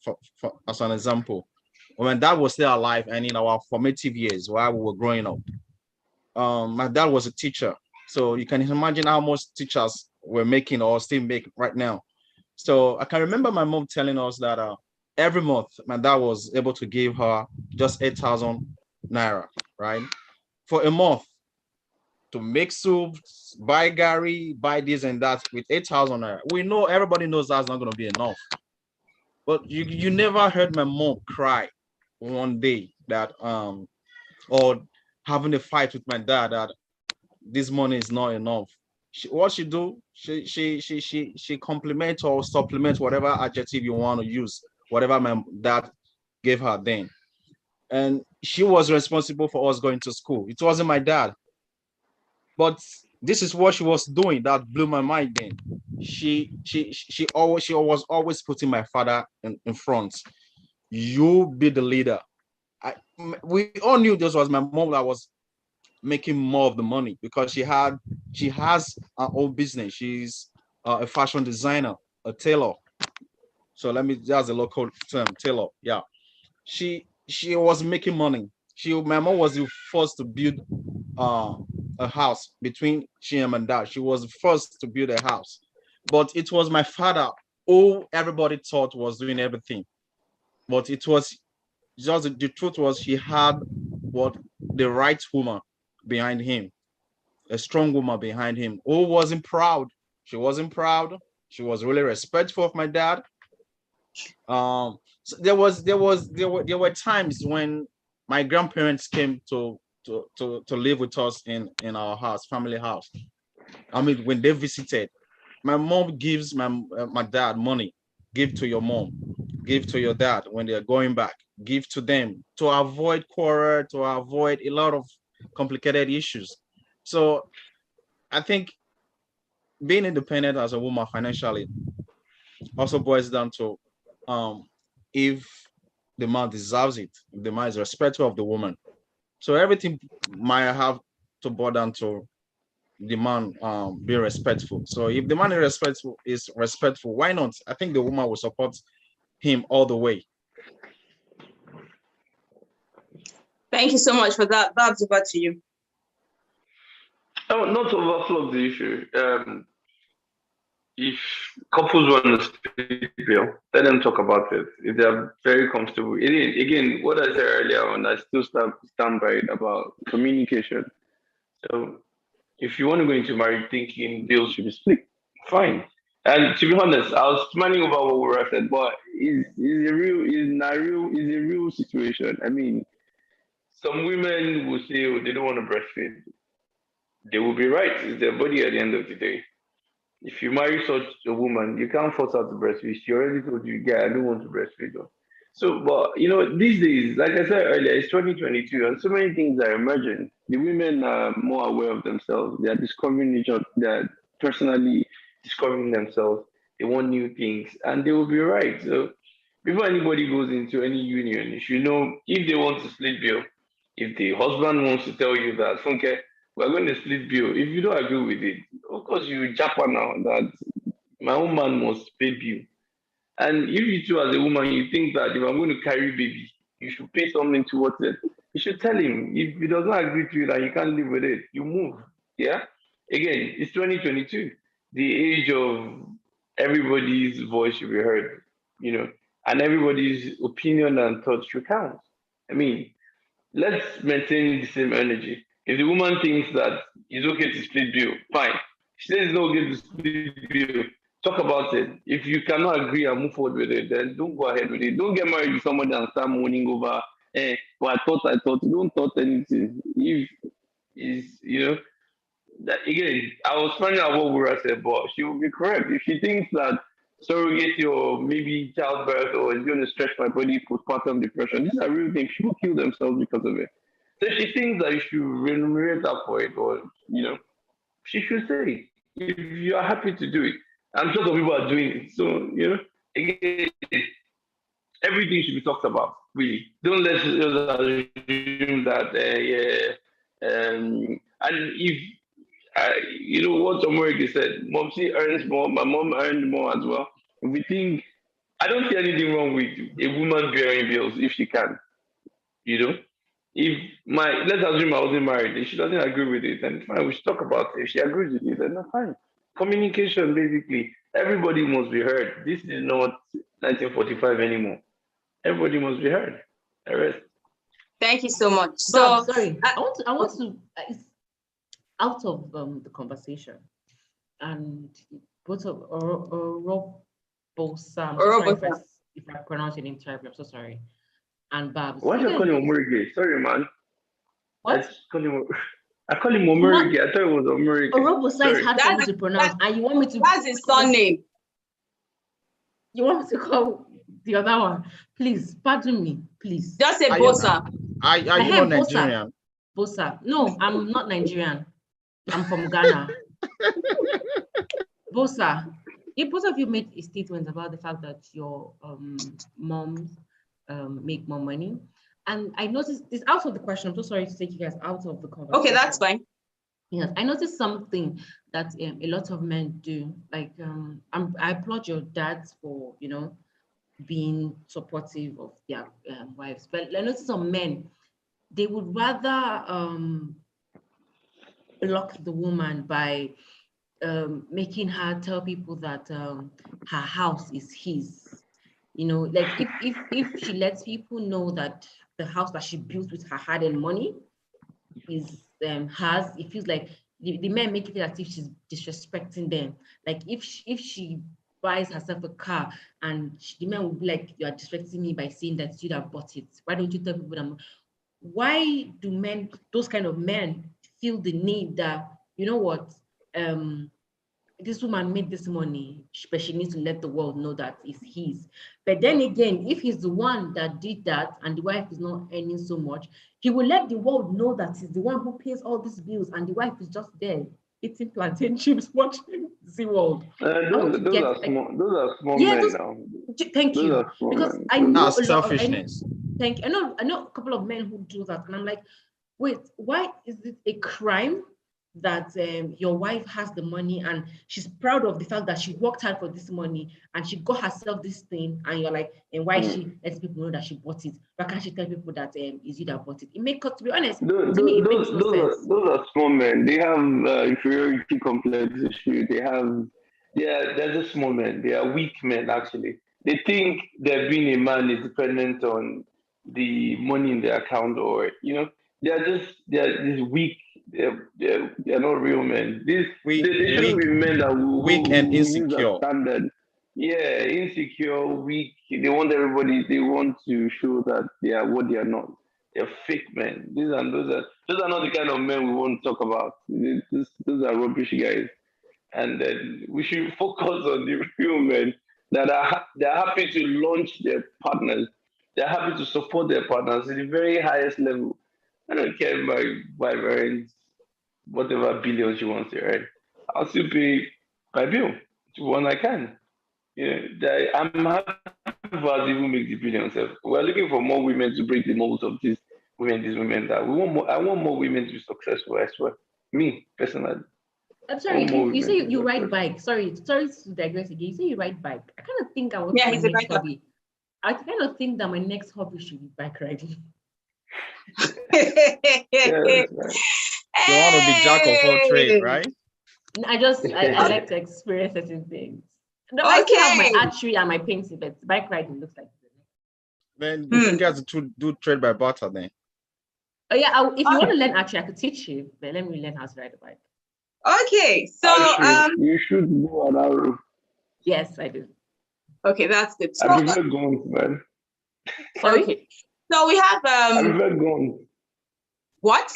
as an example. When dad was still alive and in our formative years while we were growing up, my dad was a teacher. So you can imagine how much teachers were making or still make right now. So I can remember my mom telling us that every month my dad was able to give her just 8,000 naira, right? For a month, to make soup, buy gari, buy this and that with 8,000 naira. Everybody knows that's not going to be enough. But you never heard my mom cry one day that or having a fight with my dad that this money is not enough. What she do? She complement or supplement whatever adjective you want to use, whatever my dad gave her then. And she was responsible for us going to school. It wasn't my dad. But this is what she was doing that blew my mind then. She was always putting my father in front. You be the leader. We all knew this was my mom that was making more of the money because she has her own business. She's a fashion designer, a tailor. So that's a local term, tailor. Yeah. She was making money. My mom was the first to build a house between she and my dad. She was the first to build a house. But it was my father who everybody thought was doing everything. But it was just the truth was she had the right woman behind him, a strong woman behind him who wasn't proud. She wasn't proud. She was really respectful of my dad. So there were times when my grandparents came to live with us in our house, family house. I mean, when they visited, my mom gives my dad money. Give to your mom, give to your dad when they're going back. Give to them to avoid quarrel, to avoid a lot of complicated issues. So I think being independent as a woman financially also boils down to if the man deserves it, if the man is respectful of the woman. So everything might have to boil down to the man be respectful. So if the man is respectful, why not? I think the woman will support him all the way. Thank you so much for that. Babs, over to you. Oh, not to overflow the issue. If couples want to split bill, let them talk about it. If they are very comfortable. Again, what I said earlier on, I still stand by it about communication. So if you want to go into marriage thinking bills should be split, fine. And to be honest, I was smiling over what Wura said, but it's a real situation. I mean, some women will say, oh, they don't want to breastfeed. They will be right. It's their body at the end of the day. If you marry such a woman, you can't force her to breastfeed. She already told you, yeah, I don't want to breastfeed. So, but these days, like I said earlier, it's 2022, and so many things are emerging. The women are more aware of themselves. They are discovering each other. They are personally discovering themselves. They want new things, and they will be right. So, before anybody goes into any union, you should know if they want to split bill. If the husband wants to tell you that, okay, we're going to split bill. If you don't agree with it, of course you japa now that my own man must pay bill. And if you too, as a woman, you think that if I'm going to carry baby, you should pay something towards it. You should tell him. If he does not agree to it and you can't live with it, you move. Yeah. Again, it's 2022. The age of everybody's voice should be heard. And everybody's opinion and thoughts should count. I mean, let's maintain the same energy. If the woman thinks that it's okay to split bill, fine. She says it's not okay to split bill. Talk about it. If you cannot agree and move forward with it, then don't go ahead with it. Don't get married to somebody and start moaning over, well, I thought. You don't thought anything. If is again, I was finding out what Wura said, but she will be correct. If she thinks that surrogacy or maybe childbirth or is going to stretch my body, postpartum depression, these are real things. People kill themselves because of it. So she thinks that you should remunerate her for it, or she should say if you are happy to do it. I'm sure some people are doing it. So again, everything should be talked about. Really, don't let's just assume that and if what Omorike said, Momsi earns more, my mom earned more as well. We think I don't see anything wrong with a woman bearing bills if she can. If let's assume I wasn't married, if she doesn't agree with it, then fine, we should talk about it. If she agrees with it, then fine. Communication, basically, everybody must be heard. This is not 1945 anymore. Everybody must be heard. The rest. Thank you so much. So sorry, I want to it's out of the conversation, and both of Orobosa, if I pronounce your name terribly, I'm so sorry. And Babs. Why do you call him Omorike? Sorry, man. What? I call him Omorike. I thought it was Omorike. Orobosa is hard for me to pronounce, and you want me to. That's his surname. You want me to call the other one? Please, pardon me, please. Just say Bosa. Are you not Nigerian? Bosa. No, I'm not Nigerian. I'm from Ghana. Bosa. If both of you made a statement about the fact that your moms make more money, and I noticed this out of the question. I'm so sorry to take you guys out of the conversation. Okay, that's fine. Yes, I noticed something that a lot of men do. Like, I applaud your dads for being supportive of their wives, but I noticed some men, they would rather block the woman by making her tell people that her house is his. Like if she lets people know that the house that she built with her hard-earned money is hers, it feels like the men make it as if she's disrespecting them. Like if she buys herself a car and the man will be like, you are disrespecting me by saying that you have bought it. Why don't you tell people that? Why do those kind of men feel the need that, this woman made this money, but she needs to let the world know that it's his. But then again, if he's the one that did that and the wife is not earning so much, he will let the world know that he's the one who pays all these bills and the wife is just there eating plantain chips, watching SeaWorld. Those are small men now. Thank you. Because I know selfishness. Thank you. I know a couple of men who do that, and I'm like, wait, why is it a crime that your wife has the money and she's proud of the fact that she worked hard for this money and she got herself this thing, and you're like, and why she lets people know that she bought it? Why can't she tell people that it's you that bought it? It makes, to be honest, to me, it makes no sense. Those are small men. They have inferiority complex issue. They're just small men. They are weak men, actually. They think that being a man is dependent on the money in their account, or, they're just weak. They're not real men. They shouldn't be men that weak and insecure. Use a standard. Yeah, insecure, weak. They want to show that they are what they are not. They're fake men. Those are not the kind of men we want to talk about. Those are rubbish guys. And then we should focus on the real men they're happy to launch their partners. They're happy to support their partners at the very highest level. I don't care if my parents, whatever billions you want to earn. I'll still pay my bill to one I can. I'm happy for us even make the billions. We're looking for more women to break the molds of these women that we want more. I want more women to be successful as well. Me personally. I'm sorry, you say you ride bike. Sorry to digress again. You say you ride bike. I kind of think he's a bike hobby. I kind of think that my next hobby should be bike riding. You want to be jack of all trades, right? I like to experience certain things. No, I still have my archery and my painting, but bike riding looks like it. Then you guys do trade by barter then. Oh yeah, if you want to learn archery, I could teach you, but let me learn how to ride a bike. Okay, so you should go on arrow. Yes, I do. Okay, that's good. So, I prefer guns, man. Okay. So we have I prefer guns. What?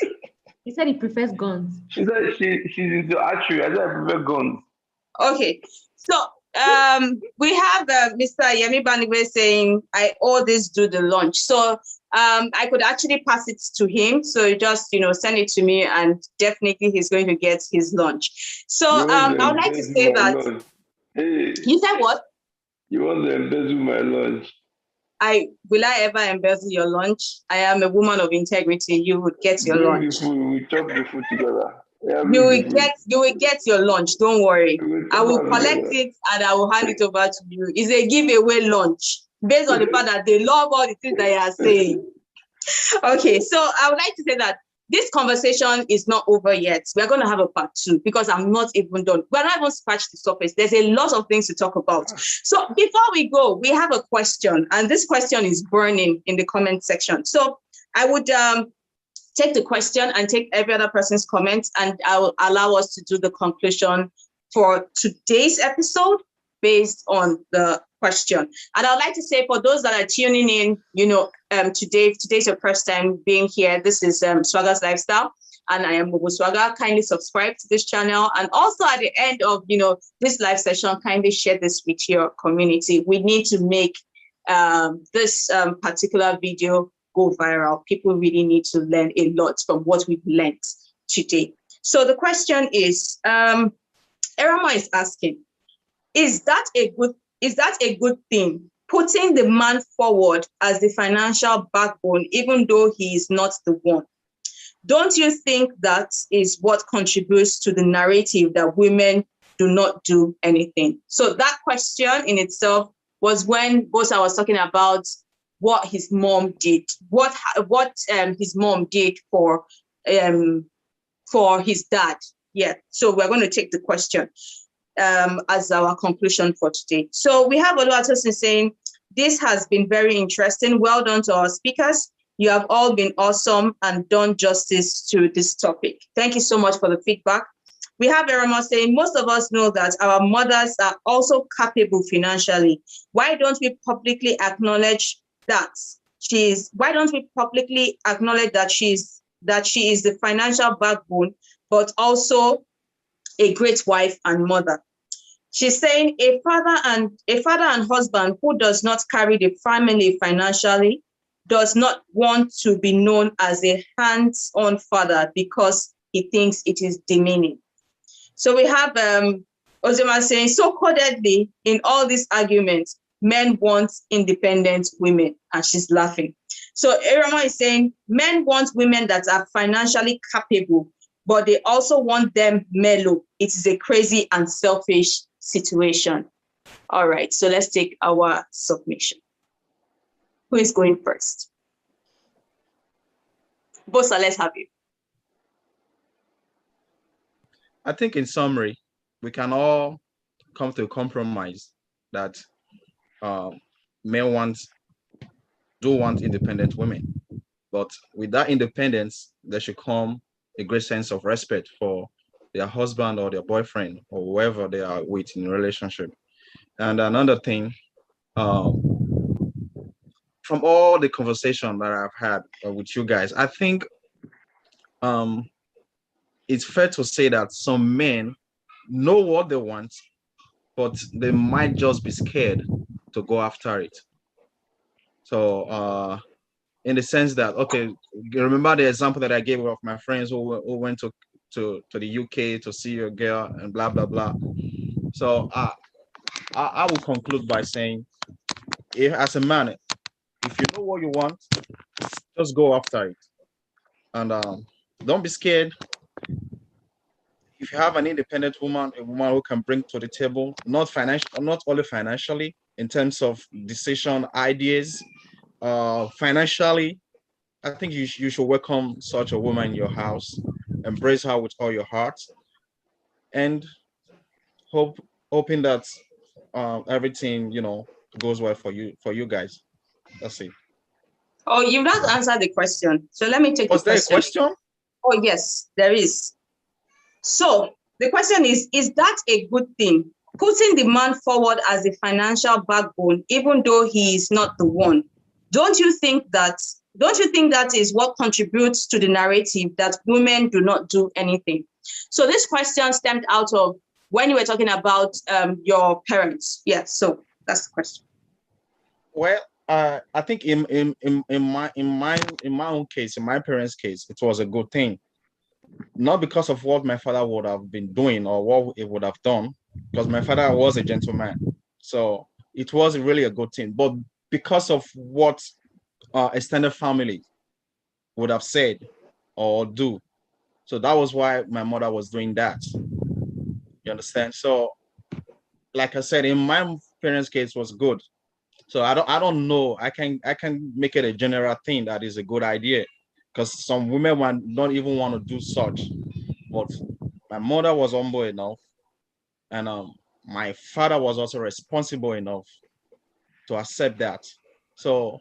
He said he prefers guns. She said she's into archery. I said I prefer guns. Okay, so we have Mr. Yemi Banigwe saying, I owe this dude the lunch. So I could actually pass it to him. So just, send it to me and definitely he's going to get his lunch. So I would like to say that. Hey, you said what? You want to embezzle my lunch? Will I ever embezzle your lunch? I am a woman of integrity. You would get your lunch. We chop the food together. You will get your lunch. Don't worry. I will collect it and I will hand it over to you. It's a giveaway lunch based on the fact that they love all the things that you are saying. Okay, so I would like to say that this conversation is not over yet. We're going to have a part 2 because I'm not even done. We're not even scratched the surface. There's a lot of things to talk about. So before we go, we have a question, and this question is burning in the comment section. So I would take the question and take every other person's comments, and I will allow us to do the conclusion for today's episode based on the question. And I'd like to say, for those that are tuning in, today's your first time being here. This is Swagger's Lifestyle, and I am Bobo Swagger. Kindly subscribe to this channel, and also at the end of this live session, kindly share this with your community. We need to make this particular video go viral. People really need to learn a lot from what we've learned today. So the question is, Erama is asking, is that a good thing, putting the man forward as the financial backbone, even though he is not the one? Don't you think that is what contributes to the narrative that women do not do anything? So that question in itself was when Bosa was talking about what his mom did, what his mom did for his dad. Yeah, so we're going to take the question as our conclusion for today. So we have Oluwatosin saying, this has been very interesting. Well done to our speakers. You have all been awesome and done justice to this topic. Thank you so much for the feedback. We have Erama saying, most of us know that our mothers are also capable financially. Why don't we publicly acknowledge that she is the financial backbone, but also a great wife and mother? She's saying a father and husband who does not carry the family financially does not want to be known as a hands-on father because he thinks it is demeaning. So we have Ozema saying, so codedly in all these arguments, men want independent women, and she's laughing. So Irama is saying men want women that are financially capable, but they also want them mellow. It is a crazy and selfish situation. All right, so let's take our submission. Who is going first? Bosa, let's have you. I think in summary, we can all come to a compromise that men do want independent women, but with that independence, there should come a great sense of respect for their husband or their boyfriend or whoever they are with in a relationship. And another thing, um, from all the conversation that I've had with you guys, I think um, it's fair to say that some men know what they want, but they might just be scared to go after it. So, in the sense that, okay, you remember the example that I gave of my friends who went to the UK to see a girl and blah blah blah. So, I will conclude by saying, if as a man, if you know what you want, just go after it, and don't be scared. If you have an independent woman, a woman who can bring to the table, not only financially, in terms of decision ideas, financially, I think you should welcome such a woman in your house, embrace her with all your heart, and hoping that everything goes well for you guys. That's it. Oh, you've not answered the question. So let me take Was the there a question. question? Oh, yes, there is. So the question is that a good thing? Putting the man forward as a financial backbone, even though he is not the one. Don't you think that is what contributes to the narrative that women do not do anything? So this question stemmed out of when you were talking about your parents. Yeah, so that's the question. Well, I think in my own case, in my parents' case, it was a good thing. Not because of what my father would have been doing or what he would have done, because my father was a gentleman. So it was really a good thing. But because of what extended family would have said or do. So that was why my mother was doing that. You understand? So, like I said, in my parents' case was good. So I don't know. I can make it a general thing that is a good idea, because some women don't even want to do such. But my mother was humble enough, and my father was also responsible enough to accept that. So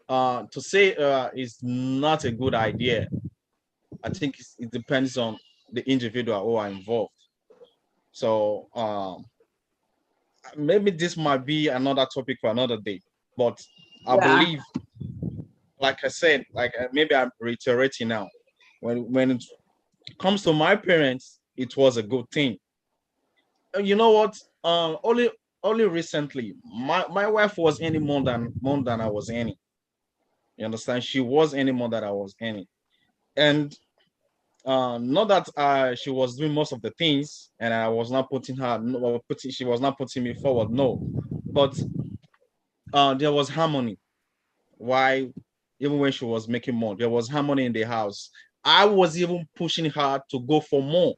to say it's not a good idea, I think it depends on the individual who are involved. So maybe this might be another topic for another day. But I Yeah. believe, like I said, maybe I'm reiterating now. When it comes to my parents, it was a good thing. You know what? Only recently, my wife was earning more than I was earning. You understand? She was earning more than I was earning, and not that she was doing most of the things and I was not putting her no, putting she was not putting me forward, no, but there was harmony. Why? Even when she was making more, there was harmony in the house. I was even pushing her to go for more.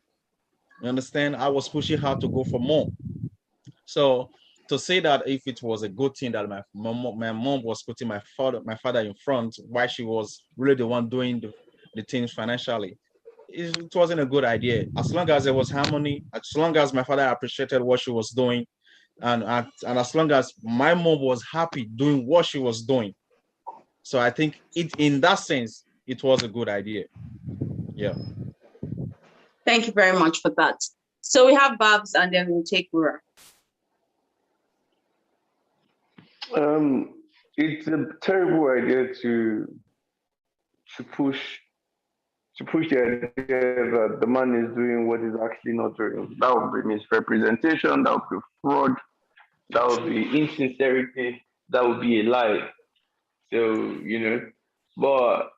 You understand? I was pushing her to go for more. So to say that if it was a good thing that my mom was putting my father in front, why she was really the one doing the things financially, it wasn't a good idea. As long as there was harmony, as long as my father appreciated what she was doing, and as long as my mom was happy doing what she was doing. So I think it in that sense, it was a good idea. Yeah. Thank you very much for that. So we have Babs and then we'll take Rura. It's a terrible idea to push to push the idea that the man is doing what he's actually not doing. That would be misrepresentation, that would be fraud, that would be insincerity, that would be a lie. So, but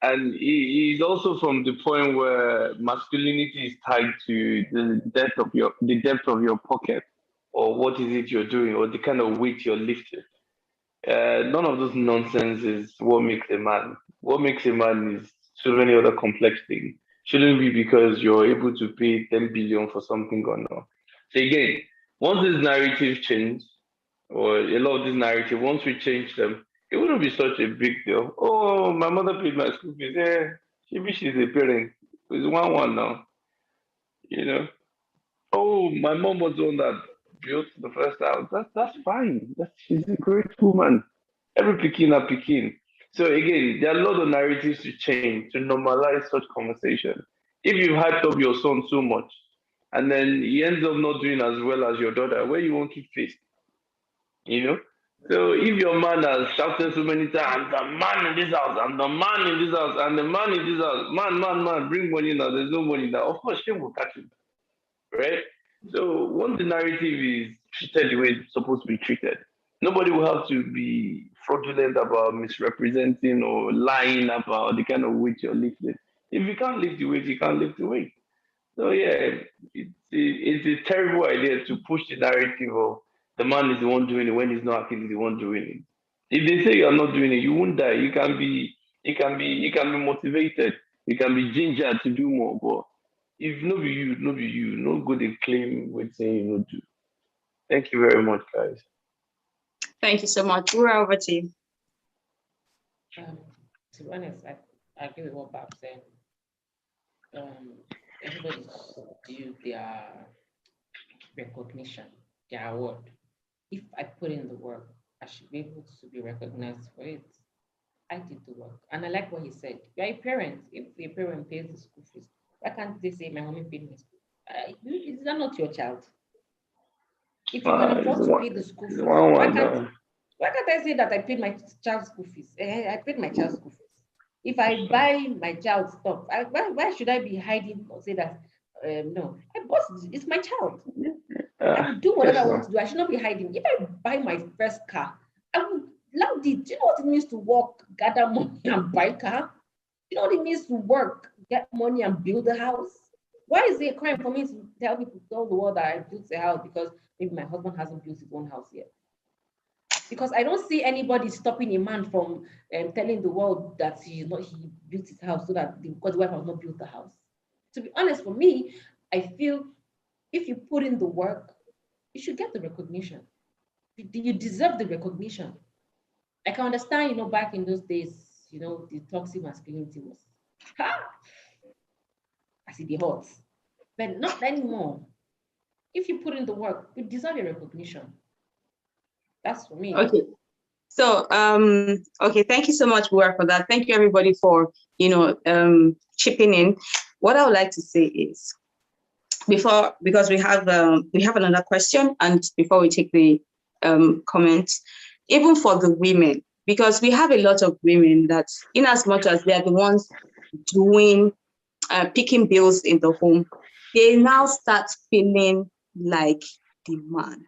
and he's also from the point where masculinity is tied to the depth of your pocket, or what is it you're doing, or the kind of weight you're lifting. None of those nonsense is what makes a man. What makes a man is so many other complex things. Shouldn't be because you're able to pay 10 billion for something or not. So again, once this narrative change, or a lot of this narrative, once we change them, it wouldn't be such a big deal. Oh, my mother paid my school fees. Yeah, maybe she's a parent. It's 1-1 now, you know. Oh, my mom was the one that built the first house. That's fine. She's a great woman. Every Pekin are Pekin. So again, there are a lot of narratives to change to normalize such conversation. If you hyped up your son so much, and then he ends up not doing as well as your daughter, where you won't keep face, you know. So if your man has shouted so many times, the man in this house, and the man in this house, and the man in this house, man, bring money now. There's no money now. Of course, shame will catch him, right? So once the narrative is treated the way it's supposed to be treated, nobody will have to be fraudulent about misrepresenting or lying about the kind of weight you're lifting. If you can't lift the weight, you can't lift the weight. So yeah, it's a terrible idea to push the narrative of the man is the one doing it when he's not actually the one doing it. If they say you're not doing it, you won't die. You can be motivated. You can be gingered to do more. But if no be you, no be you, no go dey claim wetin you no do. Thank you very much, guys. Thank you so much. We're over to you. To be honest, I agree with what Bob said. Everybody do their recognition, their award. If I put in the work, I should be able to be recognized for it. I did the work. And I like what he said. You're a parent. If a parent pays the school fees, why can't they say my mommy paid my school? Is that not your child? If you can afford to pay the school fees, why can't I say that I paid my child's school fees? I paid my child's school fees. If I buy my child stuff, why should I be hiding or say that no? My boss, it's my child. I will do whatever I want to do. I should not be hiding. If I buy my first car, I will loudly. Do you know what it means to work, gather money, and buy a car? You know what it means to work, get money, and build a house? Why is it a crime for me to tell people, tell the world that I built a house because maybe my husband hasn't built his own house yet? Because I don't see anybody stopping a man from telling the world that he built his house so that because the wife has not built the house. To be honest, for me, I feel if you put in the work, you should get the recognition. You deserve the recognition. I can understand, back in those days, the toxic masculinity was, I see the hot, but not anymore. If you put in the work, you deserve your recognition. That's for me. Okay. So, okay, thank you so much, Bua, for that. Thank you, everybody, for, chipping in. What I would like to say is, because we have another question, and before we take the comments, even for the women, because we have a lot of women that, in as much as they're the ones doing, picking bills in the home, they now start feeling like the man,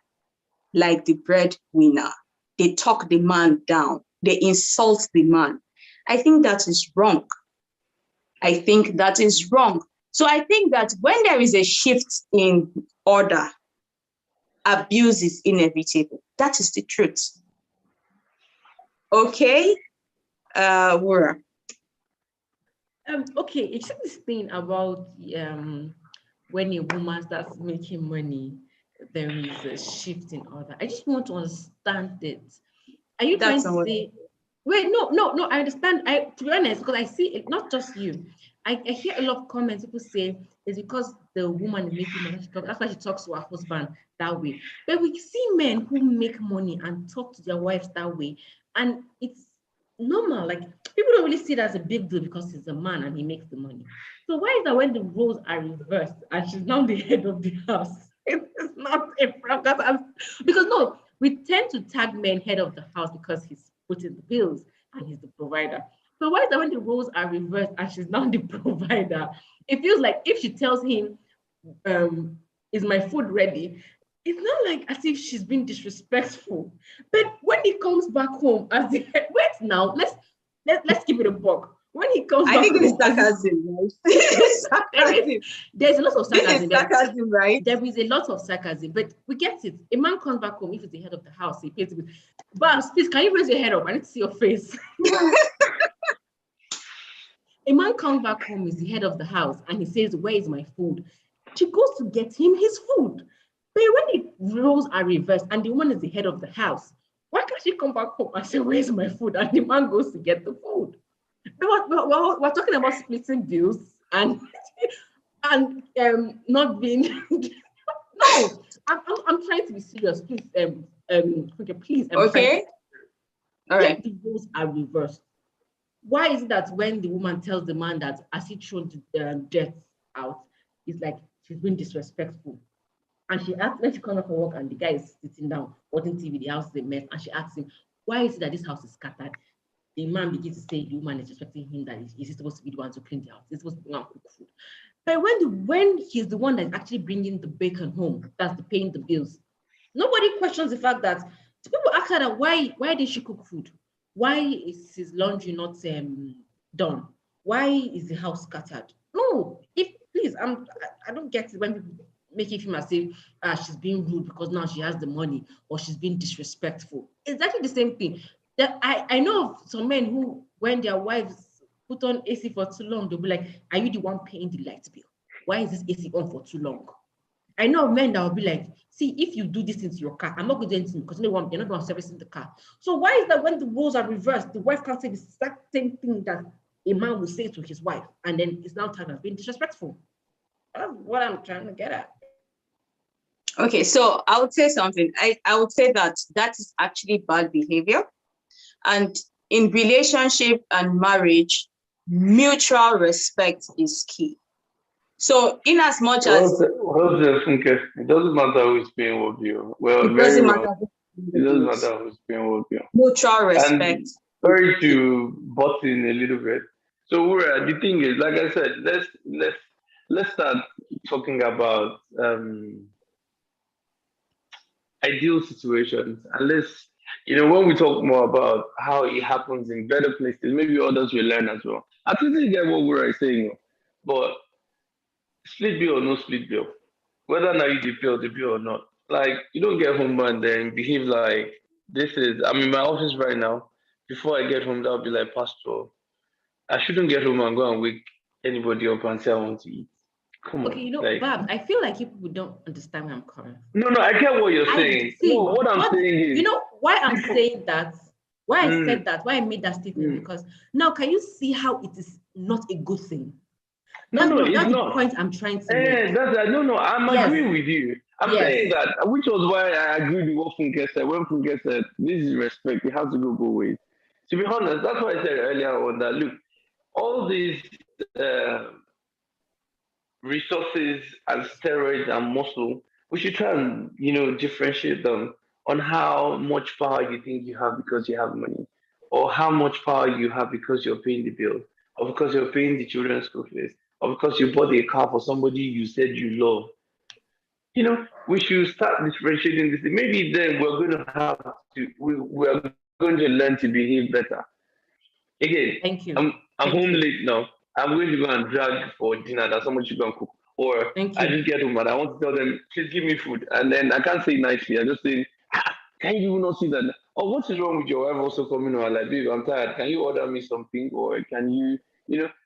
like the breadwinner. They talk the man down. They insult the man. I think that is wrong. So I think that when there is a shift in order, abuse is inevitable. That is the truth. Okay, Wura. Okay, it's this thing about when a woman starts making money, there is a shift in order. I just want to understand it. Are you trying to say? Wait, no. I understand. To be honest, because I see it, not just you. I hear a lot of comments. People say it's because the woman is making money. That's why she talks to her husband that way. But we see men who make money and talk to their wives that way, and it's normal. Like people don't really see it as a big deal because he's a man and he makes the money. So why is that when the roles are reversed and she's now the head of the house? It's not a problem because no, we tend to tag men head of the house because he's putting the bills and he's the provider. So why is that when the roles are reversed and she's now the provider? It feels like if she tells him, is my food ready? It's not like as if she's been disrespectful. But when he comes back home as the head, wait now, let's give it a buck. when he comes I back think it is home, sarcasm, right? It's sarcasm. there's a lot of This is sarcasm. sarcasm, right? There is a lot of sarcasm, but we get it. A man comes back home, if he's the head of the house, he pays with, Babs, please, can you raise your head up? I need to see your face. A man comes back home, is the head of the house, and he says, where is my food? She goes to get him his food. But when the roles are reversed and the woman is the head of the house, why can't she come back home and say, where's my food? And the man goes to get the food. We're talking about splitting bills and not being no. I'm trying to be serious. Please, okay, please. Okay. All right. The roles are reversed. Why is it that when the woman tells the man that as he throws the debt out, it's like she's being disrespectful? And she asks, when she comes up from work and the guy is sitting down watching TV, the house is a mess, and she asks him, why is it that this house is scattered? The man begins to say the woman is expecting him that he's supposed to be the one to clean the house. He's supposed to be the one to cook food. But when he's the one that's actually bringing the bacon home, that's paying the bills, nobody questions the fact that people ask her that why did she cook food? Why is his laundry not done? Why is the house scattered? No, please, I don't get it when people make it feel as if she's being rude because now she has the money, or she's being disrespectful. It's actually the same thing. That I know of some men who, when their wives put on AC for too long, they'll be like, are you the one paying the light bill? Why is this AC on for too long? I know of men that will be like, see, if you do this into your car, I'm not going to do anything because you're not the one servicing the car. So why is that when the roles are reversed, the wife can't say the exact same thing that a man will say to his wife, and then it's now tagged as being disrespectful? That's what I'm trying to get at. Okay, so I would say something. I would say that is actually bad behavior. And in relationship and marriage, mutual respect is key. So in as much as it doesn't matter who's paying with you. Well, it doesn't matter who's paying with you. Mutual respect. And sorry to butt in a little bit. So the thing is, like I said, let's start talking about ideal situations, and let's, when we talk more about how it happens in better places, maybe others will learn as well. I totally get what we're saying, but split bill or no split bill, whether or not you the bill or not, like, you don't get home and then behave like I'm in my office right now. Before I get home, that'll be like, Pastor, I shouldn't get home and go and wake anybody up and say I want to eat. Come Okay, on. Babs, I feel like people don't understand where I'm coming from. No, I get what you're saying. What I'm saying is, you know why I'm saying that? Why I said that? Why I made that statement? Because now, can you see how it is not a good thing? That's the point I'm trying to make. I'm agreeing with you. I'm saying that, which was why I agreed with what Funke said. When Funke said, this is respect, it has to go both ways. To be honest, that's why I said earlier on that, look, all these resources and steroids and muscle, we should try and, differentiate them on how much power you think you have because you have money, or how much power you have because you're paying the bill, or because you're paying the children's school fees, or because you bought a car for somebody you said you love. We should start differentiating this. Maybe then we're going to learn to behave better. Again, thank you. I'm home late now. I'm going to go and drag for dinner that someone should go and cook. Or I just get home and I want to tell them, please give me food. And then I can't say nicely. I just say, can you not see that? Oh, what is wrong with your wife also coming on? Like, babe, I'm tired. Can you order me something? Or can you,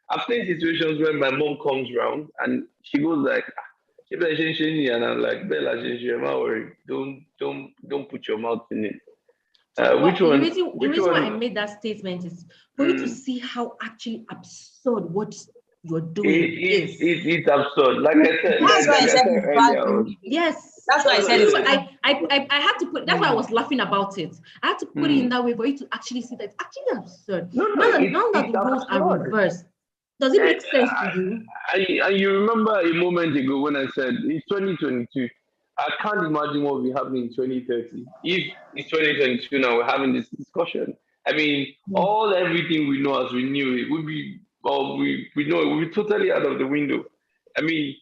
I've seen situations where my mom comes round and she goes like, and I'm like, Bella, am I worried? Don't put your mouth in it. The reason why I made that statement is for you to see how actually absurd what you're doing is. It's absurd. Like I said, that's why I said it's bad. Yes, that's why I said it's I had to put. That's why I was laughing about it. I had to put it in that way for you to actually see that it's actually absurd. Now that the roles are reversed, does it make sense to you? And you remember a moment ago when I said it's 2022. I can't imagine what will be happening in 2030. If it's 2022 now, we're having this discussion. I mean, everything we know as we knew it would be, we know it will be totally out of the window. I mean,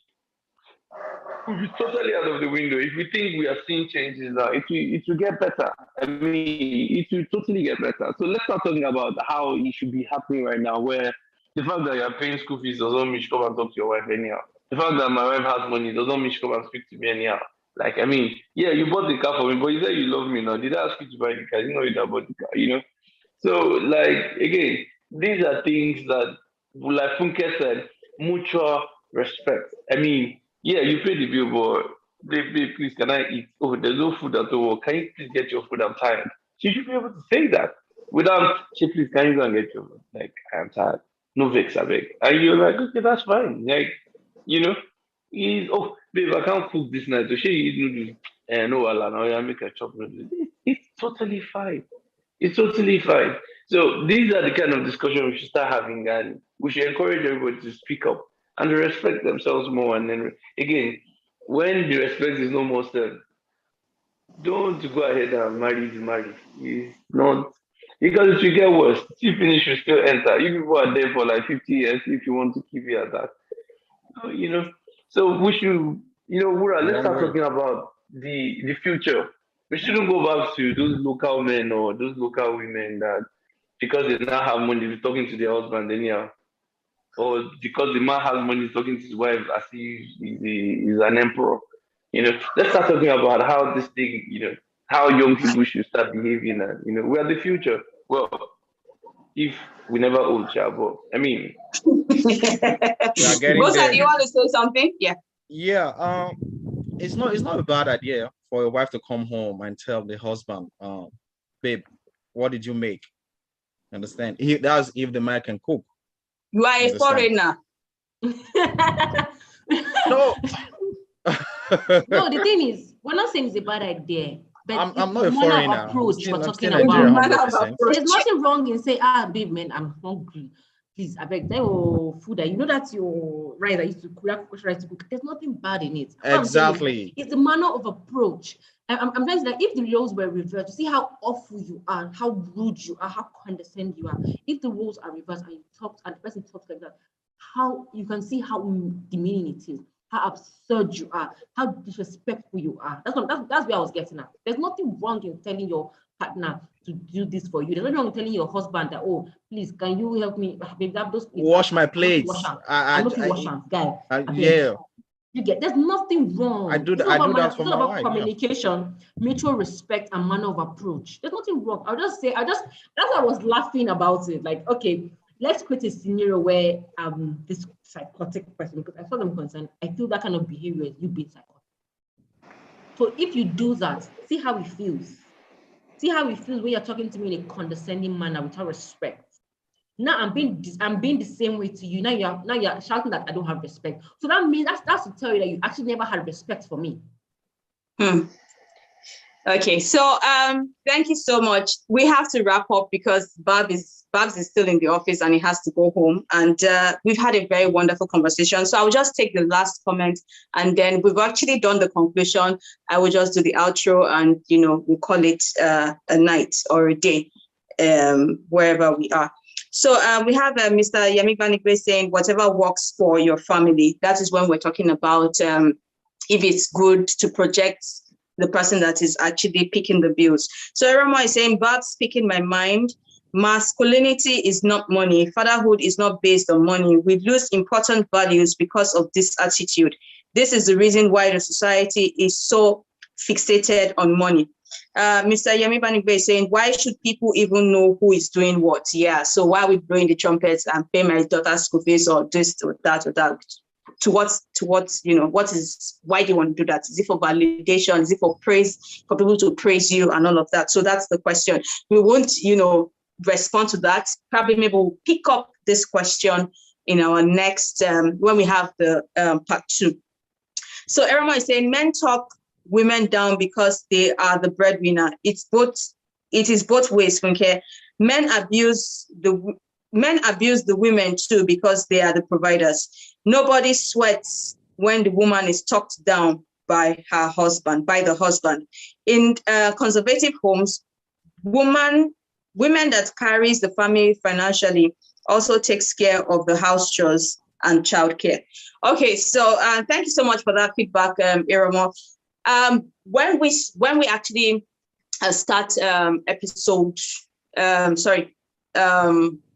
we'll be totally out of the window. If we think we are seeing changes now, it will get better. I mean, it will totally get better. So let's start talking about how it should be happening right now, where The fact that you're paying school fees doesn't mean you should come and talk to your wife anyhow. The fact that my wife has money doesn't mean she come and speak to me anyhow. Like, I mean, yeah, you bought the car for me, but you said you love me now. Did I ask you to buy the car? You know you didn't bought the car, you know? So, like, again, these are things that, like Funke said, mutual respect. I mean, yeah, you pay the bill, but babe, please, can I eat? Oh, there's no food at all. Can you please get your food? I'm tired. So you should be able to say that without, say, please, can you go and get your food? Like, I'm tired. No vex, I beg. And you're like, okay, that's fine. Like, you know, oh, babe, I can't cook this night. So she eat noodles. And no, Allah, now I make a chop noodles. It's totally fine. It's totally fine. So these are the kind of discussion we should start having, and we should encourage everybody to speak up and to respect themselves more. And then again, when the respect is no more said, don't go ahead and marry. It's not, because it will get worse. Till finish, you still enter. You people are there for like 50 years if you want to keep it at that. So, you know, so we should, you know, Wura, let's start talking about the future. We shouldn't go back to those local men or those local women that because they now have money, they're talking to their husband anyhow. Or because the man has money, he's talking to his wife as if he's an emperor. You know, let's start talking about how this thing, you know, how young people should start behaving. And, you know, we are the future. Well, if we never old child, but I mean, We are getting Rosa, there. do you want to say something? Yeah. Yeah, it's not a bad idea for a wife to come home and tell the husband, babe, what did you make? Understand? That's if the man can cook. You are a Understand? foreigner. No. No, the thing is, we're not saying it's a bad idea, but I'm it's not the a manner of foreigner. approach we're I'm talking still Nigerian, about. Manner of 100%. approach. There's nothing wrong in saying, babe, man, I'm hungry. Please, I beg, that your food, you know that's your rice I used to cook, rice to cook. There's nothing bad in it. What I'm saying is, Exactly. it's the manner of approach. I'm trying to say that if the roles were reversed, you see how awful you are, how rude you are, how condescending you are. If the roles are reversed and you talk and the person talks like that, how you can see how demeaning it is, how absurd you are, how disrespectful you are. That's where I was getting at. There's nothing wrong in telling your partner to do this for you. There's nothing wrong in telling your husband that, oh, please, can you help me? Babe, that those plates, Wash my plates. I'm not wash them, guy. Yeah, You get, there's nothing wrong. I do It's that. not I do about that for it's my not about wife. Yeah. communication, mutual respect, and manner of approach. There's nothing wrong. That's why I was laughing about it. Like, okay, let's create a scenario where this psychotic person, because as far as I'm concerned, I feel that kind of behavior is you being psychotic. So if you do that, see how it feels. See how it feels when you're talking to me in a condescending manner without respect. Now I'm being the same way to you. Now you're shouting that I don't have respect. So that means that's to tell you that you actually never had respect for me. Okay, so thank you so much. We have to wrap up because Babs is still in the office and he has to go home. And we've had a very wonderful conversation. So I will just take the last comment and then we've actually done the conclusion. I will just do the outro and we'll call it a night or a day wherever we are. So we have Mr. Yemi Banigbe saying whatever works for your family. That is when we're talking about if it's good to project the person that is actually picking the bills. So Eroma is saying, Babs speaking my mind, masculinity is not money. Fatherhood is not based on money. We lose important values because of this attitude. This is the reason why the society is so fixated on money. Mr. Yemi Banigbe is saying, why should people even know who is doing what? Yeah, so why are we blowing the trumpets and pay my daughter's school fees or this or that or that? Why do you want to do that? Is it for validation? Is it for praise, for people to praise you and all of that? So that's the question. We won't, respond to that. Probably maybe we'll pick up this question in our next, when we have the part 2. So Eroma is saying men talk women down because they are the breadwinner. It is both ways, okay? Men abuse the women too because they are the providers. Nobody sweats when the woman is talked down by the husband. In conservative homes, women that carries the family financially also takes care of the house chores and childcare. Okay, so thank you so much for that feedback, Iroma. When we actually start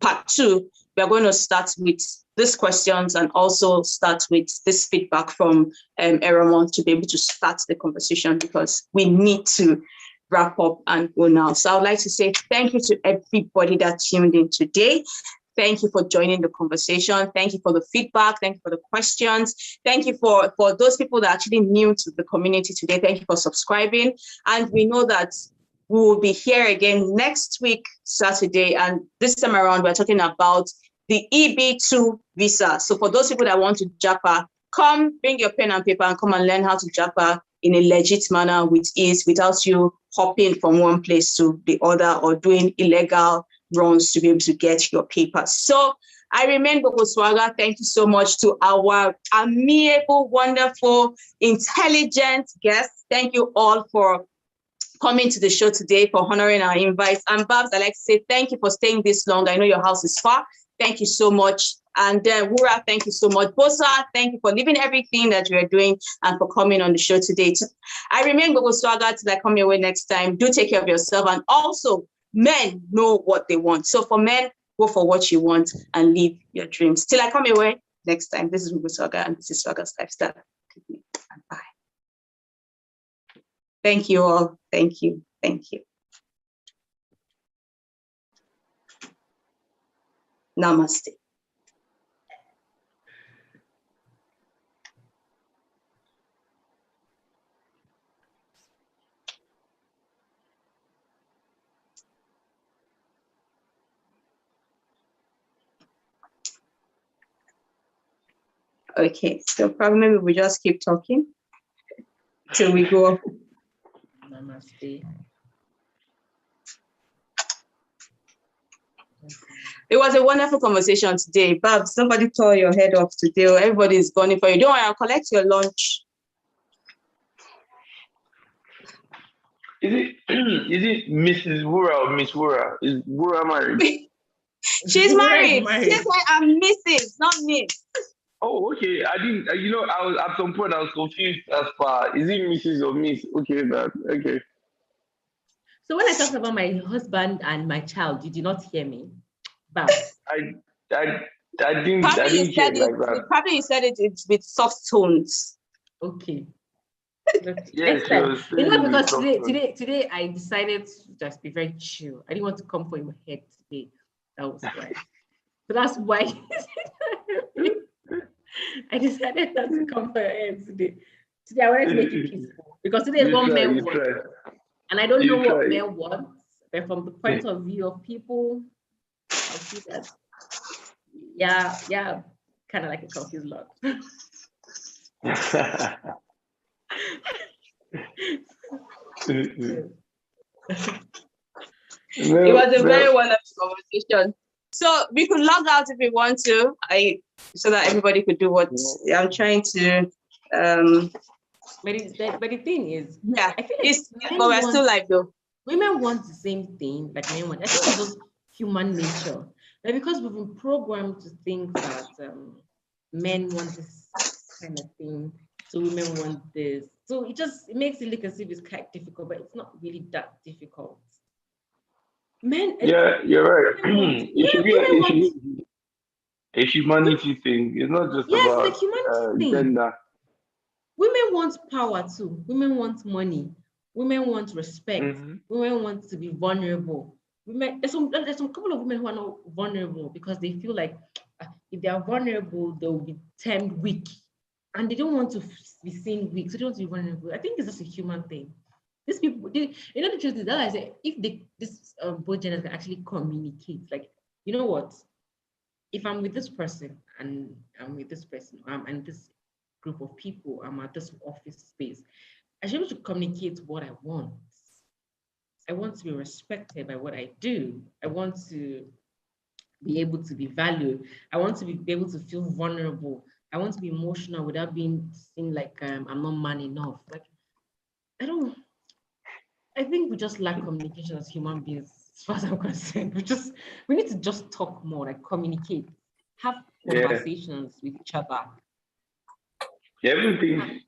part 2, we are going to start with these questions and also start with this feedback from Eremon to be able to start the conversation, because we need to wrap up and go now. So I would like to say thank you to everybody that tuned in today. Thank you for joining the conversation. Thank you for the feedback. Thank you for the questions. Thank you for those people that are actually new to the community today. Thank you for subscribing. And we know that we will be here again next week, Saturday. And this time around, we're talking about the EB2 visa. So for those people that want to Japa, come, bring your pen and paper and come and learn how to Japa in a legit manner with ease, without you hopping from one place to the other or doing illegal runs to be able to get your papers. So I remain Gogo Swagger. Thank you so much to our amiable, wonderful, intelligent guests. Thank you all for coming to the show today, for honoring our invites. And Babs, I'd like to say thank you for staying this long. I know your house is far. Thank you so much. And Wura, thank you so much. Bosa, thank you for leaving everything that you are doing and for coming on the show today. I remain Gogo Swagger till I come your way next time. Do take care of yourself. And also, men know what they want. So for men, go for what you want and live your dreams. Till I come your way next time. This is Gogo Swagger and this is Swagger's Lifestyle. And bye. Thank you all. Thank you. Thank you. Namaste. Okay, so probably maybe we just keep talking till we go. Namaste. It was a wonderful conversation today. Babs, somebody tore your head off today. Everybody's gunning for you. Don't worry, I'll collect your lunch. Is it Mrs. Wura or Miss Wura? Is Wura married? She's married. She's like, I'm Mrs., not Miss. Oh, okay. I didn't. I was at some point I was confused as far. Is it Mrs. or Miss? Okay, okay. So when I talked about my husband and my child, did you not hear me? Babs. I didn't. I didn't hear it like that. Probably you said it with soft tones. Okay. Yes, you know, because today I decided to just be very chill. I didn't want to come for your head today. That was why. So that's why I decided not to come for your head today. Today I wanted to make it peaceful because today is what men want, and I don't know what men want. But from the point of view of people, I see that. Yeah, kind of like a confused lot. It was a very wonderful conversation. So we could log out if we want to, so that everybody could do what I'm trying to. But the thing is, yeah, I feel like but we're still live though. Women want the same thing like men want. I think it's just human nature. Like, because we've been programmed to think that men want this kind of thing, so women want this. So it makes it look as if it's quite difficult, but it's not really that difficult. Men. Yeah, you're right. It should be a humanity thing. It's not just about the humanity thing. Gender. Women want power too. Women want money. Women want respect. Mm-hmm. Women want to be vulnerable. There's some couple of women who are not vulnerable because they feel like if they are vulnerable, they'll be termed weak, and they don't want to be seen weak, so they don't want to be vulnerable. I think it's just a human thing. These people, the truth is that I say, if both genders can actually communicate, like, you know what? If I'm with this person and I'm with this person, I'm in this group of people, I'm at this office space, I should be able to communicate what I want. I want to be respected by what I do. I want to be able to be valued. I want to be able to feel vulnerable. I want to be emotional without being seen like I'm not man enough. Like, I think we just lack communication as human beings, as far as I'm concerned. We need to just talk more, like communicate, have conversations with each other. Everything.